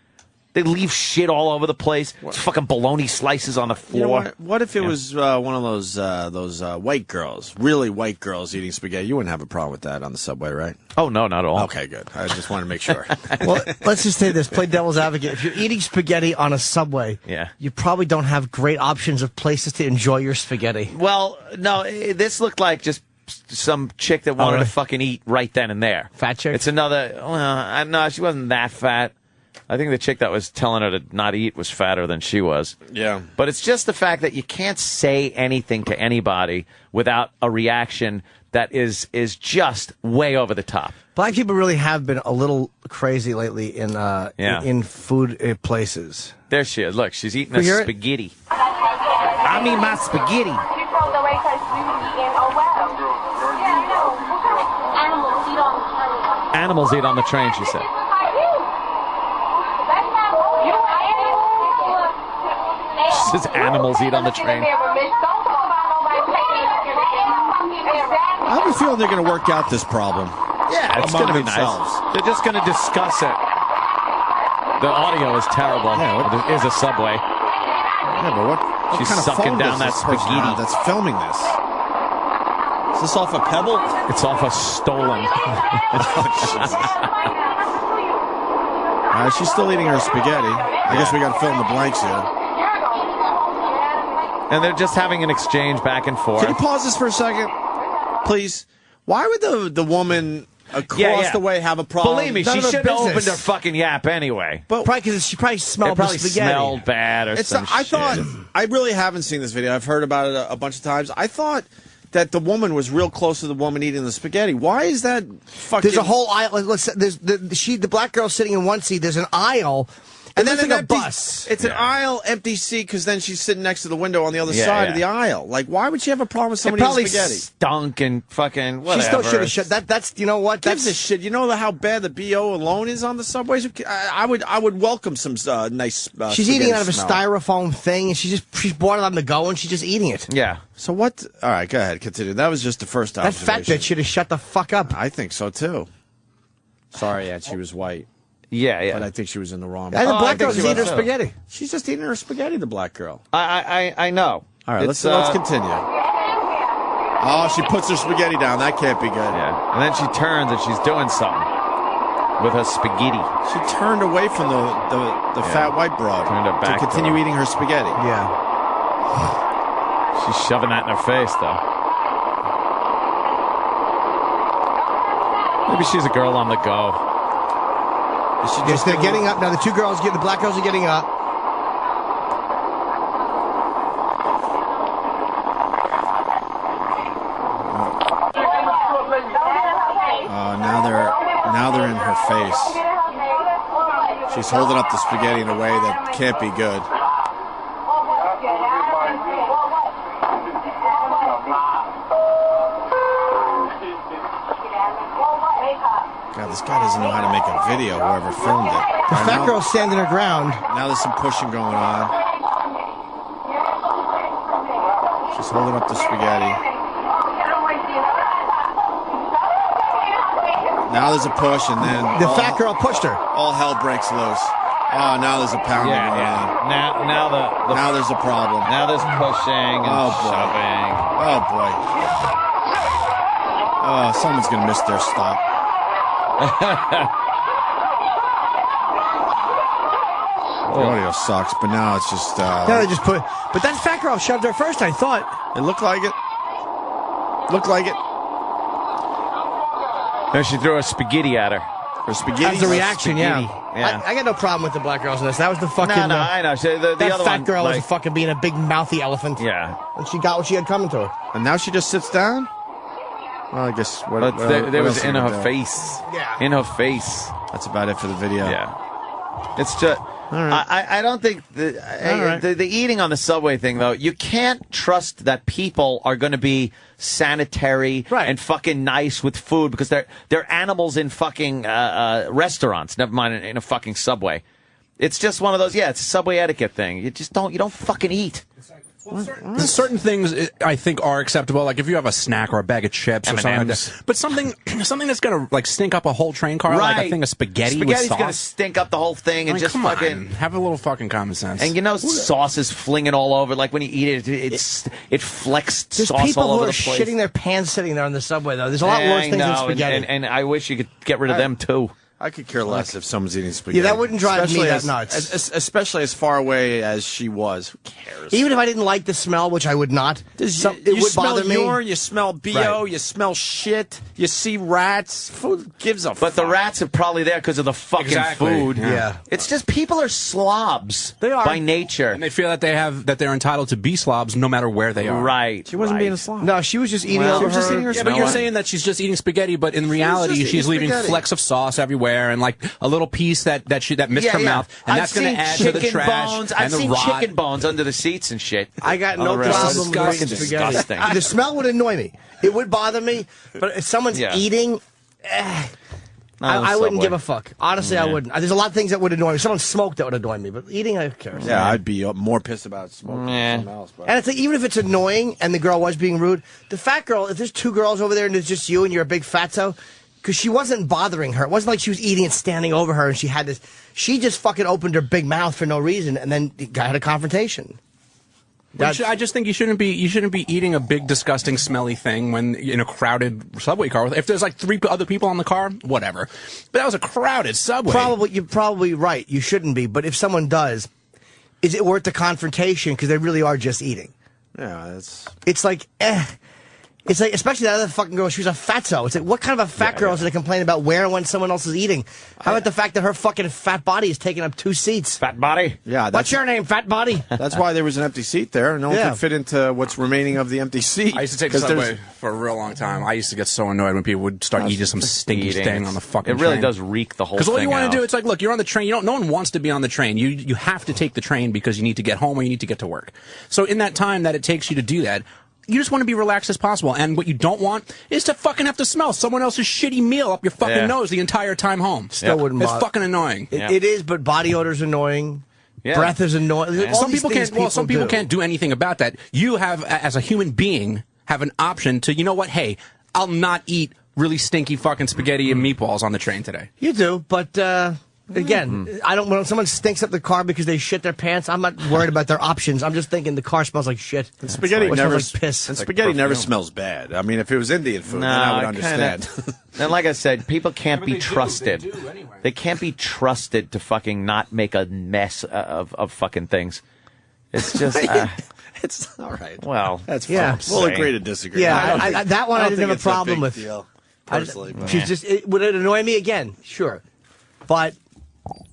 They leave shit all over the place. It's fucking bologna slices on the floor.
You know what if it was one of those white girls, really white girls eating spaghetti? You wouldn't have a problem with that on the subway, right?
Oh, no, not at all.
Okay, good. I just wanted to make sure.
Well, let's just say this, play devil's advocate. If you're eating spaghetti on a subway, you probably don't have great options of places to enjoy your spaghetti.
Well, no, this looked like just some chick that wanted to fucking eat right then and there.
Fat chick?
It's another, no, she wasn't that fat. I think the chick that was telling her to not eat was fatter than she was.
Yeah.
But it's just the fact that you can't say anything to anybody without a reaction that is just way over the top.
Black people really have been a little crazy lately in food places.
There she is. Look, she's eating
You hear it?
spaghetti. I mean my spaghetti. Animals eat on the train, she said. She says animals eat on the train.
I have a feeling they're going to work out this problem.
Yeah, it's going to be
themselves.
nice. They're just going to discuss it. The audio is terrible. It is a subway.
Yeah, but what
She's
kind of
sucking
phone
down
does
that
this person
spaghetti.
have that's filming this? Is this off a Pebble?
It's off a stolen.
She's still eating her spaghetti. I guess we got to fill in the blanks here.
And they're just having an exchange back and forth.
Can you pause this for a second, please? Why would the woman across the way have a problem?
Believe me, she should have opened her fucking yap anyway.
But
probably because she probably smelled
it probably
the spaghetti.
smelled bad or some
I
shit.
thought I really haven't seen this video. I've heard about it a bunch of times. I thought that the woman was real close to the woman eating the spaghetti. Why is that fucking...
There's a whole aisle. There's the black girl sitting in one seat. There's an aisle. And then
an
like a
empty
bus.
It's an aisle, empty seat, because then she's sitting next to the window on the other side of the aisle. Like, why would she have a problem with somebody
It probably
eating spaghetti?
stunk and fucking whatever.
She still should have shut. That's you know what?
Gives a shit. You know how bad the BO alone is on the subways. I would welcome some nice.
She's eating out of a
smell.
styrofoam thing, and she's bought it on the go, and she's just eating it.
Yeah.
So what? All right, go ahead, continue. That was just the first
That
observation.
fat bitch should have shut the fuck up.
I think so too. Sorry, Ed, she was white.
Yeah.
But I think she was in the wrong.
And the black girl's eating her spaghetti.
She's just eating her spaghetti. The black girl.
I know.
All right, let's continue. Oh, she puts her spaghetti down. That can't be good.
Yeah. And then she turns and she's doing something with her spaghetti.
She turned away from the fat white broad
Turned her back
to continue
to her.
eating her spaghetti.
Yeah.
She's shoving that in her face, though. Maybe she's a girl on the go.
Yes, they're getting up now. The black girls are getting up.
Now they're in her face. She's holding up the spaghetti in a way that can't be good. God, this guy doesn't know how to make a video, whoever filmed it.
The fat girl's standing her ground.
Now there's some pushing going on. She's holding up the spaghetti. Now there's a push, and then
the fat girl pushed her.
All hell breaks loose. Oh, now there's a pounding going on.
Now
there's a problem.
Now there's pushing and shoving.
Oh boy. Oh, someone's gonna miss their stop. The audio sucks, but now it's just.
Now they just put. But that fat girl shoved her first. I thought
it looked like it. Looked like it.
Then she threw a spaghetti at her.
Her spaghetti.
That was the reaction.
Spaghetti.
Yeah. I got no problem with the black girls in this. That was the fucking.
No, I know. The
that
other
fat
one,
girl
like,
was fucking being a big mouthy elephant.
Yeah.
And she got what she had coming to her.
And now she just sits down. Well, I guess.
But there was in her face.
Yeah.
In her face.
That's about it for the video.
Yeah. It's just.
Right.
I don't think the eating on the subway thing, though, you can't trust that people are going to be sanitary and fucking nice with food because they're animals in fucking restaurants, never mind in a fucking subway. It's just one of those, it's a subway etiquette thing. You don't fucking eat.
Certain things I think are acceptable, like if you have a snack or a bag of chips or something like that. But something that's gonna like stink up a whole train car, like a thing of spaghetti.
Spaghetti's
with sauce.
gonna stink up the whole thing and just
come
fucking
on. Have a little fucking common sense.
And sauce is flinging all over. Like when you eat it flecks sauce all over the place.
There's people who are shitting their pants sitting there on the subway, though. There's a lot worse things than spaghetti.
And I wish you could get rid of them too.
I could care less if someone's eating spaghetti.
Yeah, that wouldn't drive me that nuts.
Especially as far away as she was. Who cares?
Even if I didn't like the smell, which I would not, it would bother me.
You smell BO, you smell shit, you see rats. Food gives a fuck.
But the rats are probably there because of the fucking food.
Yeah.
It's just people are slobs.
They are.
By nature.
And they feel that they're entitled to be slobs no matter where they are.
Right.
She wasn't being a slob.
No, she was just eating over her.
Yeah, but you're saying that she's just eating spaghetti, but in reality she's leaving flecks of sauce everywhere and like a little piece that missed her mouth, and that's going to add to the trash
I've
and the
seen
rot.
chicken bones under the seats and shit.
I got no problem with spaghetti.
Disgusting.
The smell would annoy me. It would bother me, but if someone's eating, I wouldn't give a fuck. Honestly, I wouldn't. There's a lot of things that would annoy me. If someone smoked, that would annoy me, but eating, I care.
Yeah, I'd be more pissed about smoking than something else. But.
And it's like, even if it's annoying and the girl was being rude, the fat girl, if there's two girls over there and it's just you and you're a big fatso, because she wasn't bothering her. It wasn't like she was eating and standing over her and she had this. She just fucking opened her big mouth for no reason and then had a confrontation.
I just think you shouldn't be eating a big, disgusting, smelly thing when in a crowded subway car. If there's like 3 other people on the car, whatever. But that was a crowded subway.
You're probably right. You shouldn't be. But if someone does, is it worth the confrontation? Because they really are just eating.
Yeah,
it's like, It's like, especially that other fucking girl, she was a fatso. It's like, what kind of a fat girl is going to complain about where and when someone else is eating? How about the fact that her fucking fat body is taking up 2 seats?
Fat body?
Yeah.
What's your name, fat body?
That's why there was an empty seat there. No one could fit into what's remaining of the empty seat.
I used to take the subway for a real long time. I used to get so annoyed when people would start eating some stinky thing on the fucking train.
It really does reek the whole thing.
Because all you want
out.
to do, it's like, look, you're on the train. No one wants to be on the train. You have to take the train because you need to get home or you need to get to work. So in that time that it takes you to do that, you just want to be relaxed as possible. And what you don't want is to fucking have to smell someone else's shitty meal up your fucking nose the entire time home.
Still wouldn't bother.
It's fucking annoying.
It is, but body odor's annoying.
Yeah.
Breath is annoying.
Yeah. Some people can't do anything about that. You have, as a human being, have an option to, you know what, hey, I'll not eat really stinky fucking spaghetti and meatballs on the train today.
You do, but again, I don't. When someone stinks up the car because they shit their pants, I'm not worried about their options. I'm just thinking the car smells like shit.
And spaghetti never
smells like piss.
And spaghetti never smells bad. I mean, if it was Indian food, then I would understand.
And like I said, people can't be trusted. They can't be trusted to fucking not make a mess of fucking things. It's just.
It's all right.
Well,
that's fine. We'll agree to disagree.
Yeah, that one I didn't have a problem with.
Deal. personally. But.
She's just. Would it annoy me again? Sure, but.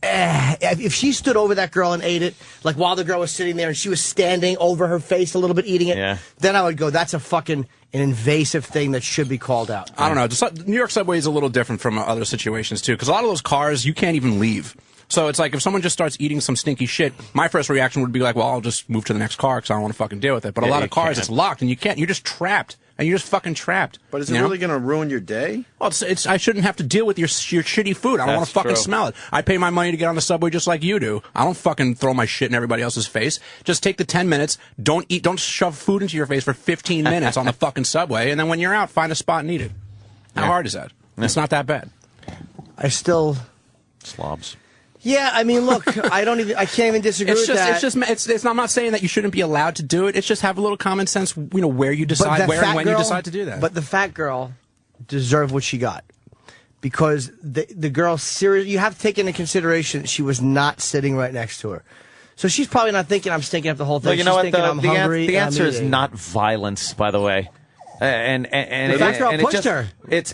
If she stood over that girl and ate it, like while the girl was sitting there and she was standing over her face a little bit eating it, then I would go, that's an invasive thing that should be called out.
I don't know. New York subway is a little different from other situations, too, because a lot of those cars, you can't even leave. So it's like if someone just starts eating some stinky shit, my first reaction would be like, well, I'll just move to the next car because I don't want to fucking deal with it. But a lot of cars, it's locked and you can't. You're just trapped. And you're just fucking trapped.
But is it really going to ruin your day?
Well, I shouldn't have to deal with your shitty food. I don't want to fucking smell it. I pay my money to get on the subway just like you do. I don't fucking throw my shit in everybody else's face. Just take the 10 minutes. Don't shove food into your face for 15 minutes on the fucking subway. And then when you're out, find a spot and eat it. How hard is that? It's not that bad.
Slobs.
Yeah, I mean, look, I can't even disagree with that.
I'm not saying that you shouldn't be allowed to do it. It's just have a little common sense, where you decide, where and when you decide to do that.
But the fat girl deserved what she got. Because the girl, seriously, you have to take into consideration that she was not sitting right next to her. So she's probably not thinking, I'm stinking up the whole thing.
Well, you know
she's
what?
Thinking, I'm hungry.
The answer is not violence, by the way.
The fat girl pushed her.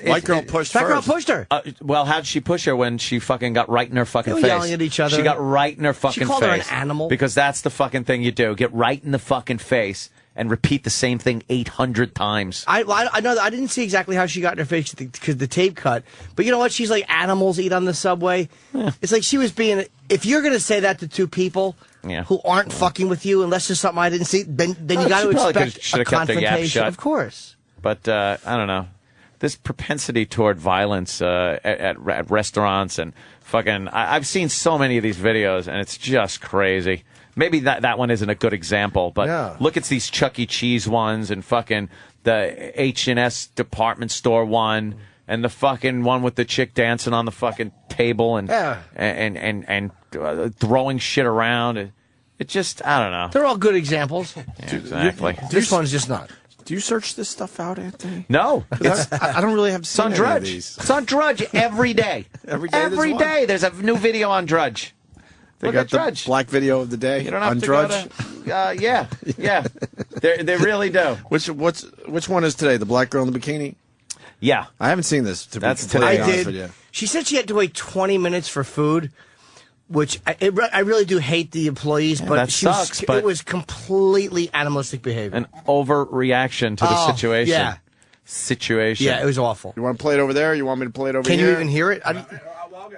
White girl pushed
Fat girl pushed her.
Well, how'd she push her when she fucking got right in her fucking face?
Yelling at each other.
She got right in her fucking face.
She called her an animal.
Because that's the fucking thing you do. Get right in the fucking face and repeat the same thing 800 times.
I know that I didn't see exactly how she got in her face because the tape cut. But you know what? She's like, animals eat on the subway. Yeah. It's like she was being. If you're going to say that to two people who aren't fucking with you, unless there's something I didn't see, then you got to expect a confrontation. Of course.
But I don't know. This propensity toward violence at restaurants and fucking. I've seen so many of these videos, and it's just crazy. Maybe that one isn't a good example, but look at these Chuck E. Cheese ones and fucking the H&S department store one and the fucking one with the chick dancing on the fucking table and throwing shit around. It just, I don't know.
They're all good examples.
Yeah, exactly.
This one's just not.
Do you search this stuff out, Anthony?
No.
I don't really have seen
on
any
Drudge.
of these.
It's on Drudge every day.
Every day
there's a new video on Drudge.
They
Look
got
at Drudge.
the black video of the day.
You don't have
on
to
Drudge.
go to. Yeah. They really do.
Which one is today? The black girl in the bikini?
Yeah,
I haven't seen this.
That's
today.
today.
I did.
She said she had to wait 20 minutes for food, which I really do hate the employees, but
that sucks. But
it was completely animalistic behavior.
An overreaction to the situation.
Yeah.
Situation.
Yeah, it was awful.
You want to play it over there? You want me to play it over
here?
here?
Can you even hear it?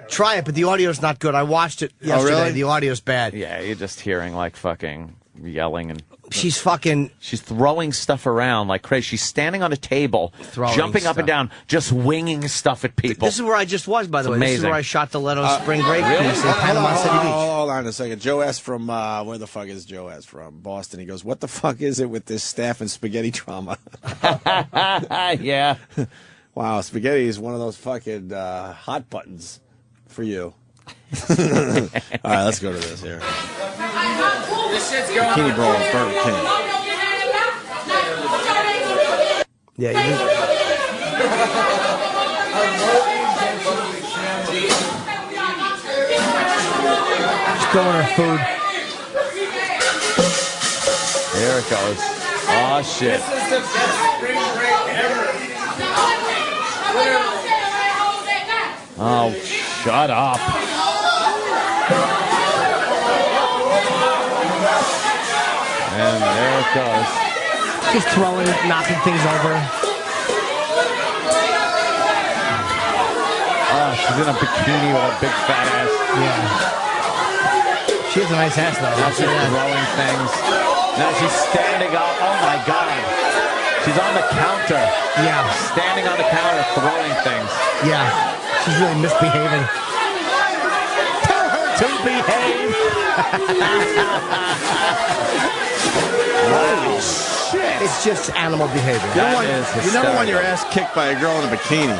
Try it, but the audio's not good. I watched it yesterday.
Oh, really?
The audio's bad.
Yeah, you're just hearing like fucking yelling and.
She's
throwing stuff around like crazy. She's standing on a table, jumping up and down, just winging stuff at people.
This is where I just was, by the way.
Amazing.
This is where I shot the Leto Spring Break piece in Panama City Beach.
Hold on a second. Joe S. from, where the fuck is Joe S. from? Boston. He goes, what the fuck is it with this staff and spaghetti trauma?
Yeah.
Wow, spaghetti is one of those fucking hot buttons for you. All right, let's go to this here. Bikini Brawl at Burger King.
Yeah, just go on her food.
There it goes. Oh shit.
This is the best spring break ever.
Oh, shut up. And there it goes.
Just throwing, knocking things over.
Oh, she's in a bikini with a big fat ass.
Yeah. She has a nice ass, though.
Now she's throwing things. Now she's standing up. Oh, my God. She's on the counter.
Yeah.
Standing on the counter throwing things.
Yeah. She's really misbehaving.
Tell her to behave.
Holy shit.
It's just animal behavior.
You never want your ass kicked by a girl in a bikini.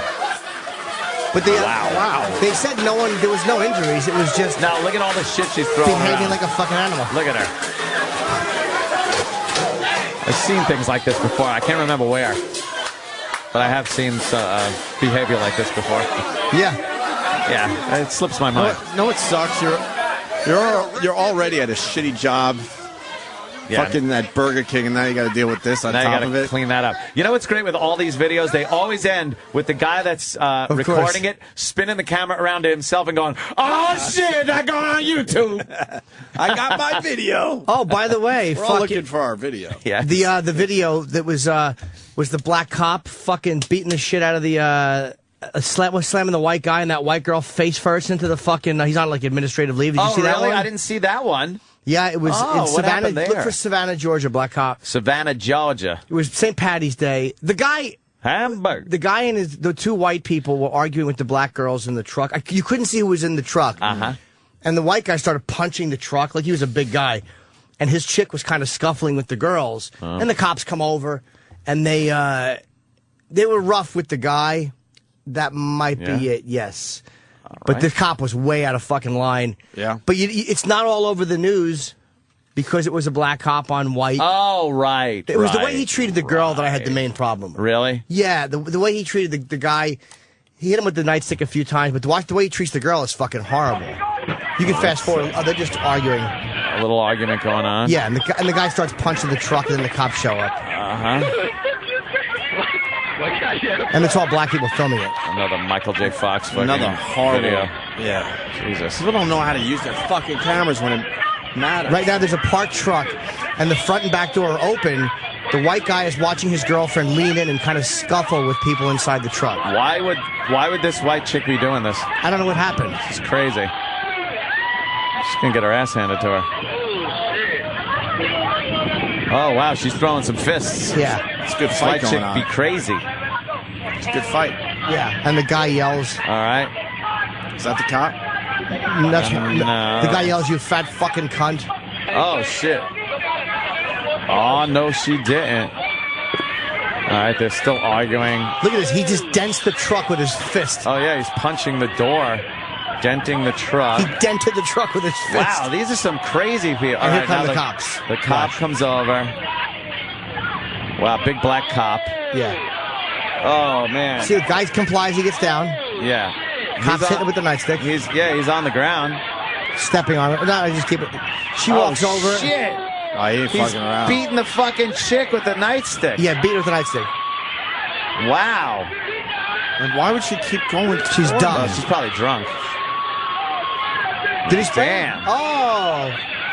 But they said there was no injuries. It was just.
Now look at all the shit she's throwing
behaving
around.
like a fucking animal.
Look at her. I've seen things like this before. I can't remember where, but I have seen behavior like this before. Yeah, it slips my mind.
No, it sucks. You're already at a shitty job. Fucking that Burger King, and now you got to deal with this on
Now you
top
gotta
of it.
clean that up. You know what's great with all these videos? They always end with the guy that's recording it, spinning the camera around to himself and going, "Oh shit, I got on YouTube.
I got my video."
Oh, by the way,
We're all looking for our video.
Yeah.
The video that was the black cop fucking beating the shit out of the slamming the white guy and that white girl face first into the fucking. He's on like administrative leave. Did you see that
really?
one?
I didn't see that one.
Yeah, it was in
what
Savannah.
happened there?
Look for Savannah, Georgia, black cop.
Savannah, Georgia.
It was St. Patty's Day. The guy.
Hamburg.
The guy and the two white people were arguing with the black girls in the truck. You couldn't see who was in the truck. And the white guy started punching the truck like he was a big guy. And his chick was kind of scuffling with the girls. And the cops come over, and they were rough with the guy. That might be it, yes. But the cop was way out of fucking line.
Yeah.
But it's not all over the news because it was a black cop on white.
Oh, right.
It was the way he treated the girl that I had the main problem.
Really?
Yeah, the way he treated the guy, he hit him with the nightstick a few times, but the way he treats the girl is fucking horrible. You can fast forward. They're just arguing.
A little argument going on.
Yeah, and the guy starts punching the truck, and then the cops show up. And it's all black people filming it.
Another Michael J. Fox fucking
Another horrible
video.
Yeah.
Jesus.
People don't know how to use their fucking cameras when it matters.
Right now, there's a parked truck, and the front and back door are open. The white guy is watching his girlfriend lean in and kind of scuffle with people inside the truck.
Why would this white chick be doing this?
I don't know what happened.
It's crazy. She's gonna get her ass handed to her. Oh wow, she's throwing some fists.
Yeah,
it's a good
This
fight
white
going
chick
on.
be crazy.
It's a good fight.
Yeah, and the guy yells.
All right.
Is that the cop?
No.
The guy yells, "You fat fucking cunt!"
Oh shit. Oh no, she didn't. All right, they're still arguing.
Look at this. He just dents the truck with his fist.
Oh yeah, he's punching the door, denting the truck.
He dented the truck with his fist.
Wow, these are some crazy people.
And
All
here come
now
the cops.
The cop comes over. Wow, big black cop.
Yeah.
Oh man.
See, the guy complies. He gets down.
Yeah.
Cops hit him with the nightstick.
He's on the ground.
Stepping on it. No, I just keep it. She walks over.
Shit.
Oh, he ain't
He's
fucking around.
beating the fucking chick with the nightstick.
Yeah, beat her with the nightstick.
Wow.
And why would she keep going?
She's
toward
dumb.
him?
She's probably drunk.
Did he spray?
Damn.
Oh.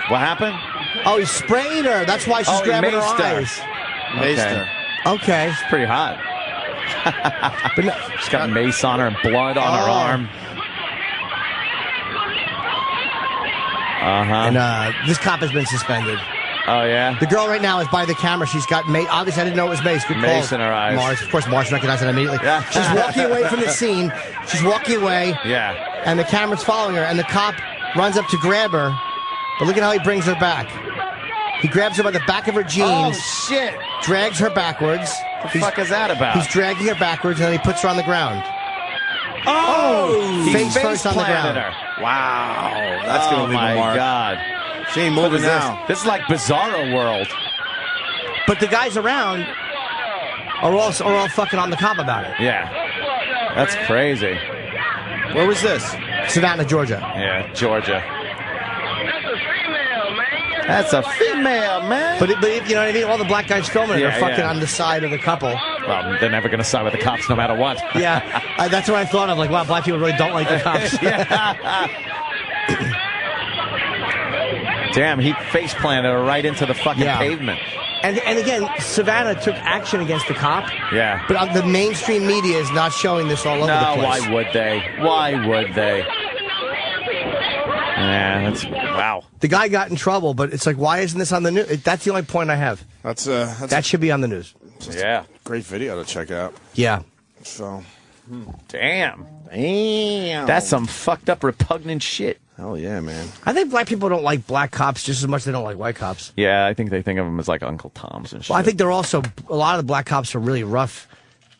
What happened?
Oh, he sprayed her. That's why she's
he
grabbing her
maced her.
eyes.
Maced
Okay.
her.
Okay.
It's pretty hot.
But no,
She's got mace on her and blood on her arm.
And this cop has been suspended.
Oh, yeah?
The girl right now is by the camera. She's got mace. Obviously, I didn't know it was mace. Good
Mace
call.
in her eyes.
Mars. Of course, Mars recognized it immediately.
Yeah.
She's walking away from the scene. She's walking away.
Yeah.
And the camera's following her. And the cop runs up to grab her. But look at how he brings her back. He grabs her by the back of her jeans.
Oh, shit.
Drags her backwards.
The fuck is that about?
He's dragging her backwards, and then he puts her on the ground.
Oh! He
Face first on the
planted
ground.
her.
Wow. That's going to leave
my
a mark.
God.
She ain't
What
moving
is this?
now.
This is like Bizarro World.
But the guys around are all fucking on the cop about it.
Yeah. That's crazy.
Where was this?
Savannah, Georgia.
Yeah, Georgia. That's a female, man.
But you know what I mean? All the black guys filming it
Yeah,
are fucking
yeah.
on the side of the couple.
Well, they're never going to side with the cops no matter what.
Yeah, that's what I thought of. Like, wow, black people really don't like the cops.
Damn, he face planted her right into the fucking
Yeah.
pavement.
And again, Savannah took action against the cop.
Yeah.
But the mainstream media is not showing this all over the
No,
place.
why would they? Why would they? Yeah, that's wow.
The guy got in trouble, but it's like, why isn't this on the news? That's the only point I have.
That's
that should be on the news.
Yeah.
Great video to check out.
Yeah.
So.
Damn.
Damn.
That's some fucked up, repugnant shit.
Hell yeah, man.
I think black people don't like black cops just as much as they don't like white cops.
Yeah, I think they think of them as like Uncle Toms and shit.
Well, I think they're also, a lot of the black cops are really rough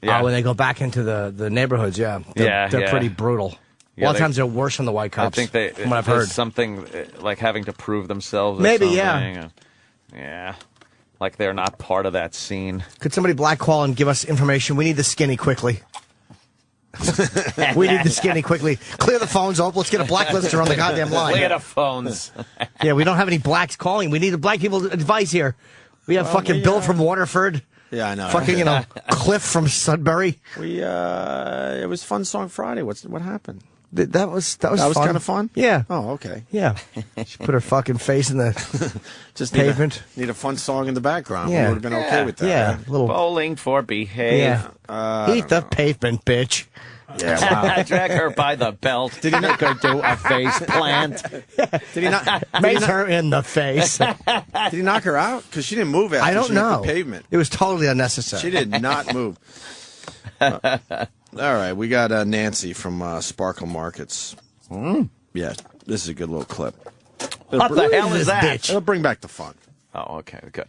when they go back into the neighborhoods, yeah. They're pretty brutal.
Yeah,
a lot of times they're worse than the white cops.
I think
from what I've
there's
heard.
something like having to prove themselves. Or
Maybe,
something. Yeah. Like they're not part of that scene.
Could somebody black call and give us information? We need the skinny quickly. We need the skinny quickly. Clear the phones up. Let's get a blacklister on the goddamn line.
Clear the phones.
Yeah, we don't have any blacks calling. We need the black people's advice here. We have fucking Bill from Waterford.
Yeah, I know.
Fucking, Cliff from Sudbury.
It was Fun Song Friday. What happened?
That was
That was
fun.
kind of fun?
Yeah.
Oh, okay.
Yeah. She put her fucking face in the
Just
pavement.
Need a fun song in the background.
Yeah.
We would have been okay with that.
Yeah.
right?
Little
Bowling for behave.
Yeah. Eat the pavement, bitch.
Yeah, wow.
Drag her by the belt. Did he make her do a face plant?
Did he not?
Make her in the face.
Did he knock her out? Because she didn't move after
I don't
she hit
know.
the pavement.
It was totally unnecessary.
She did not move. All right, we got Nancy from Sparkle Markets. Yeah, this is a good little clip.
What the hell is that?
It'll bring back the fun.
Oh, okay, good.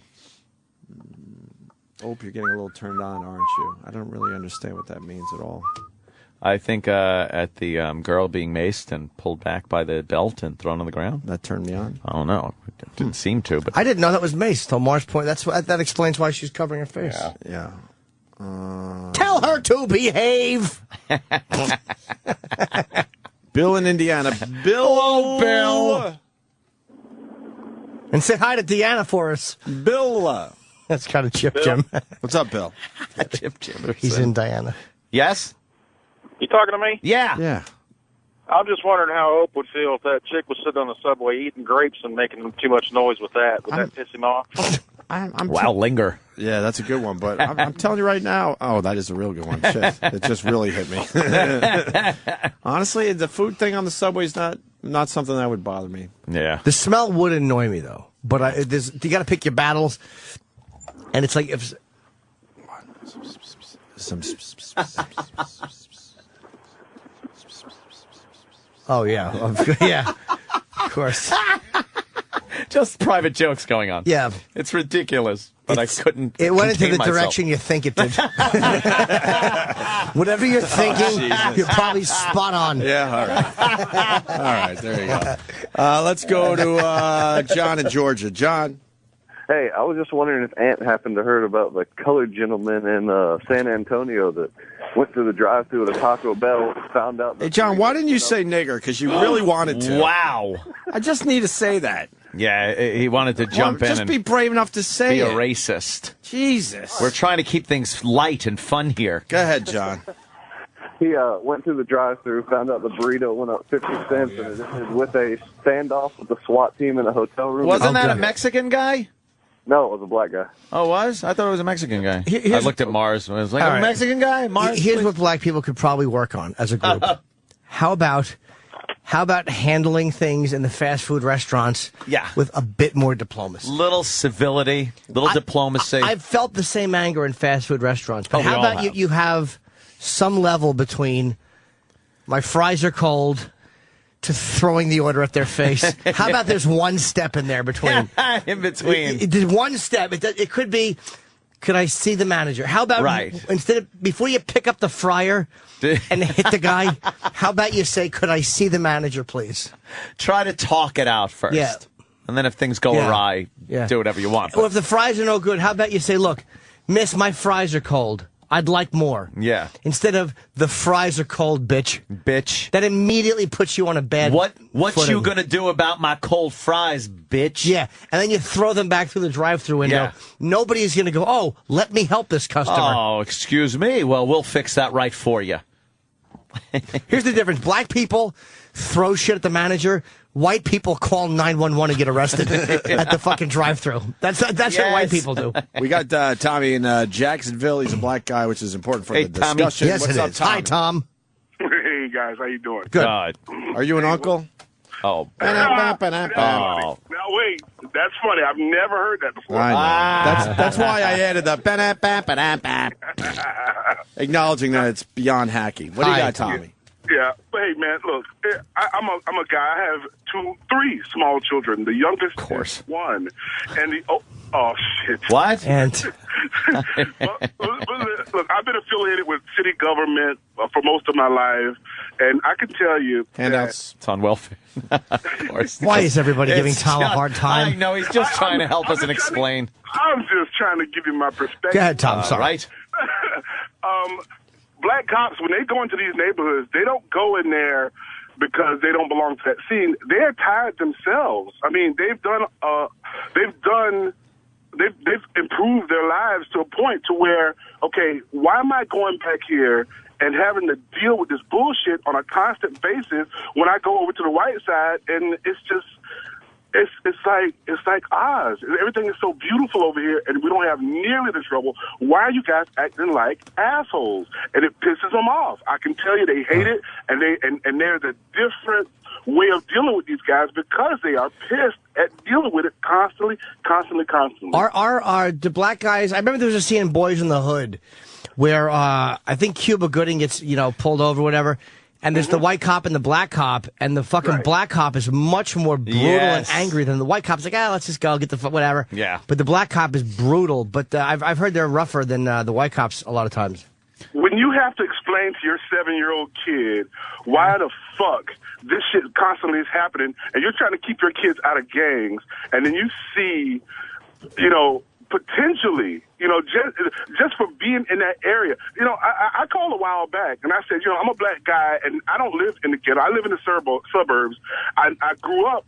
Hope you're getting a little turned on, aren't you? I don't really understand what that means at all.
I think at the girl being maced and pulled back by the belt and thrown on the ground.
That turned me on.
I don't know. It didn't seem to, but
I didn't know that was Mace till Mars point. That explains why she's covering her face.
Yeah.
Tell her to behave.
Bill in Indiana. Bill.
Hello, Bill. And say hi to Deanna for us.
Bill.
That's kind of Chip
Bill.
Jim.
What's up, Bill?
Chip Jim.
He's in Diana.
Yes?
You talking to me?
Yeah.
Yeah.
I'm just wondering how Ope would feel if that chick was sitting on the subway eating grapes and making too much noise with that. Would that piss him off?
Wow, linger.
Yeah, that's a good one. But I'm telling you right now. Oh, that is a real good one. Shit. It just really hit me. Honestly, the food thing on the subway is not something that would bother me.
Yeah.
The smell would annoy me though, but you got to pick your battles, and it's like if. Oh yeah, yeah, of course.
Just private jokes going on.
Yeah.
It's ridiculous, but I couldn't.
It went into
contain
the
myself.
direction you think it did. Whatever you're thinking,
Jesus.
you're probably spot on.
Yeah, all right. All right, there you go. Let's go to John in Georgia. John.
Hey, I was just wondering if Ant happened to heard about the colored gentleman in San Antonio that went through the drive-thru at a Taco Bell, found out.
Hey, John, why didn't you say nigger? Because you really wanted to.
Wow.
I just need to say that.
Yeah, he wanted to jump in
Just
and
be brave enough to say
be
it.
a racist.
Jesus.
We're trying to keep things light and fun here.
Go ahead, John.
He went through the drive-thru, found out the burrito went up 50 cents, and it ended with a standoff with the SWAT team in a hotel room.
Wasn't that a Mexican guy?
No, it was a black guy.
Oh, it was? I thought it was a Mexican guy. I
Here's-
looked at Mars and I was like,
All
a
right.
Mexican guy? Mars?
Here's
please?
what black people could probably work on as a group. How about handling things in the fast food restaurants with a bit more diplomacy?
Little civility, little diplomacy.
I've felt the same anger in fast food restaurants. But
Oh, we
how
all
about
have.
you have some level between my fries are cold to throwing the order at their face? How about there's one step in there between?
in between.
There's one step. It could be, could I see the manager? How about instead of, before you pick up the fryer and hit the guy, how about you say, could I see the manager, please?
Try to talk it out first.
Yeah.
And then if things go
Yeah.
awry,
Yeah.
do whatever you want.
Or if the fries are no good, how about you say, look, miss, my fries are cold. I'd like more.
Yeah.
Instead of the fries are cold, bitch.
Bitch.
That immediately puts you on a bad
What
footing.
you gonna do about my cold fries, bitch?
Yeah, and then you throw them back through the drive-through window.
Yeah.
Nobody's going to go, oh, let me help this customer.
Oh, excuse me. Well, we'll fix that right for you.
Here's the difference. Black people throw shit at the manager. White people call 911 and get arrested at the fucking drive-through. That's what white people do.
We got Tommy in Jacksonville. He's a black guy, which is important for
Hey,
the
Tommy.
discussion.
Yes,
What's
it
up,
is.
Tommy?
Hi, Tom.
Hey guys, how you doing?
Good. Are you an uncle?
Oh.
Now wait, that's funny. I've never heard that before.
I know. That's why I added the acknowledging that it's beyond hacky. What do you got, Tommy?
Yeah, but hey man, look, I'm a guy. I have three small children. The youngest is 1, and the oh shit.
What?
And
but look, I've been affiliated with city government for most of my life, and I can tell you
handouts.
It's on welfare. Of course.
Why is everybody giving
It's
Tom a
just-
hard time?
I know. He's just trying to help us and explain.
I'm just trying to give you my perspective.
Go ahead, Tom. Sorry.
Right.
black cops, when they go into these neighborhoods, they don't go in there because they don't belong to that scene. They're tired themselves. I mean, they've improved their lives to a point to where, okay, why am I going back here and having to deal with this bullshit on a constant basis when I go over to the white side? And it's just, it's like Oz. Everything is so beautiful over here, and we don't have nearly the trouble. Why are you guys acting like assholes? And it pisses them off. I can tell you they hate it, and there's a different way of dealing with these guys because they are pissed at dealing with it constantly.
Are the black guys? I remember there was a scene in Boys in the Hood where I think Cuba Gooding gets pulled over, or whatever. And there's the white cop and the black cop, and the fucking black cop is much more brutal and angry than the white cop's like, let's just go, get the whatever. Yeah. But the black cop is brutal, but I've heard they're rougher than the white cops a lot of times.
When you have to explain to your 7-year-old kid why the fuck this shit constantly is happening, and you're trying to keep your kids out of gangs, and then you see, potentially, just for being in that area. I called a while back, and I said, I'm a black guy, and I don't live in the ghetto. I live in the suburbs. I grew up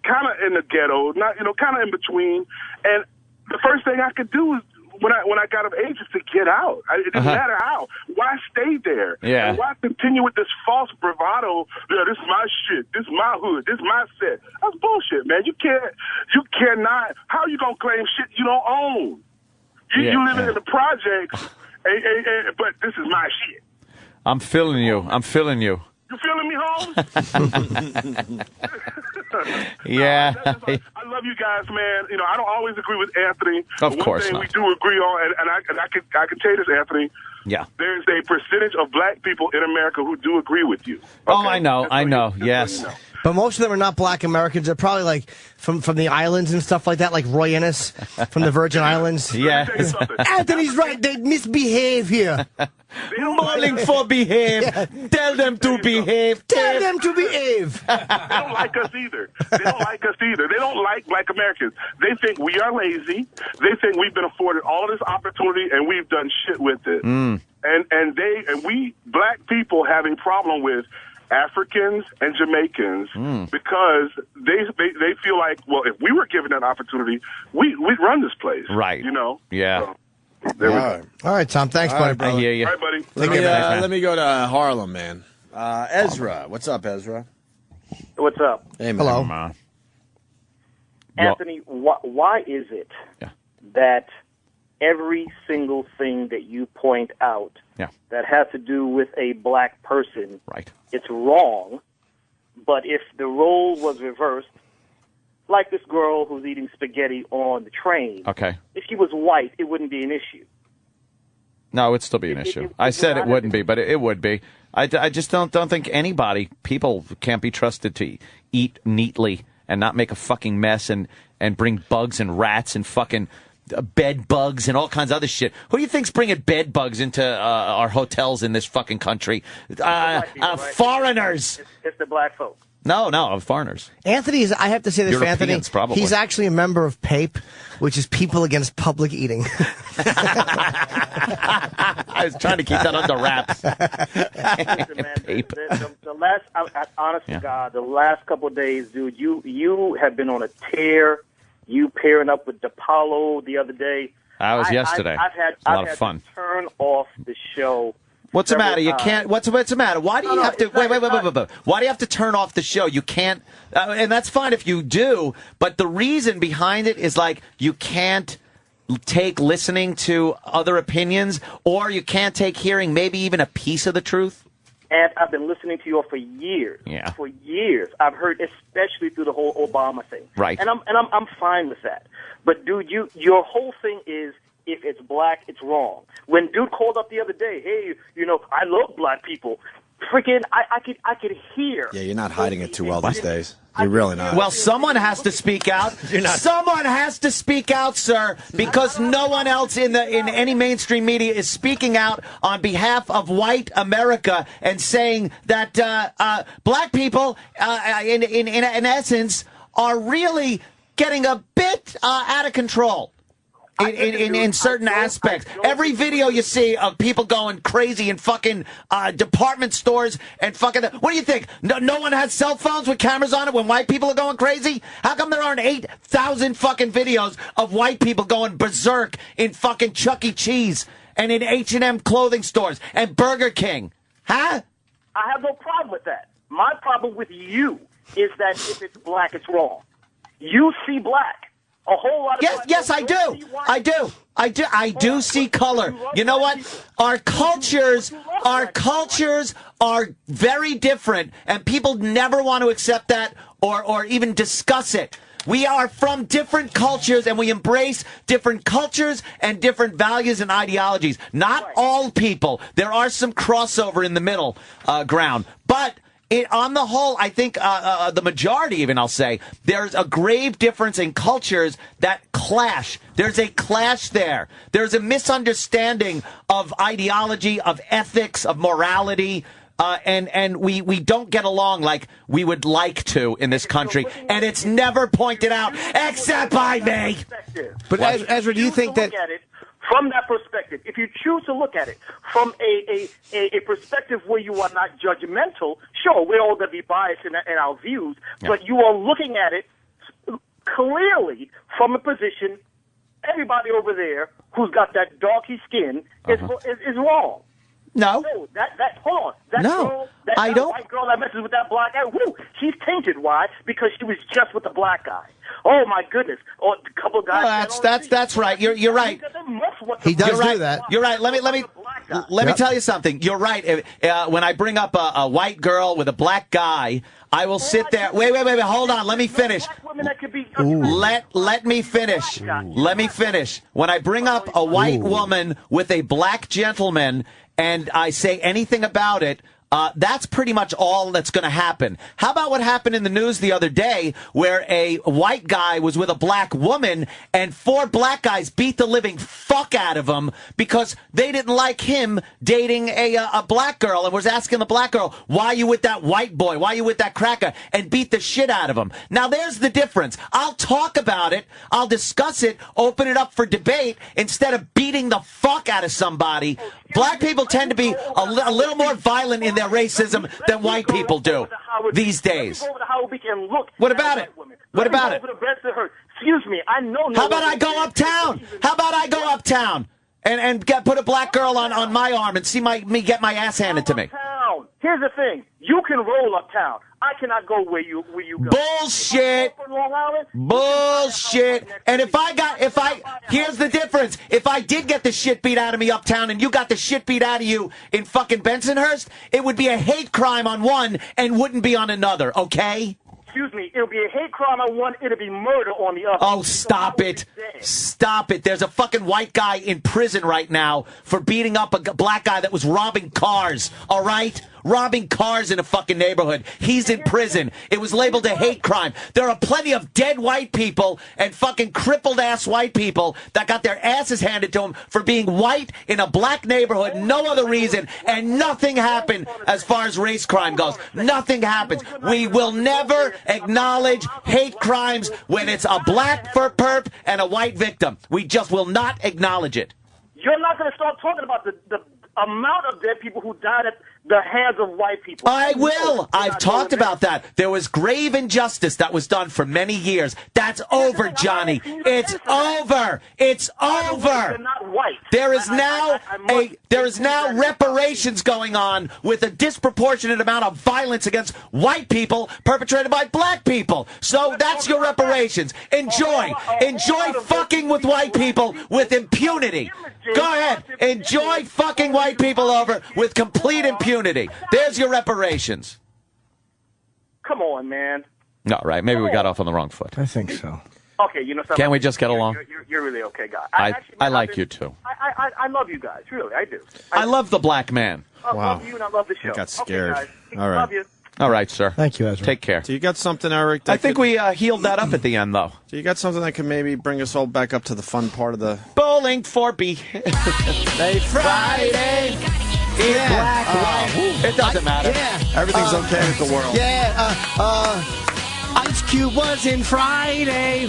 kind of in the ghetto, not kind of in between. And the first thing I could do was, when I got of age, is to get out. It didn't matter how. Why stay there?
Yeah.
And why continue with this false bravado? This is my shit. This is my hood. This is my set. That's bullshit, man. You cannot. How are you gonna claim shit you don't own? You live in the projects, but this is my shit.
I'm feeling you.
You feeling me, Holmes?
Yeah.
I love you guys, man. I don't always agree with Anthony.
Of course
One thing
not.
we do agree on, and I can tell you this, Anthony.
Yeah.
There's a percentage of black people in America who do agree with you.
Oh, I know. Yes.
But most of them are not black Americans. They're probably like from the islands and stuff like that, like Roy Innes from the Virgin Islands.
Yeah.
Anthony's right. They misbehave here.
Calling for behave.
Yeah.
Tell them to behave.
Tell them to behave.
They don't like us either. They don't like black Americans. They think we are lazy. They think we've been afforded all of this opportunity and we've done shit with it. And we black people have a problem with Africans and Jamaicans because they feel like, well, if we were given that opportunity, we'd run this place.
Right. Yeah.
So, there we go.
All right, Tom. Thanks, buddy.
I hear you.
All right, buddy.
Let me go to Harlem, man. Ezra. What's up, Ezra?
What's up?
Hey, man.
Hello.
Anthony, why is it that every single thing that you point out that has to do with a black person, it's wrong, but if the role was reversed, like this girl who's eating spaghetti on the train, if she was white, it wouldn't be an issue.
No, it'd still be an issue. I said it wouldn't be, but it would be. I just don't think people can't be trusted to eat neatly and not make a fucking mess and bring bugs and rats and fucking bed bugs and all kinds of other shit. Who do you think's bringing bed bugs into our hotels in this fucking country? Foreigners.
It's the black folk.
No, foreigners.
Anthony is, I have to say this for Anthony.
Europeans, probably.
He's actually a member of PAPE, which is People Against Public Eating.
I was trying to keep that under wraps. PAPE.
The last, honest to God, the last couple of days, dude, you have been on a tear. You pairing up with DePaulo the other day.
That was yesterday.
I've had
a lot of fun.
To turn off the show.
What's the matter? You can't. What's the matter? Why do you have to? Wait. Why do you have to turn off the show? You can't. And that's fine if you do. But the reason behind it is like you can't take listening to other opinions, or you can't take hearing maybe even a piece of the truth.
And I've been listening to you all for years.
Yeah.
For years, I've heard, especially through the whole Obama thing.
Right.
And I'm fine with that. But dude, your whole thing is, if it's black, it's wrong. When dude called up the other day, hey, I love black people. Freaking, I could hear.
Yeah, you're not hiding it too well these days. You're really not.
Well, someone has to speak out. Someone has to speak out, sir, because no one else in any mainstream media is speaking out on behalf of white America and saying that black people, in essence, are really getting a bit out of control.
in certain aspects. Every video you see of people going crazy in fucking department stores and fucking... What do you think? No one has cell phones with cameras on it when white people are going crazy? How come there aren't 8,000 fucking videos of white people going berserk in fucking Chuck E. Cheese and in H&M clothing stores and Burger King? Huh?
I have no problem with that. My problem with you is that if it's black, it's wrong. You see black. A whole lot of
yes, I do. I do see color. You know what? Our cultures are very different, and people never want to accept that or even discuss it. We are from different cultures, and we embrace different cultures and different values and ideologies. Not all people. There are some crossover in the middle ground, but. On the whole, I think the majority, even I'll say, there's a grave difference in cultures that clash. There's a clash there. There's a misunderstanding of ideology, of ethics, of morality, and we don't get along like we would like to in this country, and it's never pointed out except by me.
But Ezra, do you think that?
From that perspective, if you choose to look at it from a perspective where you are not judgmental, sure, we're all going to be biased in our views, but you are looking at it clearly from a position, everybody over there who's got that darky skin is wrong.
No.
Hold on. That white girl that messes with that black guy, she's tainted. Why? Because she was just with the black guy. Oh my goodness! Or a couple of guys.
That's right. You're right.
He does do that.
You're right. Let me tell you something. You're right. When I bring up a white girl with a black guy, I will sit there. Wait. Hold on. Let me finish. Let me finish. Let me finish. When I bring up a white woman with a black gentleman, and I say anything about it, that's pretty much all that's going to happen. How about what happened in the news the other day where a white guy was with a black woman and 4 black guys beat the living fuck out of him because they didn't like him dating a black girl and was asking the black girl, why are you with that white boy? Why are you with that cracker? And beat the shit out of him. Now, there's the difference. I'll talk about it. I'll discuss it, open it up for debate instead of beating the fuck out of somebody. Black people tend to be a little more violent in their racism than white people do these days. What about it? What about it?
Excuse me, I know.
How about I go uptown? How about I go uptown and put a black girl on my arm and see me get my ass handed to me?
Here's the thing: you can roll uptown. I cannot go where you go.
Bullshit. Bullshit. And here's the difference. If I did get the shit beat out of me uptown and you got the shit beat out of you in fucking Bensonhurst, it would be a hate crime on one and wouldn't be on another, okay?
Excuse me, it'll be a hate crime on one, it'll be murder on the other.
Oh, stop it. Stop it. There's a fucking white guy in prison right now for beating up a black guy that was robbing cars, all right? Robbing cars in a fucking neighborhood. He's in prison. It was labeled a hate crime. There are plenty of dead white people and fucking crippled ass white people that got their asses handed to them for being white in a black neighborhood, no other reason, and nothing happened as far as race crime goes. Nothing happens. We will never acknowledge hate crimes when it's a black perp and a white victim. We just will not acknowledge it.
You're not going to start talking about the amount of dead people who died at the hands of white people.
I will. I've talked about that. There was grave injustice that was done for many years. That's over, Johnny. It's over. It's over.
They're not white.
There is now reparations going on with a disproportionate amount of violence against white people perpetrated by black people. So that's your reparations. Enjoy fucking with white people with impunity. Go ahead. Enjoy fucking white people over with complete impunity. There's your reparations.
Come on, man.
All right. Maybe we got off on the wrong foot.
I think so.
Okay, you know something?
Can't we just get along?
You're really okay guy.
I like you too.
I love you guys. Really, I do.
I love the black man.
I love you and I love the show.
I got scared.
Okay, guys.
All right.
Love you.
All right, sir.
Thank you, Ezra.
Take care.
Do you got something, Eric?
I think we healed that up at the end, though.
Do you got something that can maybe bring us all back up to the fun part of the...
Bowling for B. Friday. Black, white. It doesn't matter.
Everything's okay with the world.
Ice Cube was in Friday.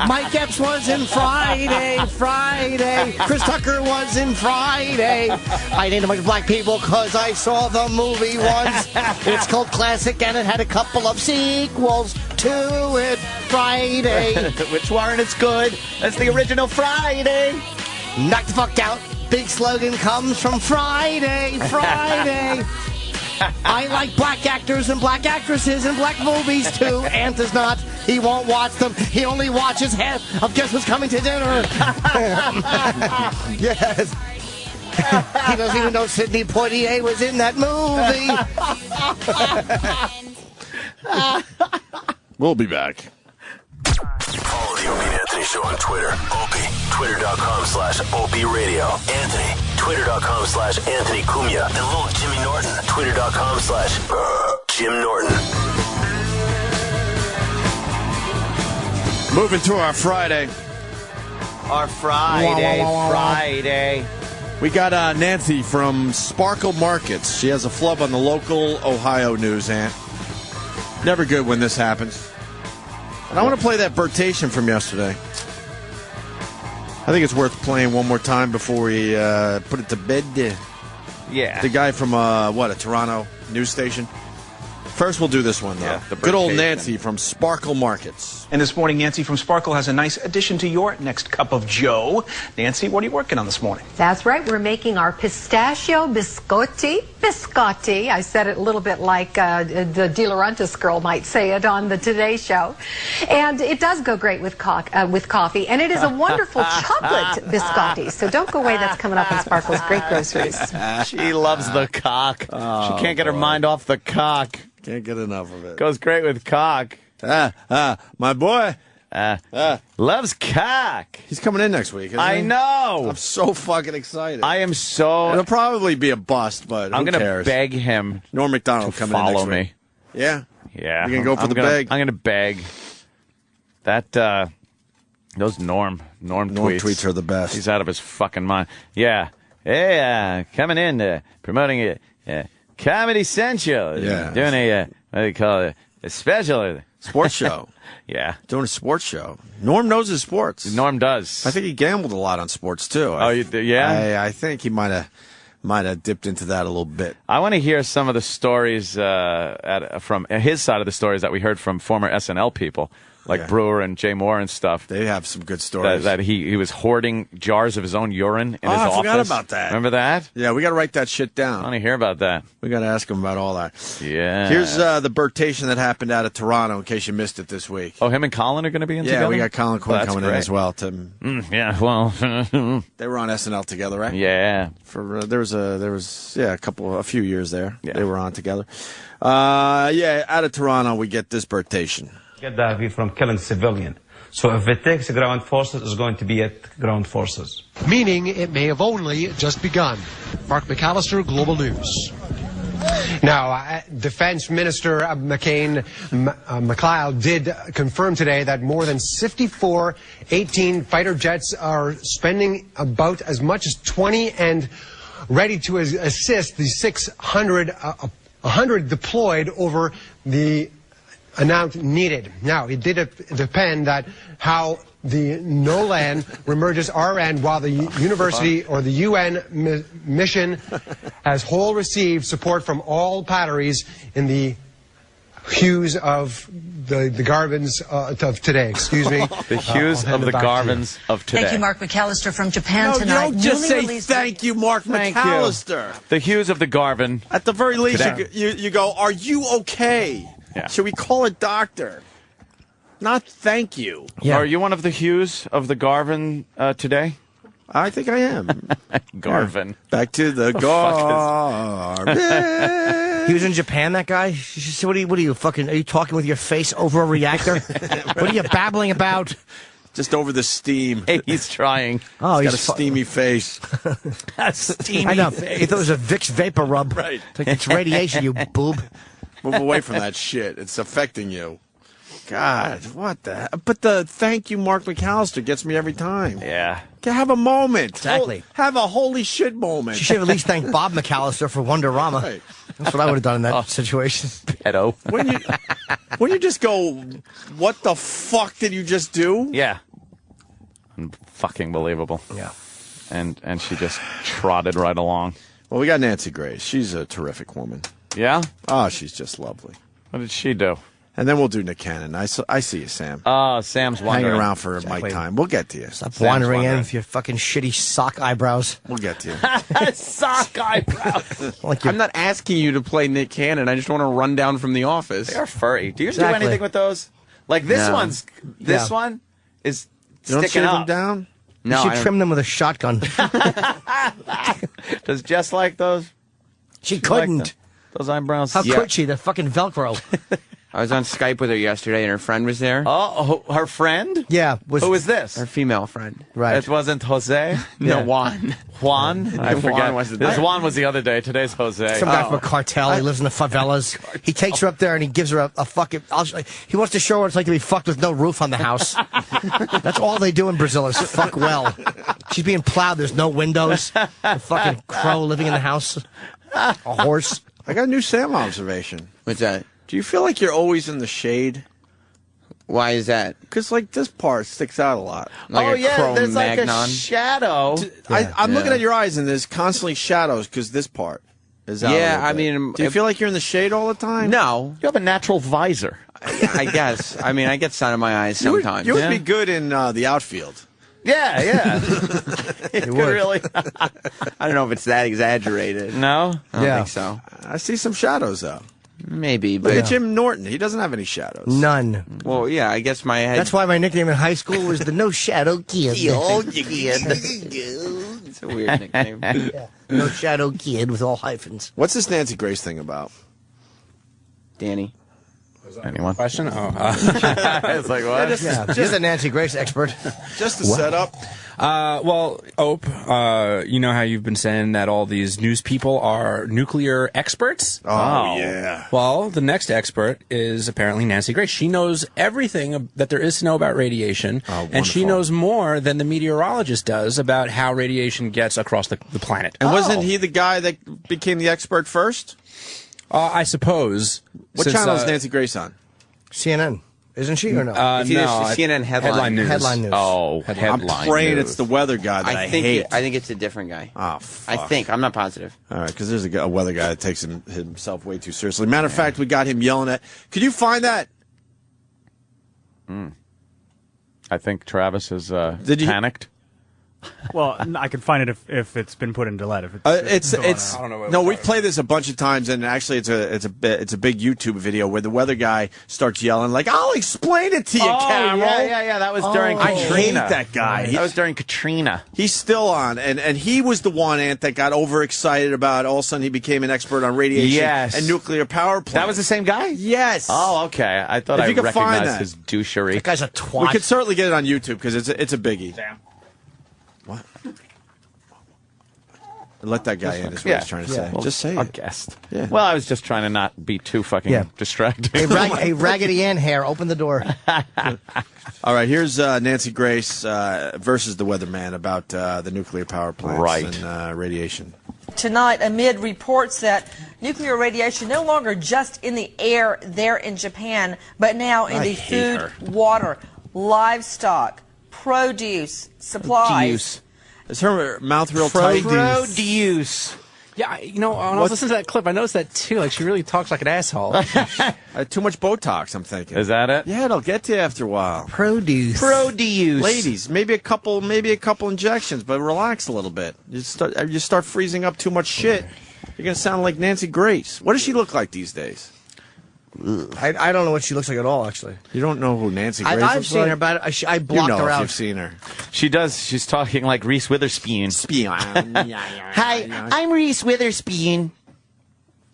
Mike Epps was in Friday. Chris Tucker was in Friday. I named a bunch of black people because I saw the movie once. It's called Classic, and it had a couple of sequels to it. Friday.
Which weren't as good as the original Friday.
Knock the fuck out. Big slogan comes from Friday. I like black actors and black actresses and black movies too. Ant does not. He won't watch them. He only watches half of Guess Who's Coming to Dinner. Yes. He doesn't even know Sidney Poitier was in that movie.
We'll be back.
Follow the Opie and Anthony Show on Twitter. Opie, twitter.com/Opie Radio. Anthony, twitter.com/Anthony Cumia. And little Jimmy Norton, twitter.com/Jim Norton.
Moving to our Friday.
Friday.
We got Nancy from Sparkle Markets. She has a flub on the local Ohio news, Ant. Never good when this happens. And I want to play that Bertation from yesterday. I think it's worth playing one more time before we put it to bed.
Yeah.
The guy from, a Toronto news station? First, we'll do this one, though.
Yeah, the
Good old
Bertation.
Nancy from Sparkle Markets.
And this morning, Nancy from Sparkle has a nice addition to your next cup of joe. Nancy, what are you working on this morning?
That's right. We're making our pistachio biscotti. Biscotti. I said it a little bit like the De Laurentiis girl might say it on the Today Show. And it does go great with coffee. And it is a wonderful chocolate biscotti. So don't go away. That's coming up in Sparkle's Great Groceries.
She loves the cock. She can't get her mind off the cock.
Can't get enough of it.
Goes great with cock.
My boy.
Loves cock.
He's coming in next week, isn't
I
he?
know.
I'm so fucking excited.
I am so...
It'll probably be a bust, but
I'm
who
going to
cares?
beg him
Norm McDonald
to
coming in
follow
next
me.
week. Yeah?
Yeah.
You going to go for the beg?
I'm going to beg. That, those Norm tweets
are the best.
He's out of his fucking mind. Yeah. Hey, coming in, promoting a Comedy Central.
Yeah.
Doing a, what do you call it? A special.
Sports show.
Yeah.
Doing a sports show. Norm knows his sports.
From does.
I think he gambled a lot on sports, too.
Oh, yeah?
I think he might have dipped into that a little bit.
I want to hear some of the stories from his side of the stories that we heard from former SNL people, like Brewer and Jay Moore and stuff.
They have some good stories.
That he was hoarding jars of his own urine in his office.
I forgot about that.
Remember that?
Yeah, we got to write that shit down.
I want to hear about that.
We got to ask him about all that.
Yeah.
Here's the Bertation that happened out of Toronto, in case you missed it this week.
Oh, him and Colin are going to be in together?
Yeah, we got Colin Quinn coming in
great.
as well. Tim.
Yeah, well.
They were on SNL together, right?
Yeah.
For there was a few years there.
Yeah.
They were on together. Out of Toronto, we get this Bertation.
Gaddafi from killing civilian. So if it takes ground forces, it's going to be at ground forces.
Meaning it may have only just begun. Mark McAllister, Global News. Now, Defense Minister McLeod did confirm today that more than 54 18 fighter jets are spending about as much as 20 and ready to assist the 100 deployed over the amount needed. Now, it did depend that how the NOLAN remerges RN, while the university or the UN mission as whole received support from all batteries in the hues of the Garvins of today. Excuse me.
The hues of the Garvins of today.
Thank you, Mark McAllister from Japan
No,
tonight.
you don't just
Newly
say
released-
thank you, Mark McAllister.
The hues of the Garvin.
At the very least,
Today.
you go, are you okay?
Yeah.
Should we call a doctor? Not thank you.
Are you one of the hues of the Garvin today?
I think I am.
Garvin.
Back to the Garvin.
He was in Japan, that guy? What are you fucking, are you talking with your face over a reactor? What are you babbling about?
Just over the steam.
Hey, he's trying.
Oh,
He's got a steamy face.
Steamy
I know.
face.
He thought it was a Vicks vapor rub.
Right.
It's like, it's radiation, you boob.
Move away from that shit. It's affecting you. God, what the... But the thank you, Mark McAllister, gets me every time.
Yeah.
Have a moment.
Exactly.
Have a holy shit moment.
She should have at least thanked Bob McAllister for Wonderama.
Right.
That's what I would have done in that situation.
Pedo.
When you just go, what the fuck did you just do?
Yeah. Fucking believable.
Yeah.
And she just trotted right along.
Well, we got Nancy Grace. She's a terrific woman.
Yeah?
Oh, she's just lovely.
What did she do?
And then we'll do Nick Cannon. I see you, Sam.
Sam's wandering.
Hanging around for Mike time. We'll get to you.
Stop wandering in with your fucking shitty sock eyebrows.
We'll get to you.
Sock eyebrows.
I'm not asking you to play Nick Cannon. I just want to run down from the office.
They are furry. Do you do anything with those? Like this one is
you don't
sticking
shave
up.
them down?
No, you should trim them with a shotgun.
Does Jess like those?
She couldn't.
Like those eyebrows.
How could she? They're fucking Velcro.
I was on Skype with her yesterday, and her friend was there.
Oh, her friend?
Yeah.
Who is this?
Her female friend.
Right.
It wasn't Jose?
No, Juan.
Juan? I forget.
This
Juan was the other day. Today's Jose.
Some guy from a cartel. He lives in the favelas. He takes her up there and he gives her a fucking... he wants to show her what it's like to be fucked with no roof on the house. That's all they do in Brazil is fuck well. She's being plowed. There's no windows. A fucking crow living in the house. A horse.
I got a new Sam observation.
What's that?
Do you feel like you're always in the shade?
Why is that?
Because, like, this part sticks out a lot.
Like
there's like
magnon.
a shadow.
I'm looking at your eyes, and there's constantly shadows because this part is out.
Yeah, I mean...
Do you feel like you're in the shade all the time?
No.
You have a natural visor.
I guess. I mean, I get sun in my eyes sometimes.
You would be good in the outfield.
Yeah.
It would. Really? I don't know if it's that exaggerated.
No?
I don't think so.
I see some shadows, though.
Maybe, but...
Look at Jim Norton. He doesn't have any shadows.
None.
Well, yeah, I guess my head...
That's why my nickname in high school was the No Shadow Kid.
It's a weird nickname.
Yeah. No Shadow Kid with all hyphens.
What's this Nancy Grace thing about?
Danny.
Anyone?
Question? Oh.
It's like, what?
Just a Nancy Grace expert.
Just a setup.
Well, Ope, you know how you've been saying that all these news people are nuclear experts?
Oh, yeah.
Well, the next expert is apparently Nancy Grace. She knows everything that there is to know about radiation, and she knows more than the meteorologist does about how radiation gets across the planet.
And wasn't he the guy that became the expert first?
I suppose.
What channel is Nancy Grace on?
CNN. Isn't she or no?
CNN Headline News.
Headline News.
Oh,
I'm praying it's the weather guy that I hate.
I think it's a different guy.
Oh, fuck.
I think. I'm not positive.
All right, because there's a weather guy that takes himself way too seriously. Matter of fact, we got him yelling at... Could you find that?
I think Travis is panicked.
Well, I can find it if it's been put in delete. If
it's
I don't know.
No, we've played this a bunch of times, and actually, it's a big YouTube video where the weather guy starts yelling like, "I'll explain it to you, Carol."
Yeah. That was during Katrina.
I hate that guy.
That was during Katrina.
He's still on, and he was the one, Ant, that got overexcited about. All of a sudden, he became an expert on radiation and nuclear power plants.
That was the same guy?
Yes.
Oh, okay. I thought I recognized his douchery.
That guy's a twat.
We could certainly get it on YouTube because it's a biggie.
Damn.
What? Let that guy in is what he's trying to say.
Well,
just say
a
it.
guest.
Yeah.
Well, I was just trying to not be too fucking distracting.
Hey, Raggedy Ann hair, open the door.
All right, here's Nancy Grace versus the weatherman about the nuclear power plants and radiation.
Tonight, amid reports that nuclear radiation no longer just in the air there in Japan, but now in the food, water, livestock, produce, supplies.
Is her mouth real tight?
Produce.
Yeah, you know, when I was listening to that clip, I noticed that too. Like, she really talks like an asshole.
Too much Botox, I'm thinking.
Is that it?
Yeah, it'll get to you after a while.
Produce.
Ladies, maybe a couple injections, but relax a little bit. You start freezing up too much shit. You're going to sound like Nancy Grace. What does she look like these days?
I don't know what she looks like at all, actually.
You don't know who Nancy Grace is?
I've seen her, but I blocked her out.
You've seen her.
She does. She's talking like Reese Witherspoon. Hi, I'm Reese Witherspoon.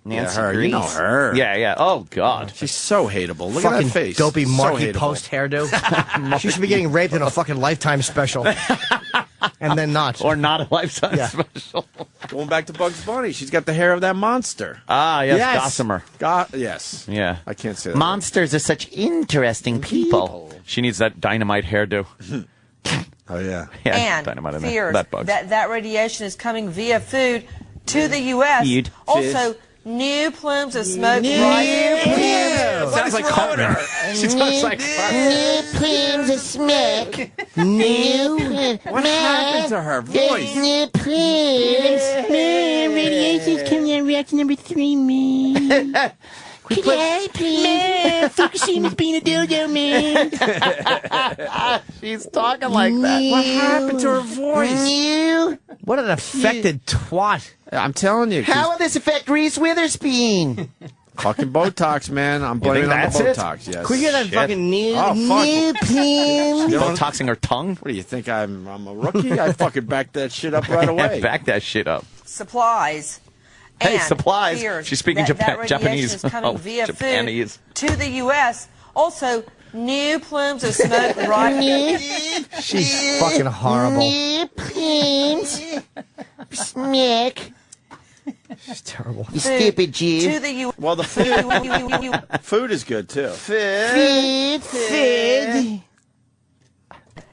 Nancy
her.
Grace.
You know her.
Yeah. Oh, God.
She's so hateable. Look
fucking
at that face.
Dopey Marky
so
Post hairdo. She should be getting raped in a fucking Lifetime special. And then not.
Or not a Lifetime special.
Going back to Bugs Bunny. She's got the hair of that monster.
Ah, yes. Gossamer.
Yes.
Yeah.
I can't say that.
Monsters are such interesting people. She needs that dynamite hairdo.
Oh, yeah.
And
dynamite in
fears
there. That bugs.
that radiation is coming via food to the U.S. Also new plumes of smoke rising.
Sounds like Carter. She talks like Carter.
New plumes of smoke. New.
What happened to her voice?
New plumes. Radiation's coming out. Reaction number 3, man. Could I, please? Man, Fukushima's being a dildo, man.
She's talking like that.
What happened to her voice?
What an affected twat.
I'm telling you.
How will this affect Reese Witherspoon?
Fucking Botox, man. I'm blaming it on the Botox. Yes.
Can we hear that fucking new
fuck.
plumes?
Botoxing her tongue?
What do you think? I'm a rookie? I fucking backed that shit up right away.
Back that shit up.
Supplies.
Hey,
and
supplies.
fears
She's speaking
that radiation
Japanese.
is coming via
Japanese.
food to the U.S. Also, new plumes of smoke rising.
She's fucking horrible.
New plumes. Smoke.
She's terrible.
You stupid Jew.
To the U.S.
Well, the food is good, too.
Food.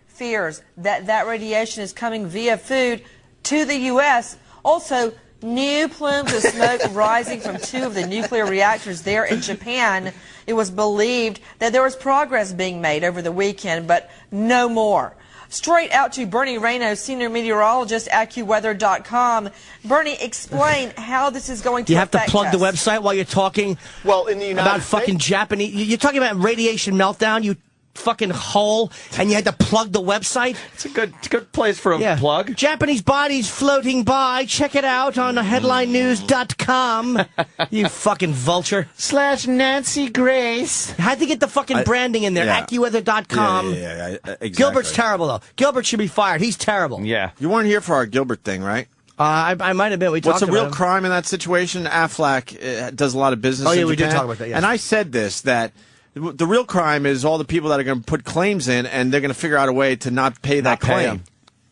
Fears that radiation is coming via food to the U.S. Also, new plumes of smoke rising from 2 of the nuclear reactors there in Japan. It was believed that there was progress being made over the weekend, but no more. Straight out to Bernie Rayno, senior meteorologist at AccuWeather.com. Bernie, explain how this is going to
Do you have to
affect
plug
us.
the website while you're talking?
Well, in the United
about fucking
States?
Japanese. You're talking about radiation meltdown, you fucking hole, and you had to plug the website?
It's a good place for a plug.
Japanese bodies floating by. Check it out on headlinenews.com. You fucking vulture.
/ Nancy Grace.
Had to get the fucking branding in there.
Yeah.
AccuWeather.com.
Yeah, exactly.
Gilbert's terrible, though. Gilbert should be fired. He's terrible.
Yeah.
You weren't here for our Gilbert thing, right?
I might have been. We
What's
talked
a real
about him.
crime in that situation? Affleck does a lot of business
Oh, yeah,
in
we did
Japan.
talk about that, yes.
And I said this, that the real crime is all the people that are going to put claims in, and they're going to figure out a way to not pay that claim.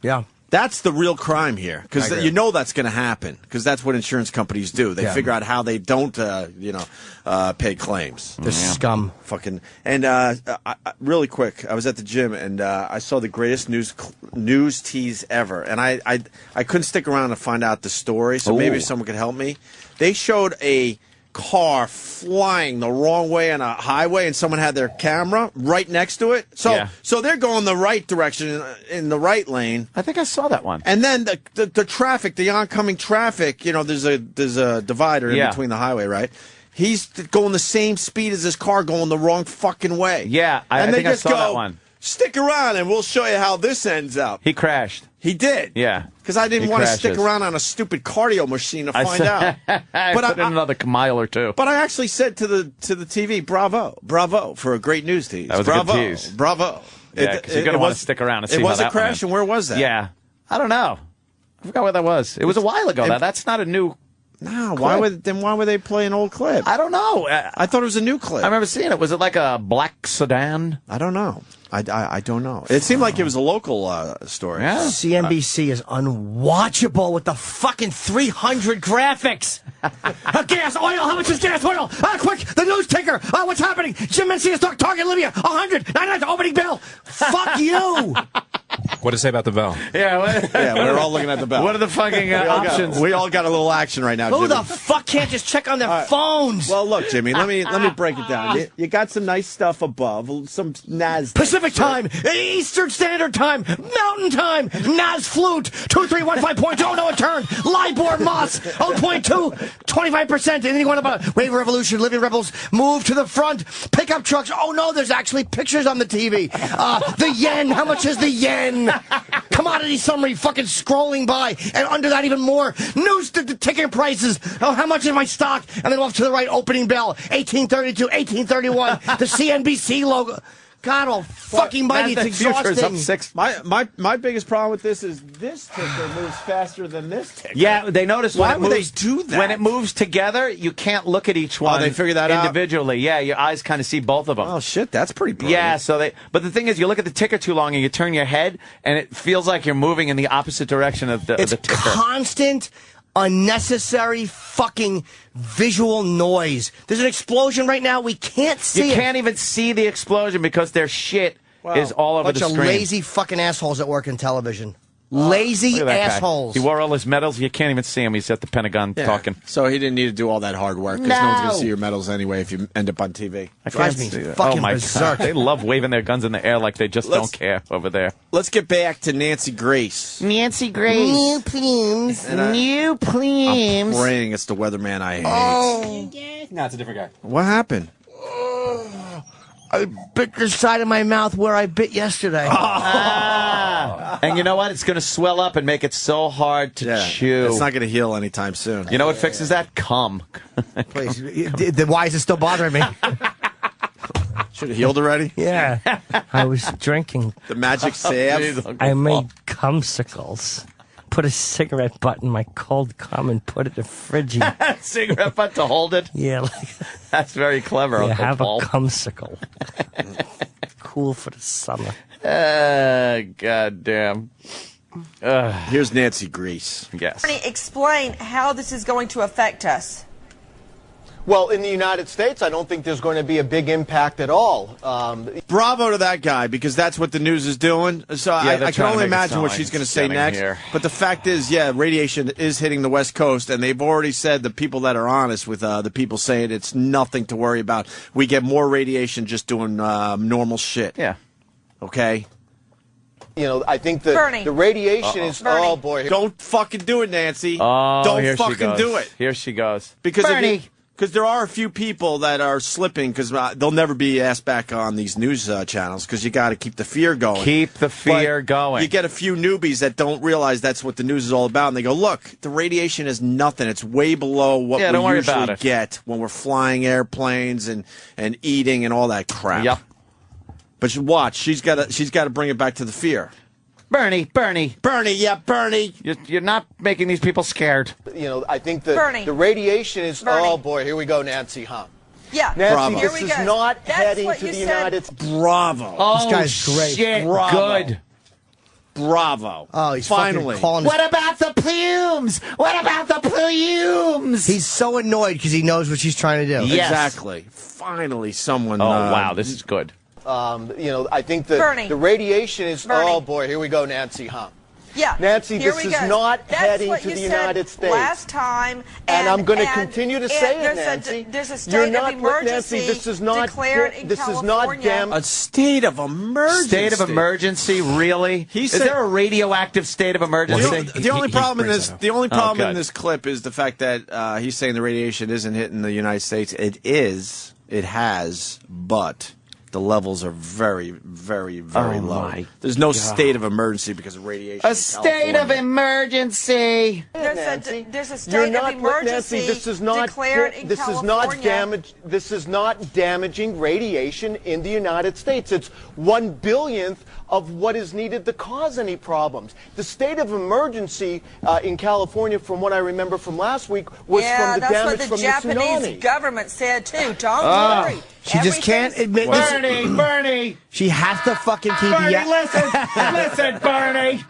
Yeah.
That's the real crime here, because
I agree.
you know that's going to happen, because that's what insurance companies do. They figure out how they don't, pay claims.
The scum.
Fucking. And really quick, I was at the gym, and I saw the greatest news tease ever, and I couldn't stick around to find out the story, so maybe someone could help me. They showed a car flying the wrong way on a highway, and someone had their camera right next to it. So they're going the right direction in the right lane.
I think I saw that one.
And then the traffic, the oncoming traffic, there's a divider in between the highway, right? He's going the same speed as this car going the wrong fucking way.
Yeah, I think I saw that one.
Stick around and we'll show you how this ends up.
He crashed.
He did.
Yeah.
Because I didn't want to stick around on a stupid cardio machine to find out.
I put in another mile or two.
But I actually said to the TV, bravo for a great news tease.
That was a good tease.
Bravo.
Yeah, because you're going to want to stick around and see how
it was
that
a crash, and where was that?
Yeah. I don't know. I forgot where that was. It was a while ago. That's not a new
No,
clip.
why would they play an old clip?
I don't know.
I thought it was a new clip.
I remember seeing it. Was it like a black sedan?
I don't know. I don't know. It seemed like it was a local story.
Yeah.
CNBC is unwatchable with the fucking 300 graphics. Gas, oil, how much is gas, oil? Quick, the news ticker. What's happening? Jim Mencius, Target, Libya, 100, 99, opening bell. Fuck you.
What to say about the bell?
Yeah,
we're all looking at the bell.
What are the fucking options?
We all got a little action right now,
Who
Jimmy.
the fuck can't just check on their phones?
Well, look, Jimmy, let me break it down. You got some nice stuff above, some NAS.
Pacific time, Eastern Standard Time, Mountain Time, NAS Flute, 2315.0, no turn, LIBOR Moss, 0.2, 25%. Anything you want about Wave Revolution, Living Rebels, move to the front, pickup trucks. Oh no, there's actually pictures on the TV. The yen, how much is the yen? Commodity summary, fucking scrolling by, and under that even more. News to the ticket prices. Oh, how much is my stock? And then off to the right, opening bell, 1832, 1831, the CNBC logo. God fucking mighty, it's exhausting.
Up 6.
My biggest problem with this is this ticker moves faster than this ticker.
Yeah, they noticed
Why
when
would
it moves,
they do that?
When it moves together, you can't look at each one.
they figured that out?
individually. Yeah, your eyes kind of see both of them.
Oh shit, that's pretty brilliant.
Yeah, but the thing is, you look at the ticker too long and you turn your head, and it feels like you're moving in the opposite direction of the ticker.
It's constant, unnecessary fucking visual noise. There's an explosion right now. We can't see it.
You can't even see the explosion because their shit is all over the screen.
Bunch of lazy fucking assholes that work in television. Lazy
Look at that guy.
assholes.
He wore all his medals. You can't even see him. He's at the Pentagon talking.
So he didn't need to do all that hard work because no one's going to see your medals anyway if you end up on TV.
I can't see that. Oh my God. They love waving their guns in the air like they just don't care over there.
Let's get back to Nancy Grace.
Nancy Grace. New plumes. New plumes.
I'm praying it's the weatherman I hate.
Oh.
No, it's a different guy.
What happened?
I bit the side of my mouth where I bit yesterday.
And you know what? It's going to swell up and make it so hard to chew.
It's not going to heal anytime soon.
You know what fixes that? Cum.
Please. Why is it still bothering me?
Should have healed already?
Yeah. I was drinking.
The magic salve?
I made cumsicles. Put a cigarette butt in my cold cum and put it in the fridge.
Cigarette butt to hold it?
Yeah.
That's very clever,
You
Uncle
have
Paul.
a cumsicle. Cool for the summer.
God damn.
Here's Nancy Grace.
Yes.
Bernie, explain how this is going to affect us.
Well, in the United States, I don't think there's going to be a big impact at all.
Bravo to that guy, because that's what the news is doing. So I can only imagine what she's going to say next. But the fact is, radiation is hitting the West Coast, and they've already said, the people that are honest with the people saying it's nothing to worry about. We get more radiation just doing normal shit.
Yeah.
Okay?
You know, I think the radiation is...
Bernie.
Oh, boy.
Don't fucking do it, Nancy.
Oh,
Don't
here she
fucking
goes.
do it.
Here she goes.
Because
Bernie.
Because there are a few people that are slipping because they'll never be asked back on these news channels because you got to keep the fear going.
Keep the fear going.
You get a few newbies that don't realize that's what the news is all about, and they go, look, the radiation is nothing. It's way below what
don't
we
worry
usually
about it.
get when we're flying airplanes and eating and all that crap.
Yep.
But watch, she's got to bring it back to the fear.
Bernie.
Bernie,
You're not making these people scared.
You know, I think the
Bernie.
radiation is...
Bernie.
Oh, boy, here we go, Nancy, huh?
Yeah.
Nancy,
Bravo.
Here
this
we
is
go.
not
That's
heading
what
to
you
the
said.
United States.
Bravo.
Oh,
This guy's great.
shit.
Bravo.
Good.
Bravo.
Oh, he's
finally
fucking calling
What about the plumes? What about the plumes?
He's so annoyed because he knows what she's trying to do.
Yes. Exactly. Finally, someone.
Oh, wow. This is good.
You know, I think the radiation is...
Bernie.
Oh, boy, here we go, Nancy, huh?
Yeah.
Nancy,
Here
this
we
is
go.
not
That's
heading
what
to
you
the
said
United States.
last time.
And I'm going to
and-
continue to
and
say it,
there's
Nancy.
There's a state
You're
of
not,
emergency
Nancy, this is not,
declared in
this
California.
is not damn...
A state of emergency.
State of emergency, really? Is there a radioactive state of emergency?
The only problem in this,
good.
in this clip is the fact that he's saying the radiation isn't hitting the United States. It is. It has, but the levels are very, very, very low. There's no state of emergency because of radiation.
A state of emergency.
There's a state
You're not,
of emergency
Nancy, this is not,
declared in
this
California.
This is not damaging radiation in the United States. It's 1/1000th of what is needed to cause any problems. The state of emergency in California, from what I remember from last week, was from the
that's
damage
what the
from
Japanese
the tsunami.
government said too. Don't worry.
She just can't admit this.
Bernie.
She has to fucking keep
Listen, Bernie.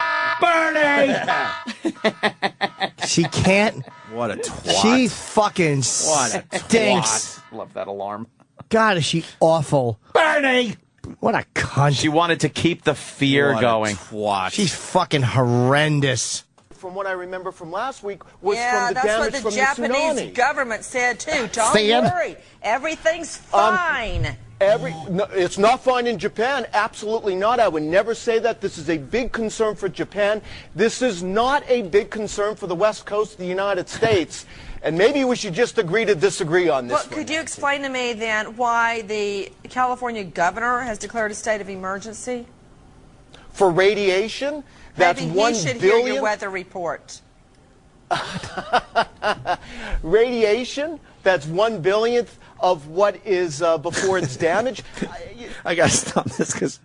She can't.
What a twat.
She fucking
What a
stinks.
Love that alarm.
God, is she awful.
Bernie.
What a cunt.
She wanted to keep the fear going.
Twat.
She's fucking horrendous.
From what I remember from last week, was
Yeah,
from the
that's
damage
what the
from
Japanese
the tsunami.
government said too. Don't
Sam?
worry. Everything's fine.
No, it's not fine in Japan. Absolutely not. I would never say that. This is a big concern for Japan. This is not a big concern for the West Coast of the United States. And maybe we should just agree to disagree on this
Well,
one.
could you explain to me then why the California governor has declared a state of emergency?
For radiation, that's
Maybe
1
he should
billion.
hear your weather report.
Radiation, that's 1/1000th of what is before it's damaged.
I got to stop this because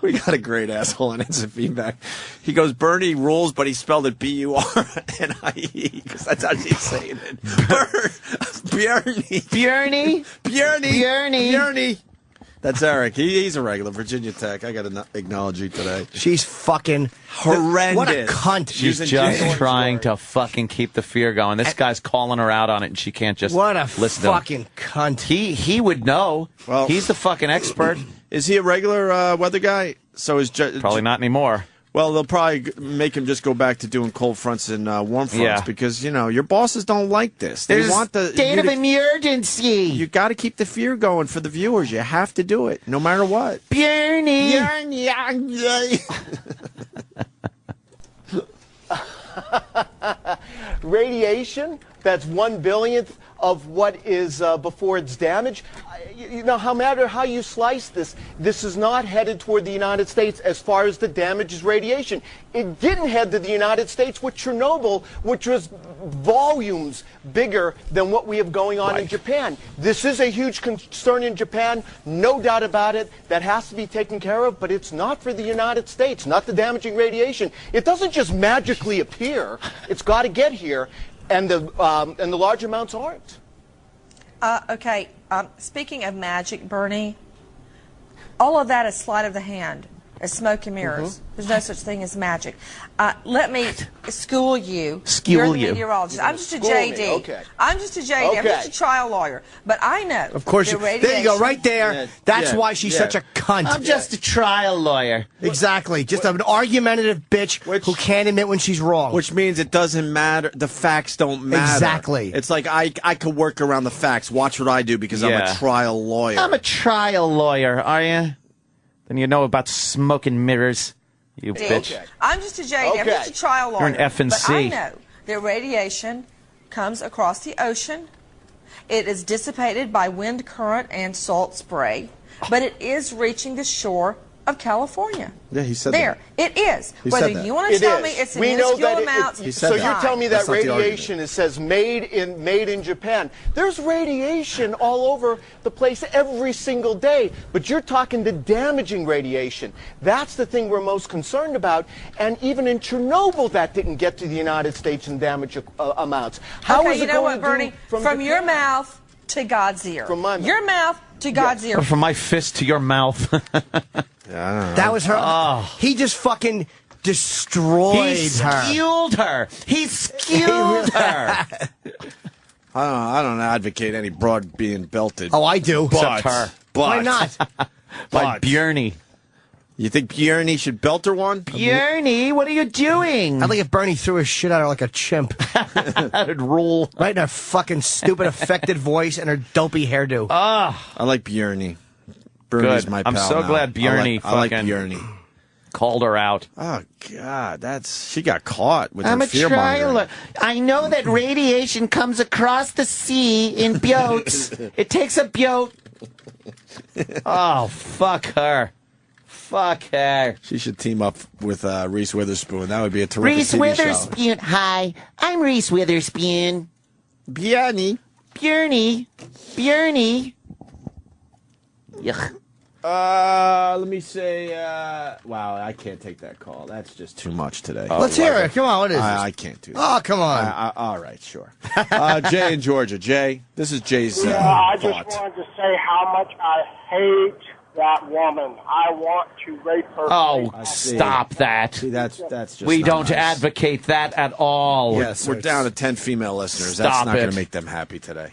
we got a great asshole on instant feedback. He goes, Bernie rules, but he spelled it B-U-R-N-I-E because that's how she's saying it. Bjorny. That's Eric. He's a regular. Virginia Tech. I got to acknowledge you today.
She's fucking
horrendous.
What a cunt.
She's just trying to fucking keep the fear going. This guy's calling her out on it, and she can't just
What a
listen to him.
fucking cunt.
He would know. Well, he's the fucking expert.
Is he a regular weather guy? So is
probably not anymore.
Well, they'll probably make him just go back to doing cold fronts and warm fronts because, your bosses don't like this. They want the
state of emergency.
You got to keep the fear going for the viewers. You have to do it, no matter what.
Bjorny.
Radiation, that's 1/billionth of what is before it's damaged. No matter how you slice this, this is not headed toward the United States as far as the damage is radiation. It didn't head to the United States with Chernobyl, which was volumes bigger than what we have going on in Japan. This is a huge concern in Japan, no doubt about it. That has to be taken care of, but it's not for the United States, not the damaging radiation. It doesn't just magically appear. It's got to get here, and the large amounts aren't.
Okay, speaking of magic, Bernie, all of that is sleight of the hand. It's smoke and mirrors. There's no such thing as magic. Let me school you. You're the meteorologist. I'm just a JD.
Okay.
I'm just a JD. I'm just a trial lawyer. But I know.
Of course, there you go, right there. That's why she's such a cunt.
I'm just a trial lawyer.
Exactly. Just an argumentative bitch who can't admit when she's wrong.
Which means it doesn't matter. The facts don't matter.
Exactly.
It's like I could work around the facts. Watch what I do because I'm a trial lawyer.
I'm a trial lawyer, are you? Then you know about smoke and mirrors, you bitch.
Okay. I'm just a JD. I'm just a trial lawyer.
You're an F and C.
But I know that radiation comes across the ocean. It is dissipated by wind current and salt spray, but it is reaching the shore of California.
Yeah, he said
that. It is. Whether you want to tell me it's in minuscule amounts.
So you're telling me that radiation, it says made in Japan. There's radiation all over the place every single day, but you're talking the damaging radiation. That's the thing we're most concerned about. And even in Chernobyl, that didn't get to the United States in damage amounts. How is it going
Bernie? From your mouth to God's ear.
From my mouth.
Your mouth to God's ear.
Or from my fist to your mouth.
That was her. He just fucking destroyed her.
He skewed her. He skewed her.
I don't advocate any broad being belted.
Oh, I do.
But,
Except her.
Why
not?
By Bjorny.
You think Bjorny should belt her one?
Bjorny, what are you doing?
I'd like if Bernie threw his shit at her like a chimp.
That'd rule.
Right in her fucking stupid affected voice and her dopey hairdo.
I like Bjorny. Bernie's
Good.
my pal.
I'm so glad Bjorny
I like Bjorny.
Called her out.
Oh God, she got caught with
I'm
her
a
fear mongering.
I know that radiation comes across the sea in boats. It takes a boat.
Oh, fuck her. Fuck her.
She should team up with Reese Witherspoon. That would be a terrific
Reese
TV
Witherspoon. Hi, I'm Reese Witherspoon.
Bjorny.
Bjorny. Yuck.
Let me say, wow, I can't take that call. That's just too much today.
Let's hear it. Come on, what is this?
I can't do that.
Oh, come on.
All right, sure. Jay in Georgia. Jay, this is Jay's
I just
thought.
wanted to say how much I hate that woman. I want to rape her.
Oh, stop that.
See, that's just
we
not
don't
nice.
advocate that at all.
Yes, we're down to 10 female listeners.
Stop
That's not going
it.
to make them happy today.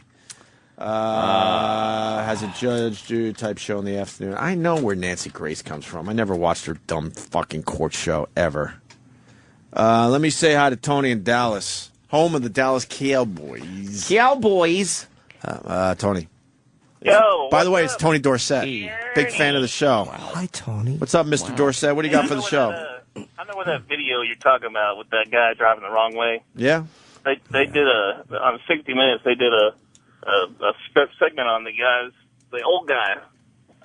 Has a judge do type show in the afternoon. I know where Nancy Grace comes from. I never watched her dumb fucking court show ever. Let me say hi to Tony in Dallas, home of the Dallas Cowboys.
Cowboys.
Tony.
Yo.
By the way, it's Tony Dorsett. Big fan of the show.
Hi, Tony.
What's up, Mr. Dorsett? What do you got for the show?
I know what that video you're talking about with that guy driving the wrong way.
Yeah?
They did on 60 Minutes, they did a segment on the old guy.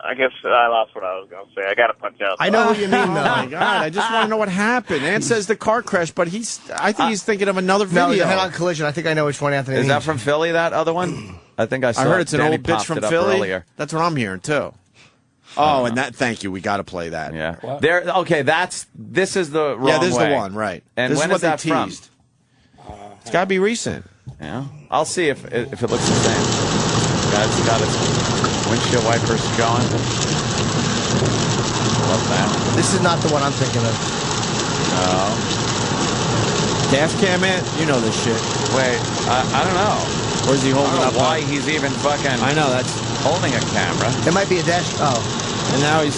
I guess I lost what I was going to say. I got to punch out.
I know what you mean, though.
Oh, my God. I just want to know what happened. Ann says the car crash, but I think he's thinking of another video.
No, head-on collision. I think I know which one Anthony
Is
means.
that from Philly, that other one? I think I saw
I heard it's an
Danny
old bitch
popped
from
it up
Philly.
earlier.
That's what I'm hearing, too. Oh, and that. Thank you. We got to play that.
Yeah. Okay, this is the wrong way.
Yeah, this is the one, right.
And
this
when
is what
is that
they
from?
teased. It's got to be recent.
Yeah. I'll see if it looks the same. Guy's got his windshield wipers going. Love that.
This is not the one I'm thinking of.
No.
Dash cam, man. You know this shit.
Wait, I don't know.
Or is he holding
I don't
up?
know why he's even fucking
I know, that's
holding a camera.
It might be a dash. Oh.
And now he's...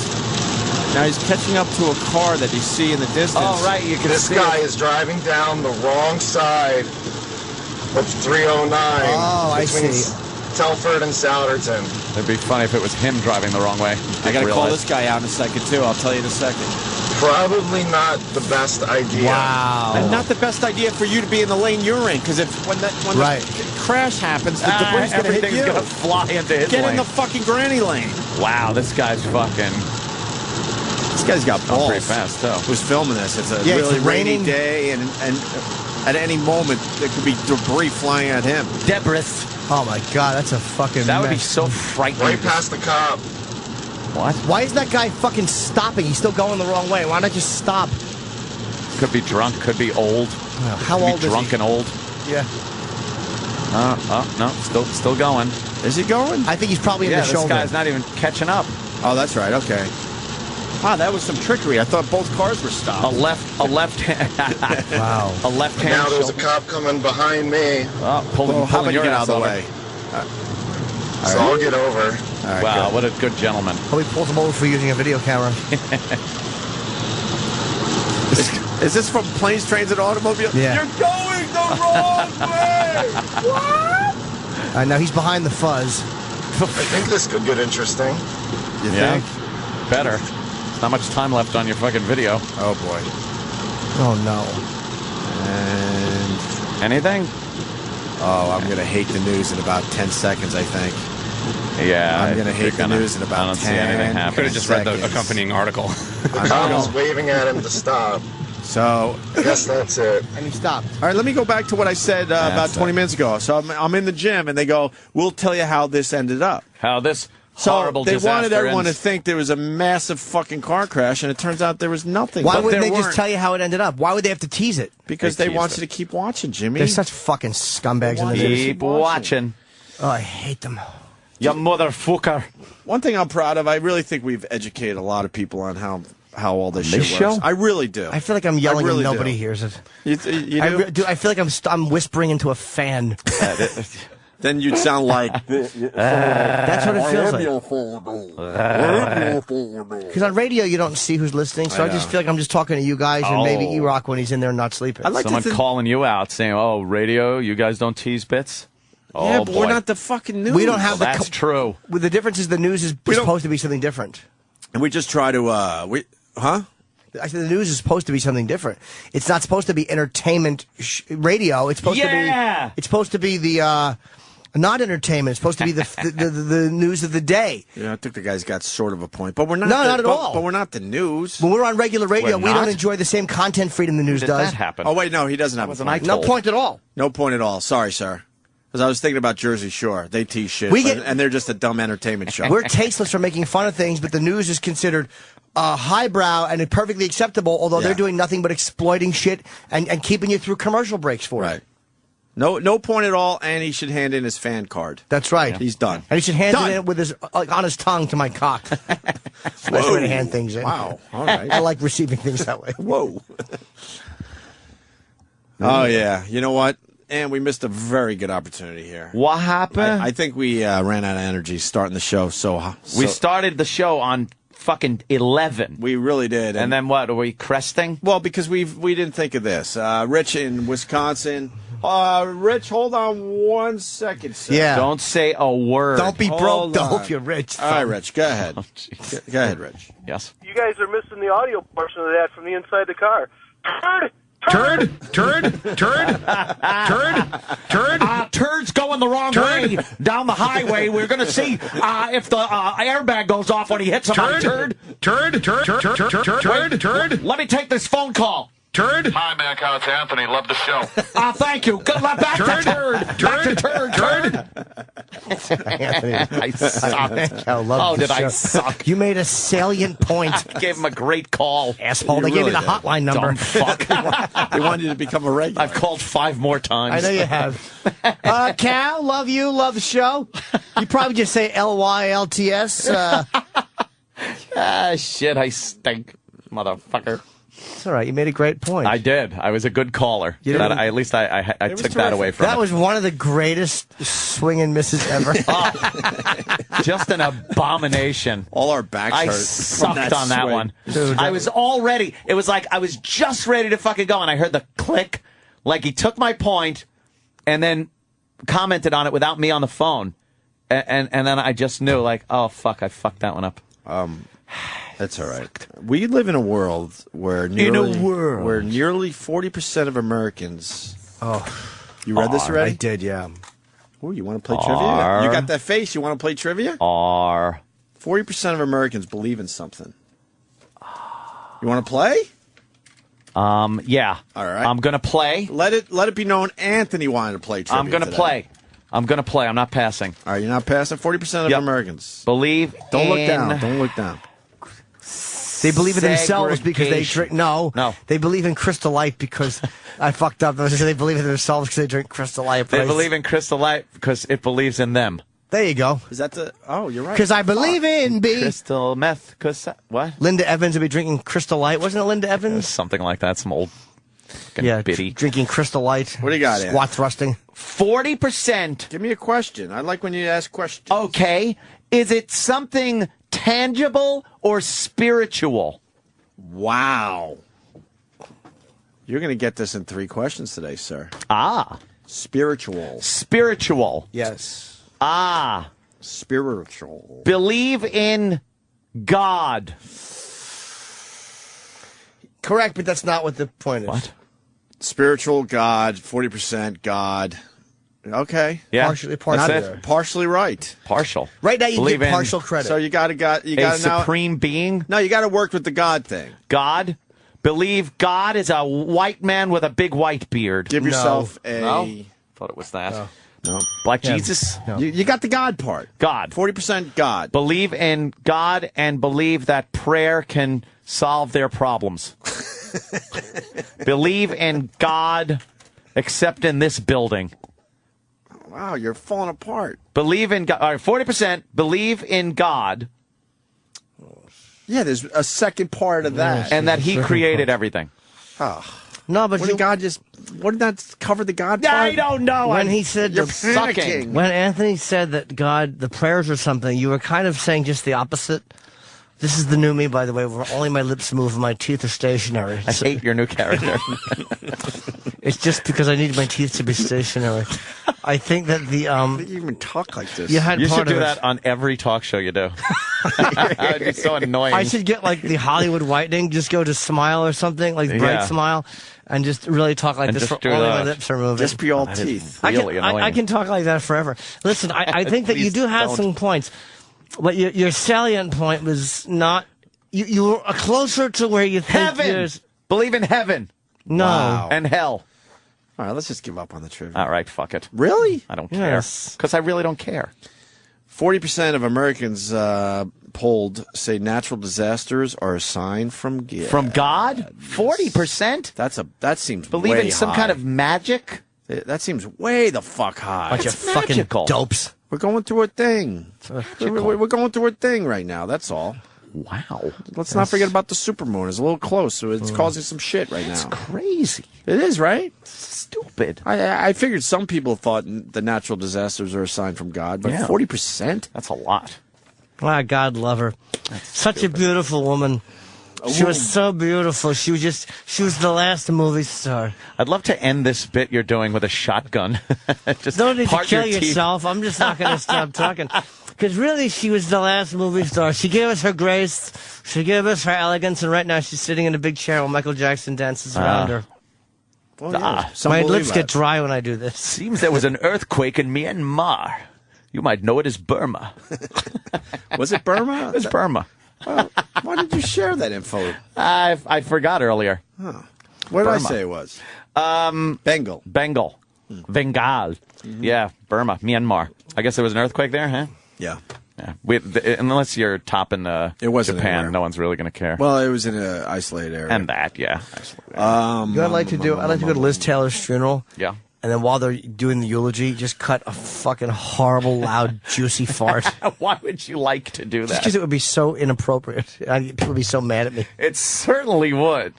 Now he's catching up to a car that you see in the distance.
Oh, right, you can
This
see
guy
it.
is driving down the wrong side of 309
I
between
see.
Telford and Souderton.
It'd be funny if it was him driving the wrong way.
I got to call this guy out in a second, too. I'll tell you in a second.
Probably not the best idea.
Wow.
And not the best idea for you to be in the lane you're in, because when the crash happens, the debris going to hit you.
Everything's going to fly into his
Get
lane.
in the fucking granny lane.
Wow, this guy's fucking...
This guy's got balls.
Pretty fast, too.
Who's filming this? It's a really rainy day, and at any moment, there could be debris flying at him.
Debris.
Oh, my God, that's a fucking
That would be
mess.
so frightening.
Right past the cop.
What?
Why is that guy fucking stopping? He's still going the wrong way. Why not just stop?
Could be drunk, could be old.
How
could
old
be
is
drunk
he?
and old.
Yeah.
No, still going.
Is he going?
I think he's probably in the shoulder.
This guy's not even catching up.
Oh, that's right. Okay. Wow, that was some trickery. I thought both cars were stopped.
A left hand.
Wow.
A left hand.
Now there's a cop coming behind me.
Oh, pulling
how about you
your
get
ass
out of the
over.
way?
So I'll get over.
All right,
Wow,
good.
what a good gentleman.
Oh, he pulls him over for using a video camera.
Is this from Planes, Trains, and Automobiles?
Yeah.
You're going the wrong way! What?
Now he's behind the fuzz.
I think this could get interesting.
You think?
Better. There's not much time left on your fucking video.
Oh, boy.
Oh, no.
And...
Anything?
Oh, I'm going to hate the news in about 10 seconds, I think.
Yeah.
I'm going to hate the news in about 10
I don't see anything happening.
Could have just read the accompanying article.
The cop is waving at him to stop.
So...
I guess that's it.
And he stopped.
All right, let me go back to what I said about 20 minutes ago. So I'm in the gym, and they go, we'll tell you how this ended up.
How this horrible
they
disaster
wanted everyone
ends.
to think there was a massive fucking car crash, and it turns out there was nothing.
Why
But
wouldn't
there
they just
weren't.
tell you how it ended up? Why would they have to tease it?
Because they
teased
want
it.
you to keep watching, Jimmy.
They're such fucking scumbags in the news.
Keep watching.
Oh, I hate them.
You motherfucker.
One thing I'm proud of, I really think we've educated a lot of people on how all this shit
this
works.
show?
I really do.
I feel like I'm yelling
really
and nobody
do.
hears it.
You do?
I feel like I'm whispering into a fan.
Then you'd sound like...
That's what it feels like. Because on radio, you don't see who's listening, so I just feel like I'm just talking to you guys and maybe E-Rock when he's in there not sleeping.
Someone calling you out saying, oh, radio, you guys don't tease bits? Oh,
Yeah, but
boy.
we're not the fucking news.
We don't have
That's true.
Well, the difference is the news is supposed to be something different.
And we just try to...
I said the news is supposed to be something different. It's not supposed to be entertainment radio. It's supposed to be. It's supposed to be the not entertainment. It's supposed to be the news of the day.
Yeah, I think the guy's got sort of a point, but we're not.
No, not at all.
But we're not the news.
When we're on regular radio,
We're
we don't
not?
enjoy the same content freedom the news
Did
does.
that happen?
Oh wait, no, he doesn't have a point.
No point at all.
No point at all. Sorry, sir. Because I was thinking about Jersey Shore. They tease shit, and they're just a dumb entertainment show.
We're tasteless for making fun of things, but the news is considered highbrow and perfectly acceptable, although they're doing nothing but exploiting shit and keeping you through commercial breaks for it.
No point at all, and he should hand in his fan card.
That's right.
He's done.
And he should hand
Done.
it in with his on his tongue to my cock. Nice way to hand things in.
Wow. All right.
I like receiving things that way.
Whoa. Oh, yeah. You know what? And we missed a very good opportunity here.
What happened?
I think we ran out of energy starting the show.
We started the show on fucking 11.
We really did.
And then what? Are we cresting?
Well, because we didn't think of this. Rich in Wisconsin. Rich, hold on 1 second, sir.
Yeah.
Don't say a word.
Don't be
Hold
broke, though,
on.
if you're rich.
All right, Rich, go ahead. Go ahead, Rich.
Yes.
You guys are missing the audio portion of that from the inside the car.
Turds going the wrong way down the highway. We're going to see if the airbag goes off when he hits somebody. Turd. Let me take this phone call.
Turd. Hi, Mancow. It's Anthony. Love the show.
Thank you. Good luck. Back to turd. Back to turd.
Anthony,
I sucked.
I love the
did I
show.
suck?
You made a salient point.
I gave him a great call.
Asshole. They gave me the hotline number.
Dumb fuck.
They wanted you to become a regular.
I've called 5 more times.
I know you have. Cal, love you, love the show. You probably just say LYLTS.
Shit, I stink, motherfucker.
It's all right. You made a great point.
I did. I was a good caller.
You didn't-
At least I took that away from
That
it.
was one of the greatest swing and misses ever.
Just an abomination.
All our backs
I
hurt.
sucked on that
swing.
one.
Dude,
I was all ready. It was like I was just ready to fucking go, and I heard the click. Like he took my point and then commented on it without me on the phone. And then I just knew, like, oh, fuck, I fucked that one up.
That's all right. We live in a world where nearly 40% of Americans.
Oh,
you read this already?
I did, yeah.
Oh, you want to play trivia? You got that face. You want to play trivia? 40% of Americans believe in something. You want to play?
Yeah.
All right.
I'm gonna play.
Let it be known Anthony wanted to play trivia.
I'm gonna play. I'm not passing.
All right, you're not passing. 40% of Americans
believe.
Don't look down. Don't look down.
They believe in themselves because they drink. No. They believe in Crystal Light because I fucked up. They believe in themselves because they drink Crystal Light.
They believe in Crystal Light because it believes in them.
There you go.
Is that the? Oh, you're right.
Because I believe in
crystal meth. Cause what?
Linda Evans would be drinking Crystal Light. Wasn't it Linda Evans?
Something like that. Some old. Biddy.
Drinking Crystal Light.
What do you got?
Squat thrusting.
40%.
Give me a question. I like when you ask questions.
Okay. Is it something tangible or spiritual?
Wow. You're going to get this in 3 questions today, sir. Spiritual.
Spiritual.
Yes. Spiritual.
Believe in God.
Correct, but that's not what the point is.
What?
Spiritual God, 40% God. Okay.
Yeah.
Partially right.
Partial.
Right now you
Believe
get
in
partial credit.
So you got
a supreme being?
No, you got to work with the God thing.
God? Believe God is a white man with a big white beard.
Give yourself
No? Thought it was that.
No.
Black Jesus?
No. You got the God part.
God.
40% God.
Believe in God and believe that prayer can solve their problems. Believe in God except in this building.
Wow, you're falling apart.
Believe in God. All right, 40% believe in God.
Yeah, there's a second part of that.
And that he created everything.
No, but
wouldn't that cover the God part?
I don't know.
When he said
You're panicking.
When Anthony said that God, the prayers or something, you were kind of saying just the opposite. This is the new me, by the way, where only my lips move and my teeth are stationary.
I hate your new character.
It's just because I need my teeth to be stationary. I think that the
you even talk like this.
You should do that on every talk show you do. That would be so annoying.
I should get like the Hollywood whitening, just go to Smile or something, like Bright Smile, and just really talk like this for only my lips are moving.
Just be all teeth.
I can talk like that forever. Listen, I think that you do have some points. But your salient point was not... You were closer to where you think...
Heaven! Believe in heaven.
No.
Wow.
And hell.
All right, let's just give up on the trivia.
All right, fuck it.
Really?
I don't care. Because I really don't care.
40% of Americans polled say natural disasters are a sign from God.
From God? 40%?
That seems
Believe
way
in some
high.
kind of magic?
That seems way the fuck high.
Bunch of fucking dopes.
We're going through a thing. We're going through a thing right now. That's all.
Wow.
Let's not forget about the supermoon. It's a little close, so it's causing some shit right now.
It's crazy.
It is, right?
Stupid.
I figured some people thought the natural disasters are a sign from God, but 40%?
That's a lot.
God love her. Such a beautiful woman. She was so beautiful. She was the last movie star.
I'd love to end this bit you're doing with a shotgun. Just
don't need to
part
kill
your teeth.
yourself. I'm just not going to stop talking. Because really, she was the last movie star. She gave us her grace. She gave us her elegance. And right now, she's sitting in a big chair while Michael Jackson dances around her. My lips get dry when I do this.
Seems there was an earthquake in Myanmar. You might know it as Burma.
Was it Burma?
It was Burma.
Well, why did you share that info?
I forgot earlier.
Huh. What did I say it was? Bengal.
Bengal. Bengal. Yeah, Burma, Myanmar. I guess there was an earthquake there, huh?
Yeah.
Unless you're topping
it wasn't
Japan,
anywhere.
no one's really going to care.
Well, it was in an isolated area.
And that, yeah.
I'd like to go to Liz Taylor's funeral.
Yeah.
And then while they're doing the eulogy, just cut a fucking horrible, loud, juicy fart.
Why would you like to do that?
Just because it would be so inappropriate. People would be so mad at me.
It certainly would.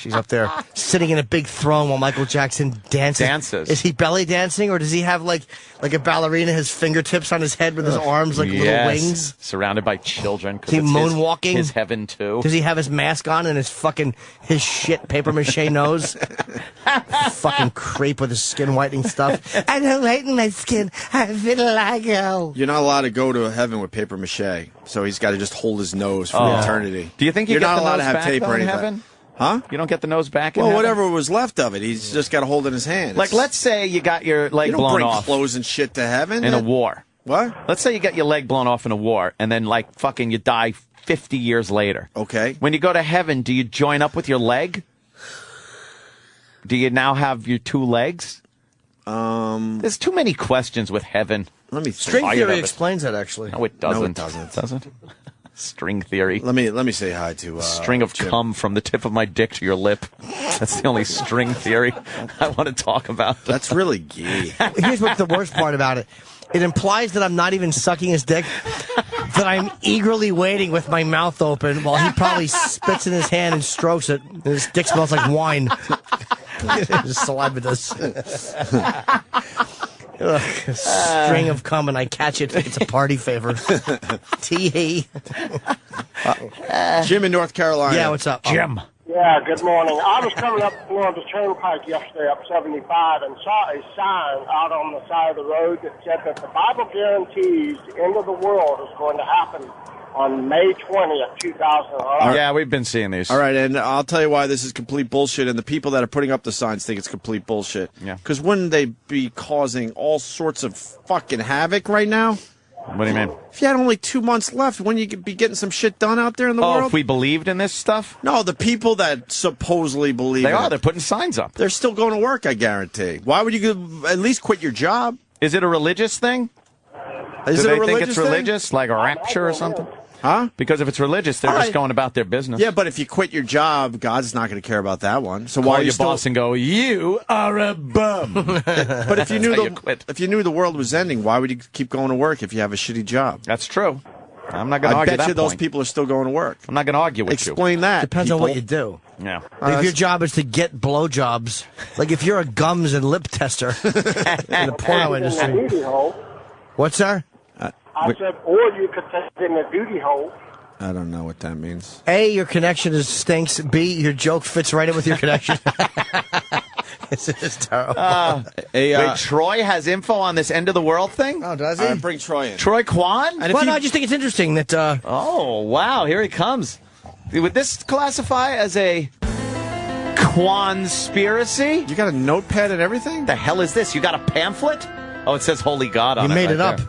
She's up there sitting in a big throne while Michael Jackson dances. Is he belly dancing, or does he have like a ballerina, his fingertips on his head with his arms like little wings?
Surrounded by children.
Is he moonwalking?
His heaven, too.
Does he have his mask on and his shit paper mache nose? Fucking creep with his skin whitening stuff. I don't whiten my skin. I vitiligo.
You're not allowed to go to heaven with paper mache, so he's got to just hold his nose for eternity.
Do you think
you're
get
not
the
allowed
nose
to have
back,
tape
though,
or
in
anything?
heaven?
Huh?
You don't get the nose back in
Well,
heaven?
whatever was left of it, he's just got to hold it in his hand.
Like, let's say you got your leg
you don't
blown
bring
off
clothes and shit to heaven
in a war.
What?
Let's say you got your leg blown off in a war, and then like fucking you die 50 years later.
Okay.
When you go to heaven, do you join up with your leg? Do you now have your two legs? There's too many questions with heaven.
Let me
String theory explains that, actually.
No, it doesn't.
No, it doesn't.
Doesn't? String theory.
Let me say hi to
string of
Jim.
cum from the tip of my dick to your lip. That's the only string theory I want to talk about.
That's really gay.
Here's what's the worst part about it. It implies that I'm not even sucking his dick, that I'm eagerly waiting with my mouth open while he probably spits in his hand and strokes it, and his dick smells like wine. His saliva does. A string of cum and I catch it. It's a party favor. Tee-hee.
Jim in North Carolina.
Yeah, what's up?
Jim.
Yeah, good morning. I was coming up along the turnpike yesterday up 75 and saw a sign out on the side of the road that said that the Bible guarantees the end of the world is going to happen on May 20th, 2011.
Yeah, we've been seeing these.
All right, and I'll tell you why this is complete bullshit, and the people that are putting up the signs think it's complete bullshit.
Yeah.
Because wouldn't they be causing all sorts of fucking havoc right now?
What do you mean?
If you had only 2 months left, wouldn't you be getting some shit done out there in the world?
If we believed in this stuff?
No, the people that supposedly believe in it,
They're putting signs up.
they're still going to work, I guarantee. Why would you at least quit your job?
Is it a religious thing?
Is
Do
it
they
a religious
think it's
thing?
religious, like a rapture or something?
Huh?
Because if it's religious, they're
All
just
right.
going about their business.
Yeah, but if you quit your job, God's not going to care about that one. So
Call
why are you
your
still...
boss and go, you are a bum.
But if you knew
how you quit.
if you knew the world was ending, why would you keep going to work if you have a shitty job?
That's true. I'm not going to
I
argue
bet
that
you those
point.
people are still going to work.
I'm not going to argue with you.
Explain that.
Depends on what
people.
you do.
Yeah.
If your job is to get blowjobs, like if you're a gums and lip tester in the porno
In the
industry.
duty hole.
What's that?
I said, or you could take it in the duty hole.
I don't know what that means.
A, your connection stinks. B, your joke fits right in with your connection. It's terrible.
Wait, Troy has info on this end of the world thing?
Oh, does he?
Bring Troy in.
Troy Kwan?
Well, no, I just think it's interesting that...
Oh, wow, here he comes. Would this classify as a Kwanspiracy?
You got a notepad and everything?
The hell is this? You got a pamphlet? Oh, it says Holy God on it.
You made
right
it up.
there.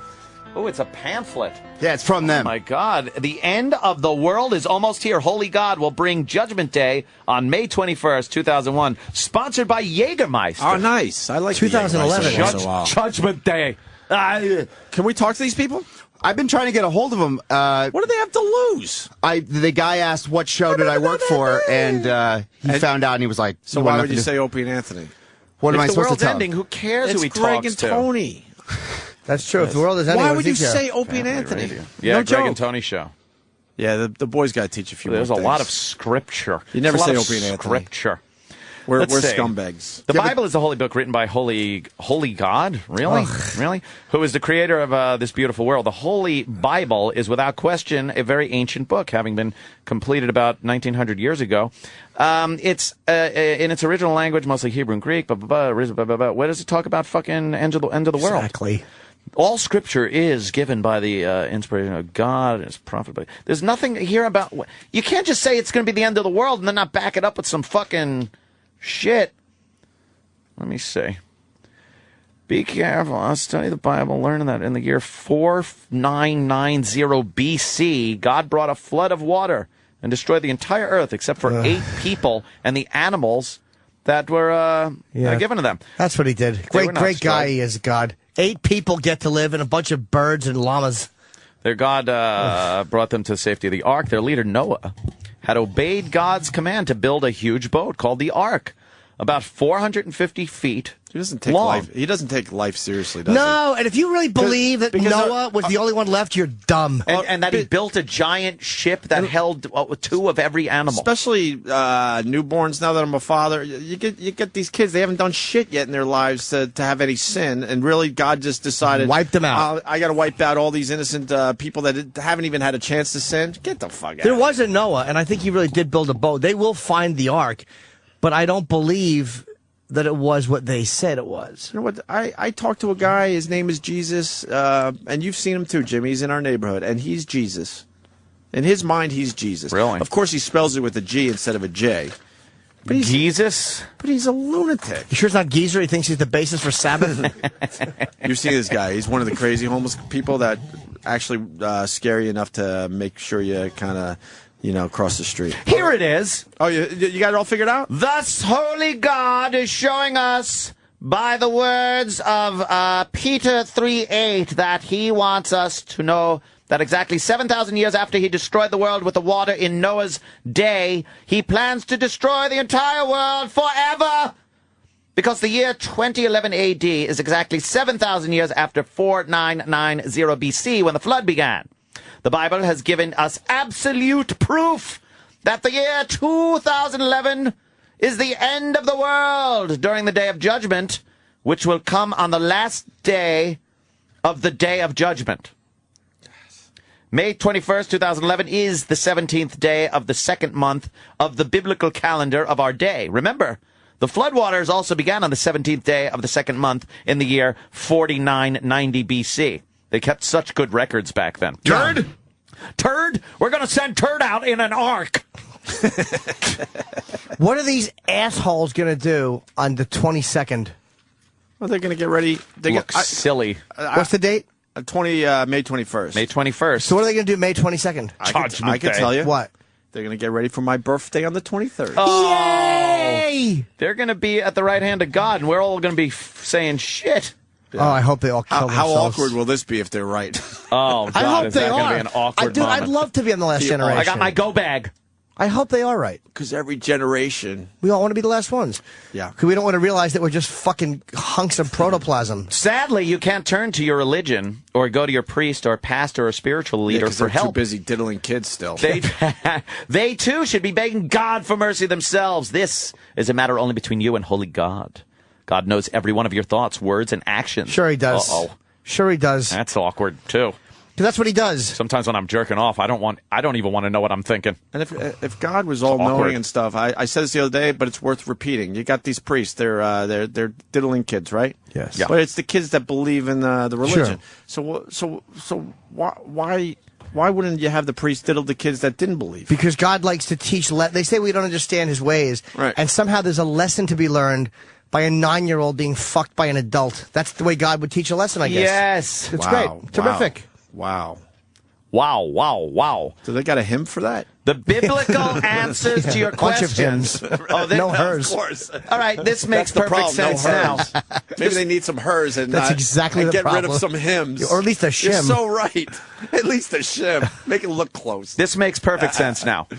Oh, it's a pamphlet.
Yeah, it's from them.
Oh, my God. The end of the world is almost here. Holy God will bring Judgment Day on May 21st, 2001. Sponsored by Jägermeister.
Oh, nice. I like
2011.
Judgment Day.
Can we talk to these people?
I've been trying to get a hold of them.
What do they have to lose?
The guy asked what show did I work for, and he found out, and he was like,
So why would you say Opie and Anthony?
What am I
If the
supposed to
world's
tell
ending,
him?
who cares
It's
who he
Greg
talks
and
to?
Tony.
That's true. If the world is ending,
Why
what
would
do
you
care?
say Opie and
Family
Anthony?
radio. Yeah,
No
Greg
joke.
and Tony show.
Yeah, the boys got to teach a few
There's
more
a lot
things.
of scripture.
You never
There's a
say
lot of
Opie and Anthony.
Scripture.
We're
Let's see.
scumbags.
The Bible is the holy book written by Holy God, really? Really? Who is the creator of this beautiful world. The Holy Bible is without question a very ancient book, having been completed about 1900 years ago. It's in its original language, mostly Hebrew and Greek, blah, blah, blah, blah, blah, blah. Where does it talk about fucking end of the world?
Exactly.
All scripture is given by the inspiration of God and is profitable. There's nothing here about... You can't just say it's going to be the end of the world and then not back it up with some fucking... shit. Let me see. Be careful. I'll study the Bible, learning that in the year 4990 BC, God brought a flood of water and destroyed the entire earth except for 8 people and the animals that were given to them.
That's what he did. Great guy
destroyed.
he is, God. 8 people get to live and a bunch of birds and llamas.
Their God brought them to the safety of the ark. Their leader, Noah, had obeyed God's command to build a huge boat called the ark. about 450 feet.
He doesn't take
long.
life. He doesn't take life seriously, does he?
No, and if you really believe that Noah was the only one left, you're dumb.
And that he built a giant ship that held 2 of every animal.
Especially newborns. Now that I'm a father, you get these kids. They haven't done shit yet in their lives to have any sin, and really, God just decided
wipe them out.
I got to wipe out all these innocent people that haven't even had a chance to sin. Get the fuck out.
There was a Noah, and I think he really did build a boat. They will find the ark, but I don't believe that it was what they said it was.
You know what? I talked to a guy. His name is Jesus, and you've seen him too, Jimmy. He's in our neighborhood, and he's Jesus. In his mind, he's Jesus.
Really?
Of course, he spells it with a G instead of a J.
But he's Jesus?
But he's a lunatic.
You sure it's not Geezer? He thinks he's the basis for Sabbath?
You've seen this guy. He's one of the crazy homeless people that actually scare you enough to make sure you kind of, cross the street.
Here it is.
Oh, you got it all figured out?
Thus, holy God is showing us by the words of Peter 3:8 that he wants us to know that exactly 7,000 years after he destroyed the world with the water in Noah's day, he plans to destroy the entire world forever. Because the year 2011 AD is exactly 7,000 years after 4990 BC when the flood began. The Bible has given us absolute proof that the year 2011 is the end of the world during the Day of Judgment, which will come on the last day of the Day of Judgment. May 21st, 2011 is the 17th day of the second month of the biblical calendar of our day. Remember, the floodwaters also began on the 17th day of the second month in the year 4990 BC. They kept such good records back then. Turd? Turd? We're going to send Turd out in an ark.
What are these assholes going to do on the 22nd?
Well, they're going to get ready.
Silly.
What's the date?
May 21st.
May 21st.
So what are they going to do May 22nd?
I can tell you.
What?
They're going to get ready for my birthday on the 23rd.
Oh,
Yay!
They're going to be at the right hand of God, and we're all going to be saying shit.
Yeah. Oh, I hope they all kill themselves.
How awkward will this be if they're right?
Oh, God,
I hope
is
they
that going to
are.
be an awkward moment?
I'd love to be on the last generation.
I got my go bag.
I hope they are right.
Because every generation...
We all want to be the last ones.
Yeah.
Because we don't want to realize that we're just fucking hunks of protoplasm.
Sadly, you can't turn to your religion or go to your priest or pastor or spiritual leader for help.
They're too busy diddling kids still.
They too should be begging God for mercy themselves. This is a matter only between you and holy God. God knows every one of your thoughts, words, and actions.
Sure he does.
Uh-oh.
Sure he does.
That's awkward, too.
Because that's what he does.
Sometimes when I'm jerking off, I don't even want to know what I'm thinking.
And if God was all knowing and stuff, I said this the other day, but it's worth repeating. You got these priests; they're diddling kids, right?
Yes.
Yeah. But it's the kids that believe in the religion.
Sure.
So why wouldn't you have the priests diddle the kids that didn't believe?
Because God likes to teach. They say we don't understand His ways,
right? And
somehow there's a lesson to be learned by a 9-year-old being fucked by an adult. That's the way God would teach a lesson, I guess.
Yes.
It's great. Terrific.
Wow. So they got a hymn for that?
The biblical answers to your questions.
Bunch of hymns. No hers.
Of course.
All right, this makes perfect sense now.
Maybe they need some hers and
that's exactly
and
the
get
problem.
rid of some hymns.
Or at least a shim.
You're so right. At least a shim. Make it look close.
This makes perfect sense now.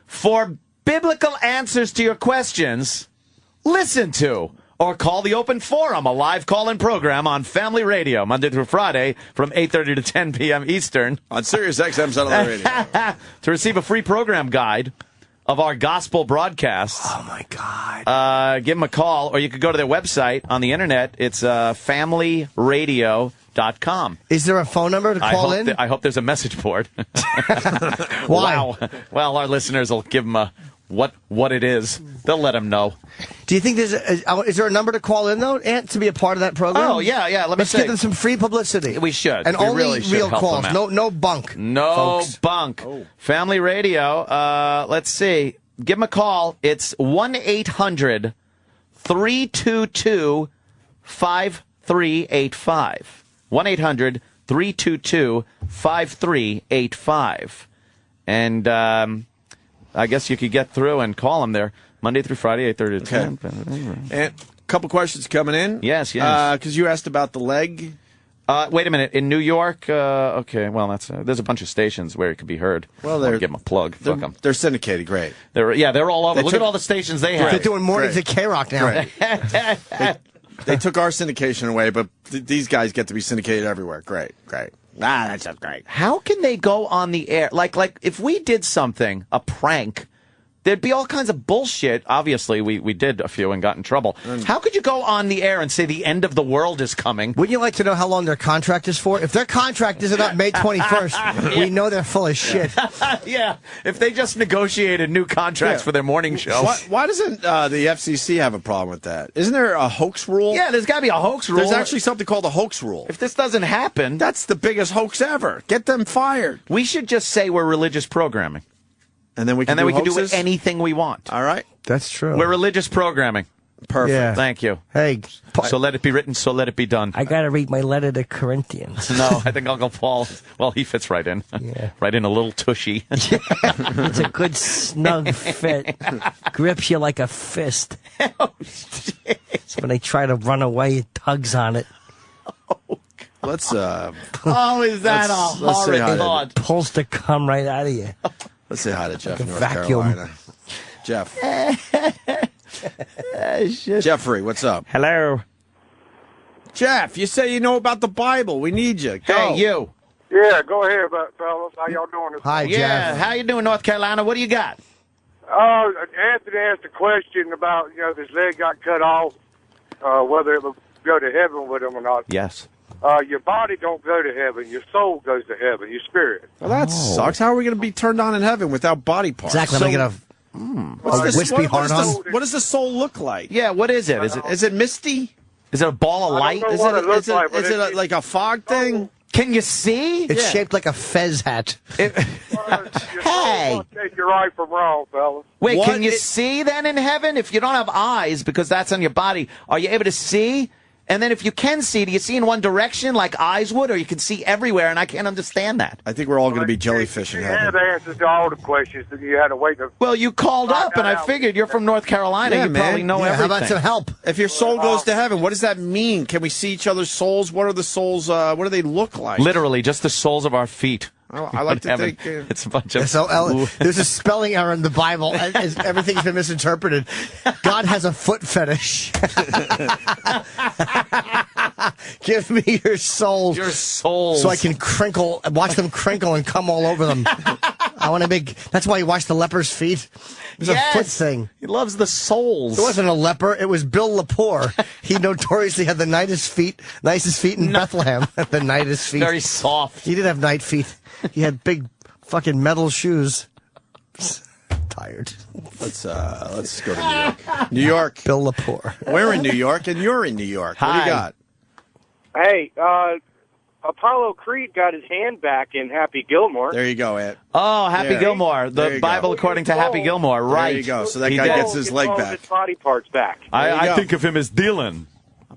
For biblical answers to your questions, listen to or call the Open Forum, a live call-in program on Family Radio, Monday through Friday from 8:30 to 10 p.m. Eastern.
On Sirius XM Satellite Radio.
To receive a free program guide of our gospel broadcasts.
Oh, my God.
Give them a call, or you could go to their website on the Internet. It's familyradio.com.
Is there a phone number to call in?
I hope there's a message board.
Why?
Wow. Well, our listeners will give them a... What it is. They'll let them know.
Do you think is there a number to call in, though, Ant, to be a part of that program?
Oh, yeah.
Let's give them some free publicity.
We should.
And
we
only
really should
real
help
calls.
them out.
No bunk.
No
folks.
bunk. Oh. Family Radio. Let's see. Give them a call. It's 1-800-322-5385. 1-800-322-5385. And I guess you could get through and call them there Monday through Friday, 8:30 to 10.
And a couple questions coming in.
Yes.
Because you asked about the leg.
Wait a minute. In New York, okay, well, there's a bunch of stations where it could be heard.
Well,
I'll give them a plug. Fuck them.
They're syndicated. Great.
They're all over. Look at all the stations they have.
They're doing mornings at K-Rock now.
They took our syndication away, but these guys get to be syndicated everywhere. Great. That's just great.
How can they go on the air? Like if we did something, a prank, there'd be all kinds of bullshit. Obviously, we did a few and got in trouble. How could you go on the air and say the end of the world is coming?
Wouldn't you like to know how long their contract is for? If their contract isn't up May 21st, we know they're full of shit.
Yeah, if they just negotiated new contracts for their morning show.
Why doesn't the FCC have a problem with that? Isn't there a hoax rule?
Yeah, there's got to be a hoax rule.
There's actually something called a hoax rule.
If this doesn't happen...
That's the biggest hoax ever. Get them fired.
We should just say we're religious programming.
And then we can
do anything we want.
All right.
That's true.
We're religious programming.
Perfect.
Yeah.
Thank you.
Hey.
So let it be written, so let it be done.
I got to read my letter to Corinthians.
No, I think Uncle Paul, well, he fits right in.
Yeah.
Right in a little tushy.
It's a good snug fit. Grips you like a fist.
Oh, shit.
So when they try to run away, it tugs on it.
Let's,
oh, is that a horrid thought?
Pulls the cum right out of you.
Let's say hi to Jeff in North
vacuum.
Carolina. Jeff. Jeffrey, what's up?
Hello.
Jeff, you say you know about the Bible. We need you. Go.
Hey, you.
Yeah, go ahead, fellas. How y'all doing?
Hi, Jeff.
Yeah, how you doing, North Carolina? What do you got?
Anthony asked a question about, if his leg got cut off, whether it would go to heaven with him or not.
Yes.
Your body don't go to heaven. Your soul goes to heaven. Your spirit.
Well, that sucks. How are we going to be turned on in heaven without body parts?
Exactly. I'm going to get a wispy hard on.
What does the soul look like?
Yeah, what is it?
Is it misty?
Is it a ball of light?
Is
it like a fog thing?
Can you see?
It's shaped like a fez hat.
Hey!
Take your right from wrong, fellas.
Wait, can you see then in heaven? If you don't have eyes, because that's on your body, are you able to see? And then if you can see, do you see in one direction like eyes would, or you can see everywhere, and I can't understand that?
I think we're all going to be jellyfish in heaven.
You had answers to all the questions that you had to wait to...
Well, you called up, and I figured you're from North Carolina.
Yeah,
you probably know everything.
How about some help?
If your soul goes to heaven, what does that mean? Can we see each other's souls? What are the souls, what do they look like?
Literally, just the soles of our feet.
I like to think...
it's a bunch of...
There's a spelling error in the Bible. Everything's been misinterpreted. God has a foot fetish. Give me your souls.
Your souls.
So I can watch them crinkle and come all over them. I want to make... That's why you watch the leper's feet. It's a foot thing.
He loves the souls.
It wasn't a leper. It was Bill Lepore. He notoriously had the nicest feet in Bethlehem. The nicest feet.
Very soft.
He did have night feet. He had big fucking metal shoes. Tired.
Let's go to New York. New York.
Bill Lepore.
We're in New York, and you're in New York. What do you got?
Hey, Apollo Creed got his hand back in Happy Gilmore.
There you go, Ed.
Oh, Happy Gilmore. The Bible according to Happy Gilmore. Right.
There you go. So that guy gets his leg back.
His body parts back.
I think of him as Dylan.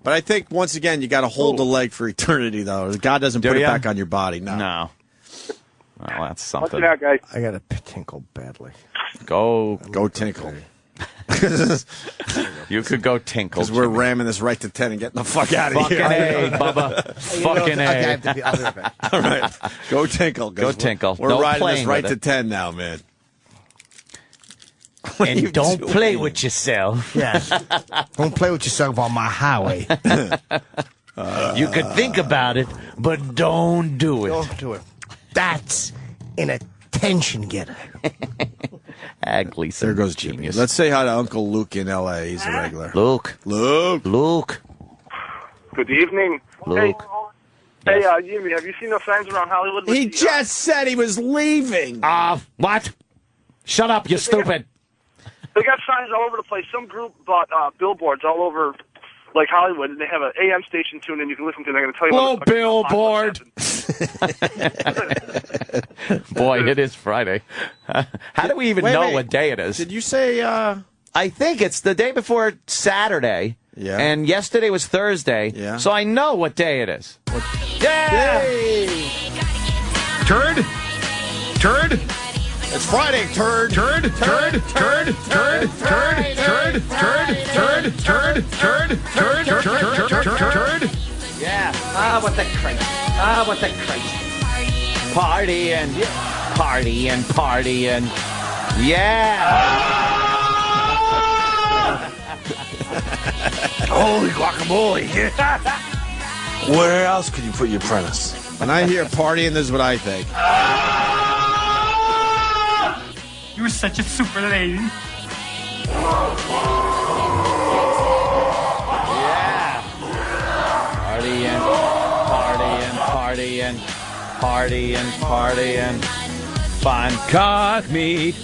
But I think, once again, you got to hold the leg for eternity, though. God doesn't put it back on your body. No.
Well, that's something.
Watch it out, guys.
I got to tinkle badly.
Go tinkle.
You could go tinkle.
Because we're ramming this right to 10 and getting the fuck out of here.
Fucking A, Bubba. Fucking A.
All right. Go tinkle.
Go tinkle.
We're riding this right to 10 now, man.
And don't play with yourself.
Yeah. Don't play with yourself on my highway.
You could think about it, but don't do it.
Don't do it. That's an attention getter.
Gleason.
There goes Jimmy.
Genius.
Let's say hi to Uncle Luke in L.A. He's a regular.
Luke.
Good evening.
Luke.
Hey, Jimmy, have you seen those signs around Hollywood?
He just said he was leaving.
What? Shut up, you stupid.
They got signs all over the place. Some group bought billboards all over, like Hollywood, and they have an AM station tuned in. You can listen to. They're going to tell you.
Hello, billboard. Boy, it is Friday. How do we even know what day it is?
Did you say?
I think it's the day before Saturday.
Yeah.
And yesterday was Thursday.
Yeah.
So I know what day it is. Yeah.
Hey.
Turd.
It's Friday, turd.
Turd.
Yeah.
Ah, what the crazy. Ah, what the crazy.
Party and party and party and yeah.
Holy guacamole. Where else could you put your apprentice? When I hear partying, this is what I think.
You're such a super lady.
Yeah. Party and party and party and party and party and fun cock meat.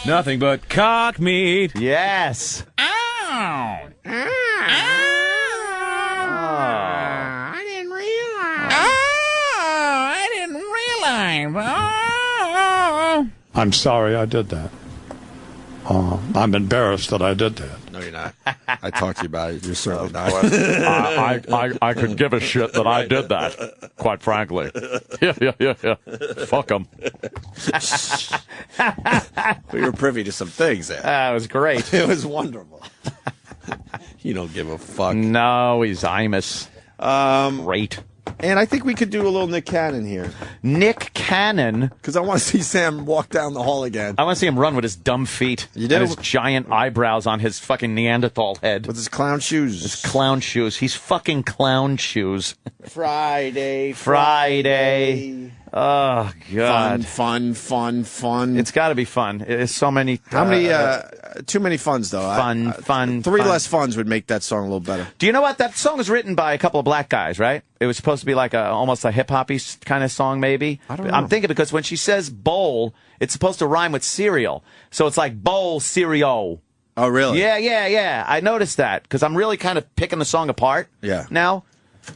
Nothing but cock meat. Yes.
Ow! Ow! I didn't realize. Oh, I didn't realize. Oh.
I'm sorry I did that. I'm embarrassed that I did that.
No, you're not. I talked to you about it. You're certainly not.
I could give a shit that I did that, quite frankly. Yeah. Fuck them.
We were privy to some things there.
It was great.
It was wonderful. You don't give a fuck.
No, he's Imus. Great.
And I think we could do a little Nick Cannon here.
Nick Cannon?
Because I want to see Sam walk down the hall again.
I want to see him run with his dumb feet.
You did?
And his giant eyebrows on his fucking Neanderthal head.
With his clown shoes.
His clown shoes. He's fucking clown shoes.
Friday.
Oh, God.
Fun.
It's got to be fun. It's so many...
How many... too many funs, though.
Fun.
Three less funs would make that song a little better.
Do you know what? That song was written by a couple of black guys, right? It was supposed to be like almost a hip-hoppy kind of song, maybe.
I don't know.
I'm thinking because when she says bowl, it's supposed to rhyme with cereal. So it's like bowl, cereal.
Oh, really?
Yeah. I noticed that because I'm really kind of picking the song apart.
Yeah.
Now,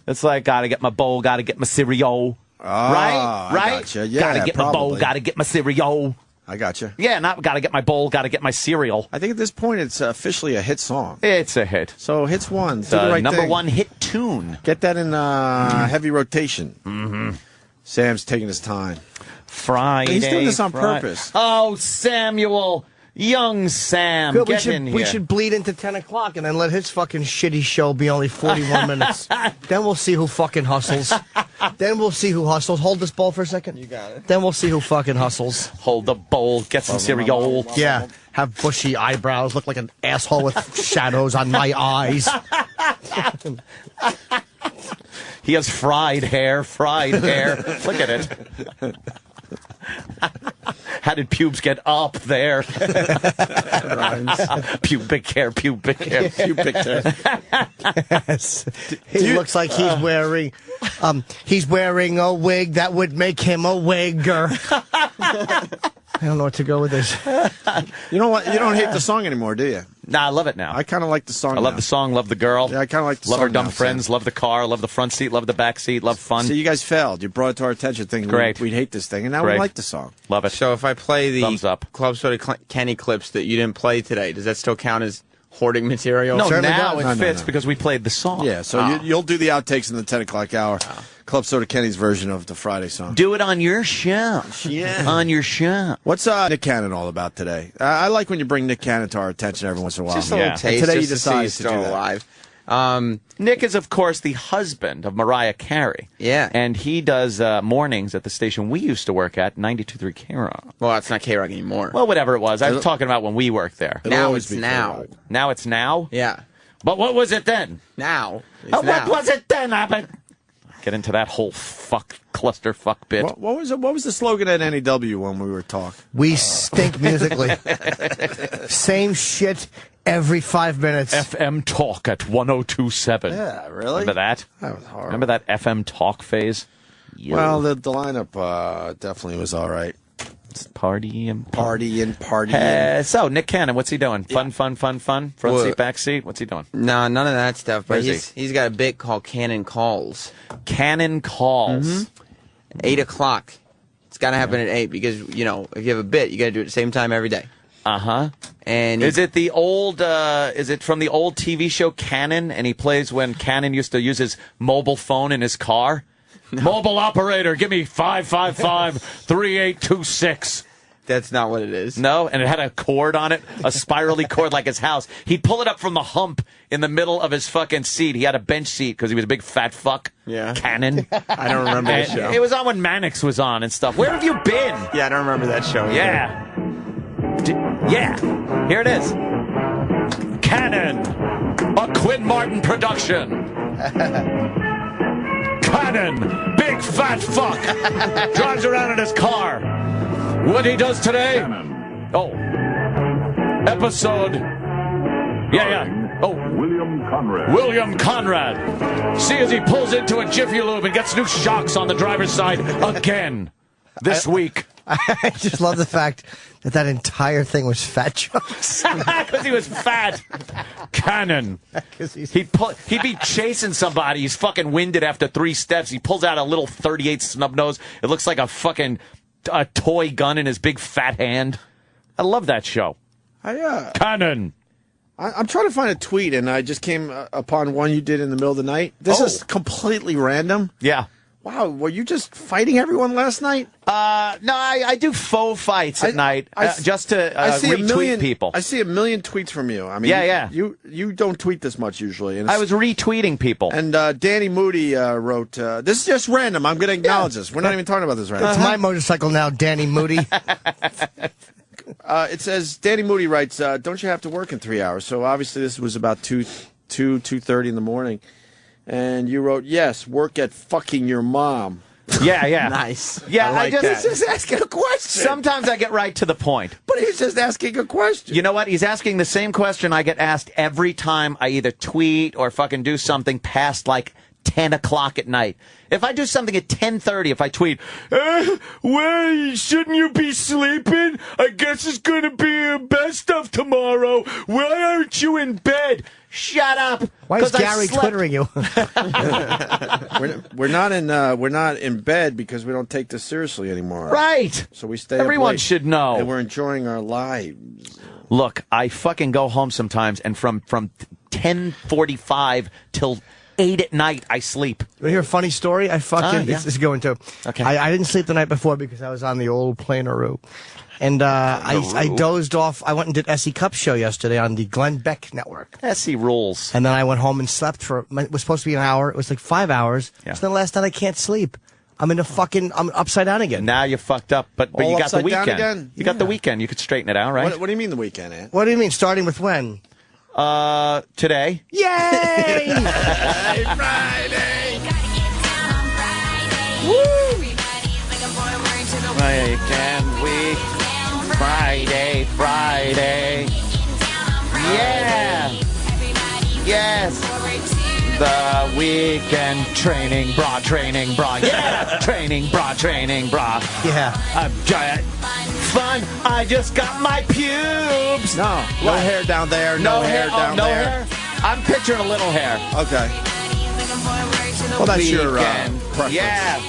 it's like, gotta get my bowl, gotta get my cereal. Right?
I gotcha. Yeah,
gotta get
probably.
my bowl, gotta get my cereal.
I gotcha.
Yeah, not gotta get my bowl, gotta get my cereal.
I think at this point it's officially a hit song.
It's a hit.
So hits one.
It's the
right
number
thing.
one hit tune.
Get that in heavy rotation.
Mm-hmm.
Sam's taking his time.
Friday.
He's doing this on purpose.
Oh, Samuel. Young Sam.
Good,
Get in here.
we should bleed into 10 o'clock and then let his fucking shitty show be only 41 minutes. Then we'll see who fucking hustles. Hold this bowl for a second.
You got it.
Then we'll see who fucking hustles.
Hold the bowl. Get some cereal.
Yeah. Have bushy eyebrows. Look like an asshole with shadows on my eyes.
He has fried hair. Look at it. How did pubes get up there? Pubic hair.
Yes. He looks like he's wearing a wig that would make him a wigger. I don't know what to go with this.
You know what? You don't hate the song anymore, do you?
Nah, I love it now.
I kind of like the song.
I love the song, love the girl.
Yeah, I kind of like the
love
song.
Love her dumb
now,
friends,
Sam.
love the car, love the front seat, love the back seat, love fun.
So you guys failed. You brought it to our attention thinking
Great.
we'd hate this thing, and now
Great.
we like the song.
Love it.
So if I play the
Thumbs up.
Club Soda Kenny clips that you didn't play today, does that still count as hoarding material?
No,
Certainly
now
does.
it fits because we played the song.
Yeah, so you'll do the outtakes in the 10 o'clock hour. Club Soda Kenny's version of the Friday song.
Do it on your show.
Yeah.
On your show.
What's Nick Cannon all about today? I like when you bring Nick Cannon to our attention every once in a while.
Just a little
And
taste.
today you
just to see
decided
he's
to do
still
that.
alive.
Nick is, of course, the husband of Mariah Carey.
Yeah.
And he does mornings at the station we used to work at, 92.3 K-Rock.
Well, it's not K-Rock anymore.
Well, whatever it was. I was talking about when we worked there.
Now it's now.
K-Rock.
Now it's now?
Yeah.
But what was it then?
Now.
What was it then? Get into that whole clusterfuck bit.
What was the slogan at NEW when we were talking?
We stink musically. Same shit every 5 minutes.
FM Talk at 102.7.
Yeah, really?
Remember that?
That was horrible.
Remember that FM Talk phase?
Well, the lineup definitely was all right.
Party and
So,
Nick Cannon, what's he doing? Fun. Front seat, back seat. What's he doing?
No, none of that stuff. But
Where's
he's got a bit called Cannon Calls.
Cannon Calls.
8 o'clock. It's got to happen at 8 because, if you have a bit, you got to do it at the same time every day.
Uh-huh.
And
is it the old, is it from the old TV show Cannon? And he plays when Cannon used to use his mobile phone in his car? No. Mobile operator, give me 555-3826.
That's not what it is.
No, and it had a cord on it, a spirally cord like his house. He'd pull it up from the hump in the middle of his fucking seat. He had a bench seat because he was a big fat fuck.
Yeah.
Cannon.
I don't remember that show.
It was on when Mannix was on and stuff. Where have you been?
Yeah, I don't remember that show either.
Yeah. Here it is. Cannon. A Quinn Martin production. Cannon. Big fat fuck. Drives around in his car. What he does today? Oh. Episode. Yeah. Oh. William Conrad. See as he pulls into a Jiffy Lube and gets new shocks on the driver's side again this week.
I just love the fact that entire thing was fat jokes.
Because he was fat. Cannon. He'd be chasing somebody. He's fucking winded after 3 steps. He pulls out a little .38 snub nose. It looks like a fucking toy gun in his big fat hand. I love that show. Cannon.
I'm trying to find a tweet, and I just came upon one you did in the middle of the night. This is completely random.
Yeah.
Wow, were you just fighting everyone last night?
No, I do faux fights at night just to retweet people.
I see a million tweets from you. I mean, you don't tweet this much usually. And
I was retweeting people.
And Danny Moody wrote, this is just random. I'm going to acknowledge this. We're not even talking about this right now.
It's my motorcycle now, Danny Moody.
It says, Danny Moody writes, don't you have to work in 3 hours? So obviously this was about 2:30 in the morning. And you wrote, yes, work at fucking your mom.
Yeah.
Nice.
Yeah,
I he's just asking a question.
Sometimes I get right to the point.
But he's just asking a question.
You know what? He's asking the same question I get asked every time I either tweet or fucking do something past like 10 o'clock at night. If I do something at 10:30, if I tweet, well, shouldn't you be sleeping? I guess it's going to be best of tomorrow. Why aren't you in bed? Shut up.
Why is Gary twittering you?
we're not in bed because we don't take this seriously anymore.
Right.
So we stay
Everyone
up late,
should know.
and we're enjoying our lives.
Look, I fucking go home sometimes, and from 10:45 till 8 at night, I sleep.
You want to hear a funny story? I fucking
yeah.
this is going to.
Okay.
I didn't sleep the night before because I was on the old Planaroo. And I dozed off. I went and did S.E. Cup show yesterday on the Glenn Beck Network.
S.E. rules.
And then I went home and slept it was supposed to be an hour. It was like 5 hours.
Yeah.
So then last night I can't sleep. I'm upside down again.
Now you're fucked up, but you got the weekend.
Again?
You got the weekend. You could straighten it out, right?
What do you mean the weekend, Ant?
What do you mean? Starting with when?
Today.
Yay!
Friday!
Woo! Weekend week. Friday. Yeah. Yes. The weekend training bra. Yeah. training bra.
Yeah.
Fun. I just got my pubes.
No hair down there. No hair down
no
there.
Hair? I'm picturing a little hair.
Okay. Well, that's your preference.
Yeah.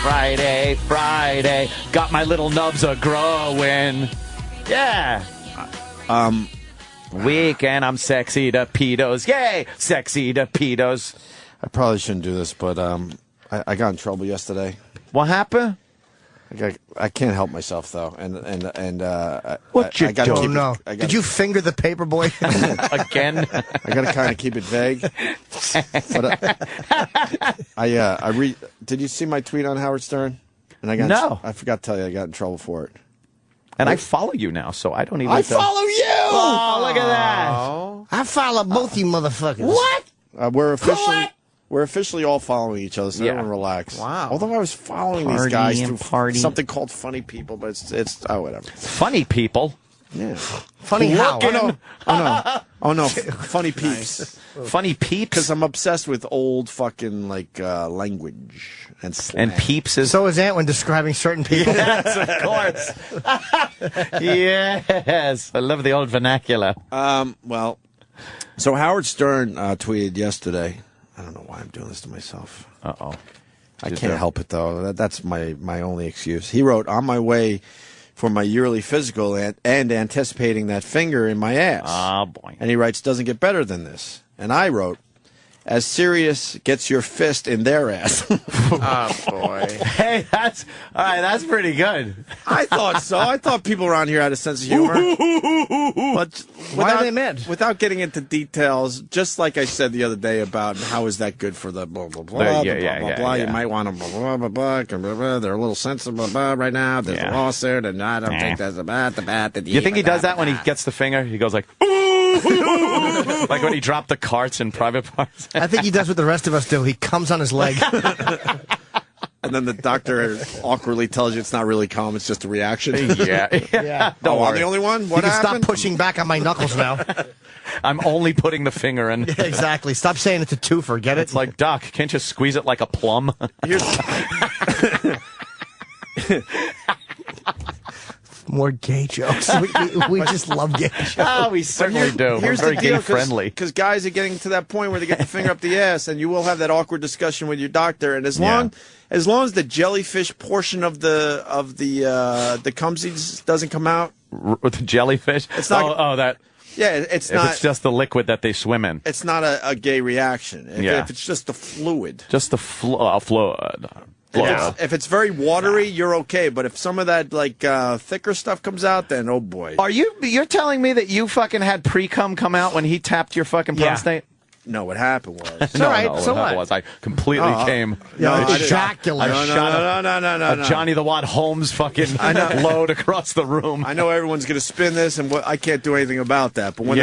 Friday. Got my little nubs a-growing. Yeah. Weekend, I'm sexy to pedos. Yay! Sexy to pedos.
I probably shouldn't do this, but I got in trouble yesterday.
What happened?
I can't help myself though, and
what you
gotta
do?
No. Did you finger the paper boy
again?
I got to kind of keep it vague. But did you see my tweet on Howard Stern? And I forgot to tell you, I got in trouble for it.
And I follow you now, so I don't even.
I follow you.
Oh, look at that!
I follow both you motherfuckers.
What? We're officially all following each other, so everyone relax.
Wow.
Although I was following these guys through something called Funny People, but it's whatever.
Funny People?
Yeah.
Funny how?
Oh no. Funny Peeps.
Funny Peeps?
Because I'm obsessed with old fucking language and slang.
And Peeps is...
So is Ant when describing certain people.
Yes, of course. Yes. I love the old vernacular.
Well, so Howard Stern tweeted yesterday. I don't know why I'm doing this to myself.
Uh-oh.
I can't help it, though. That's my only excuse. He wrote, on my way for my yearly physical and anticipating that finger in my ass.
Oh, boy.
And he writes, doesn't get better than this. And I wrote, as Sirius gets your fist in their ass.
Oh, boy.
Hey, that's all right. That's pretty good.
I thought so. I thought people around here had a sense of humor. But
Why are they mad?
Without getting into details, just like I said the other day about how is that good for the blah, blah, blah,
Yeah,
blah,
yeah,
blah,
yeah,
blah.
yeah.
You might want to blah, blah, blah, blah, blah, blah. They're a little sensitive blah, blah, right now. There's a lawsuit, and I don't think that's about the bat.
You think he does that when he gets the finger? He goes like, like when he dropped the carts in Private Parts.
I think he does what the rest of us do. He comes on his leg.
And then the doctor awkwardly tells you it's not really calm, it's just a reaction.
Yeah.
Oh, I'm the only one? What
you can
happened?
stop pushing back on my knuckles now.
I'm only putting the finger in.
Yeah, exactly. Stop saying it's a twofer. Get it?
It's like, Doc, can't you squeeze it like a plum?
More gay jokes. We just love gay jokes.
Oh, we certainly do. We're very gay friendly.
Because guys are getting to that point where they get the finger up the ass, and you will have that awkward discussion with your doctor. And as long as the jellyfish portion of the cumsies doesn't come out,
With the jellyfish?
It's not.
That.
Yeah, it's
if
not.
it's just the liquid that they swim in.
It's not a gay reaction. If it's just the fluid.
Just the fluid.
If it's very watery, you're okay. But if some of that thicker stuff comes out, then oh boy.
You're telling me that you fucking had pre-cum come out when he tapped your fucking prostate?
No, what happened was.
It's all right. So what? Was I completely came?
Ejaculate.
I shot a Johnny the Watt Holmes fucking load across the room.
I know everyone's gonna spin this, and I can't do anything about that. But when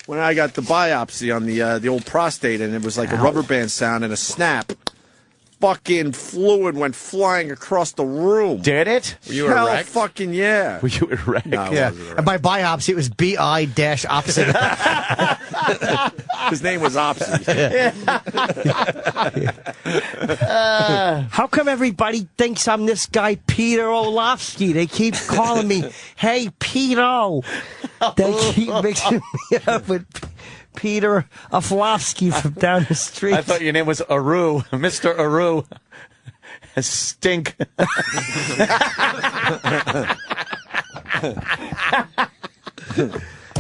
when I got the biopsy on the old prostate, and it was like a rubber band sound and a snap. Fucking fluid went flying across the room.
Did it?
Were you erect? Fucking yeah.
Were you erect?
No,
yeah. And by biopsy, it was BI-opposite.
His name was Opie.
How come everybody thinks I'm this guy, Peter Orlovsky? They keep calling me, hey, Peter. They keep mixing me up with Peter Orlovsky from down the street.
I thought your name was Aru, Mr. Aru. Stink.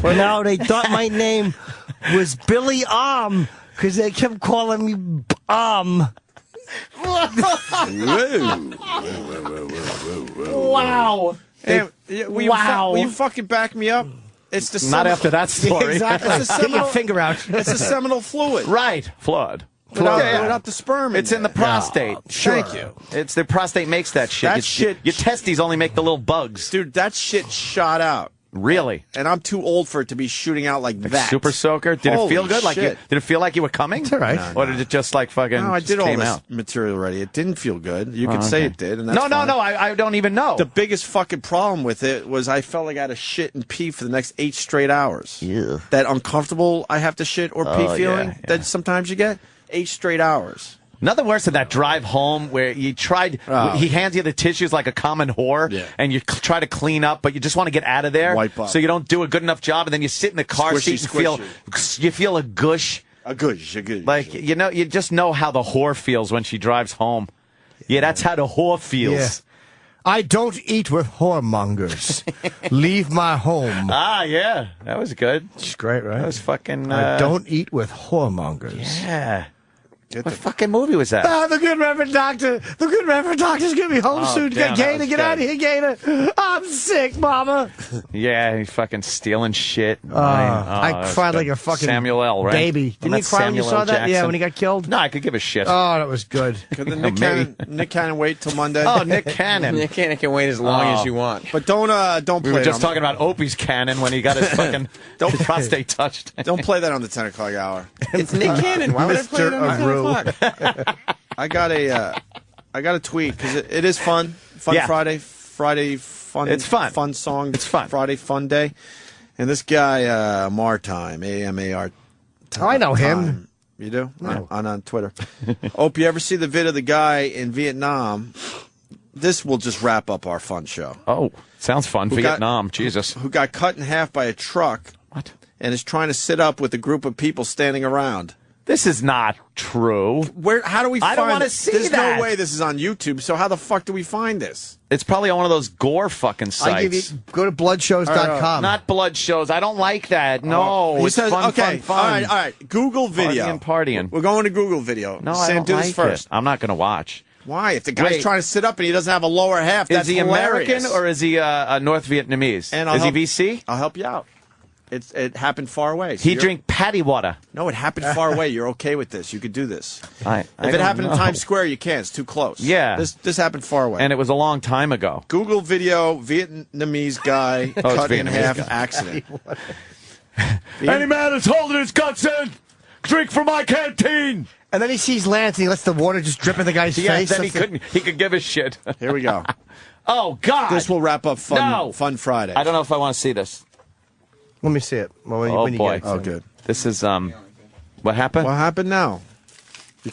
Well, no, they thought my name was Billy because they kept calling me
Wow.
Hey, will you fucking back me up? It's the
not after that story.
Exactly. Get your finger out.
It's a seminal fluid.
Right. Flood.
Without the sperm.
It's in the prostate.
Thank you.
It's the prostate makes that shit. Your testes only make the little bugs.
Dude, that shit shot out.
Really?
And I'm too old for it to be shooting out like that.
Super soaker? Did it feel good?
Shit.
Did it feel like you were coming?
It's all right.
Or did it just like fucking
No, I did all
came
this
out?
material already. It didn't feel good. You could say it did. And that's
No,
fine.
I don't even know.
The biggest fucking problem with it was I felt like I had to shit and pee for the next 8 straight hours.
Yeah.
That uncomfortable I have to shit or pee feeling that sometimes you get. 8 straight hours.
Nothing worse than that drive home where you tried, he hands you the tissues like a common whore, and you try to clean up, but you just want to get out of there.
Wipe up.
So you don't do a good enough job, and then you sit in the car seat and you feel a gush.
A gush.
Like, you just know how the whore feels when she drives home. Yeah, that's how the whore feels.
Yeah. I don't eat with whoremongers. Leave my home.
Ah, yeah. That was good.
It's great, right?
That was fucking...
I don't eat with whoremongers.
Yeah. What fucking movie was that?
The good Reverend Doctor. The good Reverend Doctor's going to be home soon.
damn,
Gator, get out of here, Gator. I'm sick, Mama.
Yeah, he's fucking stealing shit.
I cried like a fucking
Samuel L., right?
baby. Didn't you cry when you saw that? Yeah, when he got killed?
No, I could give a shit.
Oh, that was good.
Could Nick Cannon wait till Monday?
Oh, Nick Cannon.
Nick Cannon can wait as long as you want.
But don't play
We were just talking about Opie's cannon when he got his fucking prostate touched.
Don't play that on the 10 o'clock hour.
It's Nick Cannon. Why would I play it on the 10 o'clock?
I got a tweet because it is fun. Friday fun.
It's fun.
Fun song.
It's fun.
Friday fun day. And this guy Martime, AMAR.
I know him.
You do?
No.
On Twitter. Opie, you ever see the vid of the guy in Vietnam? This will just wrap up our fun show.
Oh, sounds fun. Vietnam, Jesus.
Who got cut in half by a truck.
What?
And is trying to sit up with a group of people standing around.
This is not true.
How do we find
I don't want to
it?
see
There's
that.
no way this is on YouTube, so how the fuck do we find this?
It's probably on one of those gore fucking sites.
I give you, go to bloodshows.com.
Not blood shows. I don't like that. No.
He
It's
says,
fun,
okay,
fun.
all right. Google video.
Partying.
We're going to Google video.
No,
Sam,
I don't
do
like
this first.
it. I'm not going to watch.
Why? If the guy's
Wait.
trying to sit up and he doesn't have a lower half, that's
Is he
hilarious.
American or is he a North Vietnamese?
And
is he VC?
I'll help you out. It happened far away. So
He
you're-
drink patty water.
No, it happened far away. You're okay with this. You could do this.
I
If it
don't
happened
know.
in Times Square, you can't. It's too close.
Yeah.
This happened far away.
And it was a long time ago.
Google video, Vietnamese guy
it's
cut in
Vietnamese
half
guy.
accident.
Any man that's holding his guts in, drink from my canteen.
And then he sees Lance and he lets the water just drip in the guy's
Yeah,
face.
then he could give a shit.
Here we go.
Oh, God.
This will wrap up
No.
Fun Friday.
I don't know if I want to see this.
Let me see it. Well, when,
Oh,
when you
boy.
get it.
Oh, good.
This is, what happened?
What happened now? You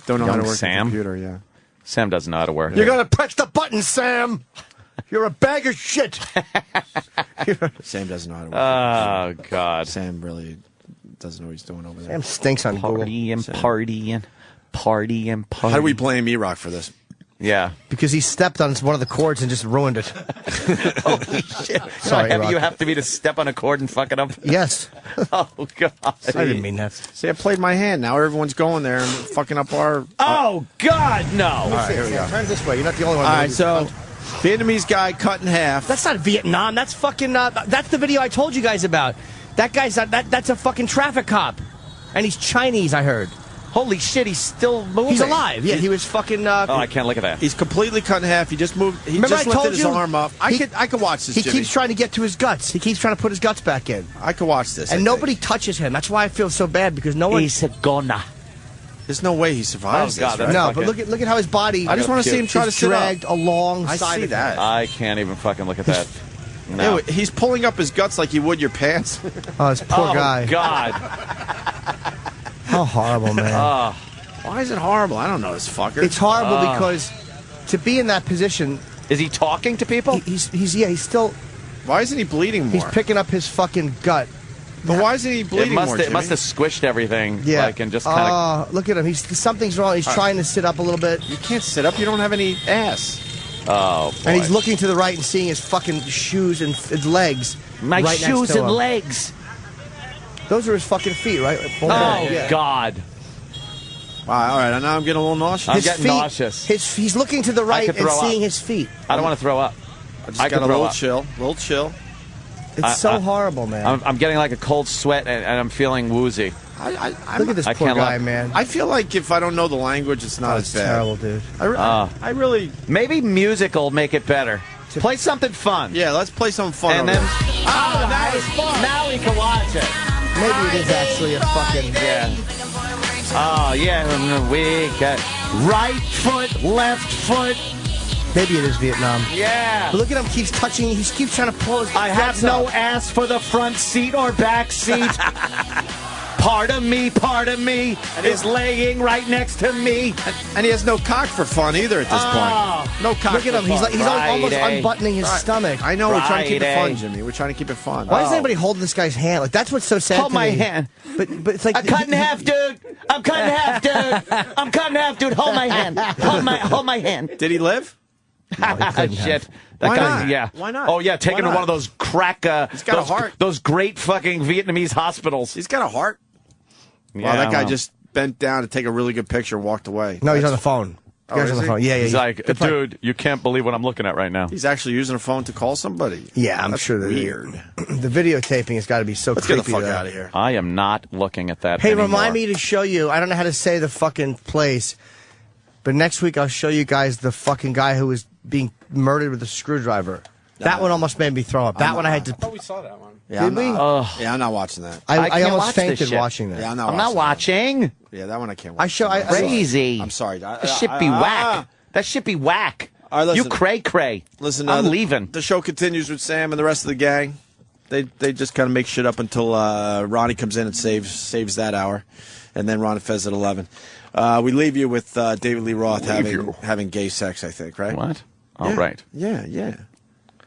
don't know how to
Young
work
Sam?
the computer, yeah.
Sam doesn't know how to work.
You're going to press the button, Sam. You're a bag of shit.
Sam doesn't know how to work.
Oh, God.
Sam really doesn't know what he's doing over there.
Sam stinks on Google.
Partying.
How do we blame E-Rock for this?
Yeah.
Because he stepped on one of the cords and just ruined it.
Holy shit.
Sorry,
How heavy
Rock.
you have to be to step on a cord and fuck it up?
Yes.
Oh, God.
I didn't mean that.
See, I played my hand. Now everyone's going there and fucking up our...
Oh, God, no.
All right, here we go.
Turn this way. You're not the only one.
All right, so Vietnamese guy cut in half.
That's not Vietnam. That's fucking. That's the video I told you guys about. That guy's that's a fucking traffic cop, and he's Chinese. I heard.
Holy shit, he's still moving.
He's alive. Yeah, he was fucking.
Oh, I can't look at that.
He's completely cut in half. He just moved. He
Remember
just
I
lifted
told
his
you?
arm up. I could watch this.
He
Jimmy.
keeps trying to get to his guts. He keeps trying to put his guts back in.
I could watch this.
And nobody touches him. That's why I feel so bad because no one.
He's gonna.
There's no way he survives
Oh, God,
this.
that's
Right?
No,
fucking-
but look at how his body.
I just want to see him try to
is
sit up.
dragged alongside.
I see
of
that.
him.
I can't even fucking look at that. No.
Ew, he's pulling up his guts like you would your pants.
Oh, this poor
Oh,
guy.
God.
How horrible, man.
Why is it horrible? I don't know this fucker.
It's horrible because to be in that position.
Is he talking to people?
He's still.
Why isn't he bleeding more?
He's picking up his fucking gut.
But why isn't he bleeding more,
It
Jimmy?
must have squished everything.
Yeah.
Like, and just kind of.
Look at him. Something's wrong. He's trying to sit up a little bit.
You can't sit up. You don't have any ass.
Oh, boy.
And he's looking to the right and seeing his fucking shoes and his legs.
My
right
shoes
next to
and
him.
legs.
Those are his fucking feet, right?
Oh,
Yeah.
God.
Wow, all right, now I'm getting a little nauseous.
I'm
His
getting
feet,
nauseous.
He's looking to the right
could
and
throw up.
seeing his feet.
I don't want to throw up.
I just
I
got
could
a
throw
little
up.
chill.
It's so horrible, man.
I'm getting like a cold sweat and I'm feeling woozy.
Look at this
I
poor
can't
guy,
look.
man.
I feel like if I don't know the language, it's not as
That's
bad.
terrible, dude.
I really...
Maybe music will make it better. Play something fun.
Yeah, let's play something fun.
And
over
then.
there.
Oh, now it's fun. Now we can watch it.
Maybe it is actually a fucking.
Yeah. Oh, yeah. We got right foot, left foot.
Maybe it is Vietnam.
Yeah.
But look at him. Keeps touching. He keeps trying to pull his.
I have
guts
no
up.
ass for the front seat or back seat. Part of me is laying right next to me.
And he has no cock for fun either at this point. No cock
Look at
for
him. He's
fun.
like almost
Friday.
unbuttoning his stomach.
I know, we're trying to keep it fun,
Friday.
Jimmy. We're trying to keep it fun.
Why is anybody holding this guy's hand? Like that's what's so sad.
Hold
to
my
me.
hand.
But it's like
I'm cut in half, dude. I'm cut in half, dude. I'm cut in half, dude. Hold my hand. Hold my hand.
Did he live?
Shit. That
Why
guy,
not?
yeah.
Why not?
Oh, yeah, taken
Why
to
not?
one of those crack.
He's got a heart.
Those great fucking Vietnamese hospitals.
He's got a heart.
Yeah,
Wow, that guy
well.
just bent down to take a really good picture and walked away.
No, he's on the phone. The guy's
is
on the
he?
phone. Yeah.
He's like,
Good point.
dude, you can't believe what I'm looking at right now.
He's actually using a phone to call somebody.
Yeah, I'm
That's
sure that
weird.
The videotaping has got to be so
Let's get
creepy.
the fuck
though.
out of here.
I am not looking at that
Hey,
anymore.
remind me to show you. I don't know how to say the fucking place, but next week I'll show you guys the fucking guy who was being murdered with a screwdriver. That one almost made me throw up. That one I had to.
I thought we saw that one.
Yeah,
Did we?
Yeah, I'm not watching that.
I
can't
almost
watch this
fainted
shit.
watching that.
Yeah,
I'm not watching.
Yeah, that one I can't watch.
Crazy.
I'm sorry.
That shit be whack. That shit be whack.
All right,
You
listen.
cray.
Listen,
I'm leaving.
The show continues with Sam and the rest of the gang. They just kind of make shit up until Ronnie comes in and saves that hour, and then Ron and Fez at 11. We leave you with David Lee Roth having gay sex, I think, right?
What? All
Yeah.
right.
Yeah.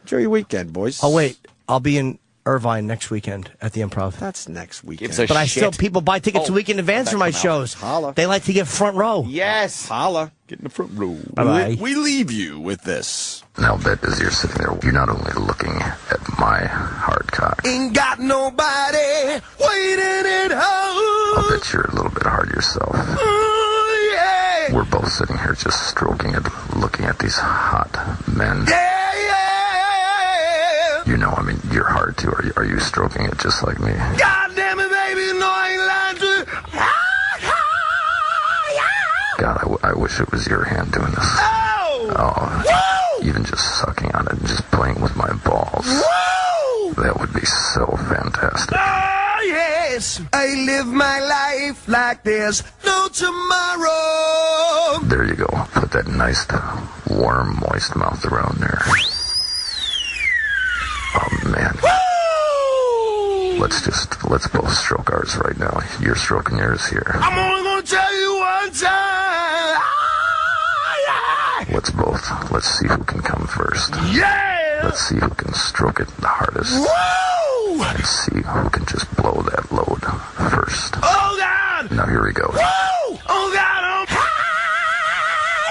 Enjoy your weekend, boys.
Oh wait, I'll be in Irvine next weekend at the Improv.
That's next weekend.
But people buy tickets a week in advance for my shows.
Holla.
They like to get front row.
Yes.
Holla. Get in the front row.
Bye-bye.
We leave you with this.
And I'll bet as you're sitting there, you're not only looking at my hard cock.
Ain't got nobody waiting at home.
I'll bet you're a little bit hard yourself.
Ooh, yeah.
We're both sitting here just stroking it, looking at these hot men.
Yeah.
You know, I mean, you're hard too. Are you stroking it just like me?
God damn it, baby, no, I ain't lying to you.
God, I wish it was your hand doing this. Oh, even just sucking on it and just playing with my balls.
Woo!
That would be so fantastic.
Oh, yes, I live my life like there's no tomorrow.
There you go. Put that nice, warm, moist mouth around there. Oh, man.
Woo!
Let's both stroke ours right now. You're stroking yours here.
I'm only gonna tell you one time.
Let's see who can come first.
Yeah!
Let's see who can stroke it the hardest.
Woo!
And see who can just blow that load first.
Oh, God! God!
Now here we go.
Woo! Oh, God!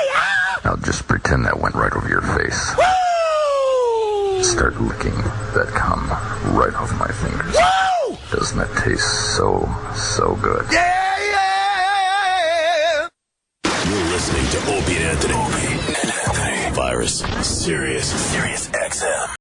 Oh.
Now just pretend that went right over your face.
Woo!
Start licking that cum right off my fingers.
Woo!
Doesn't that taste so, so good?
Yeah, yeah!
You're listening to Opie and Anthony. Virus. Sirius XM.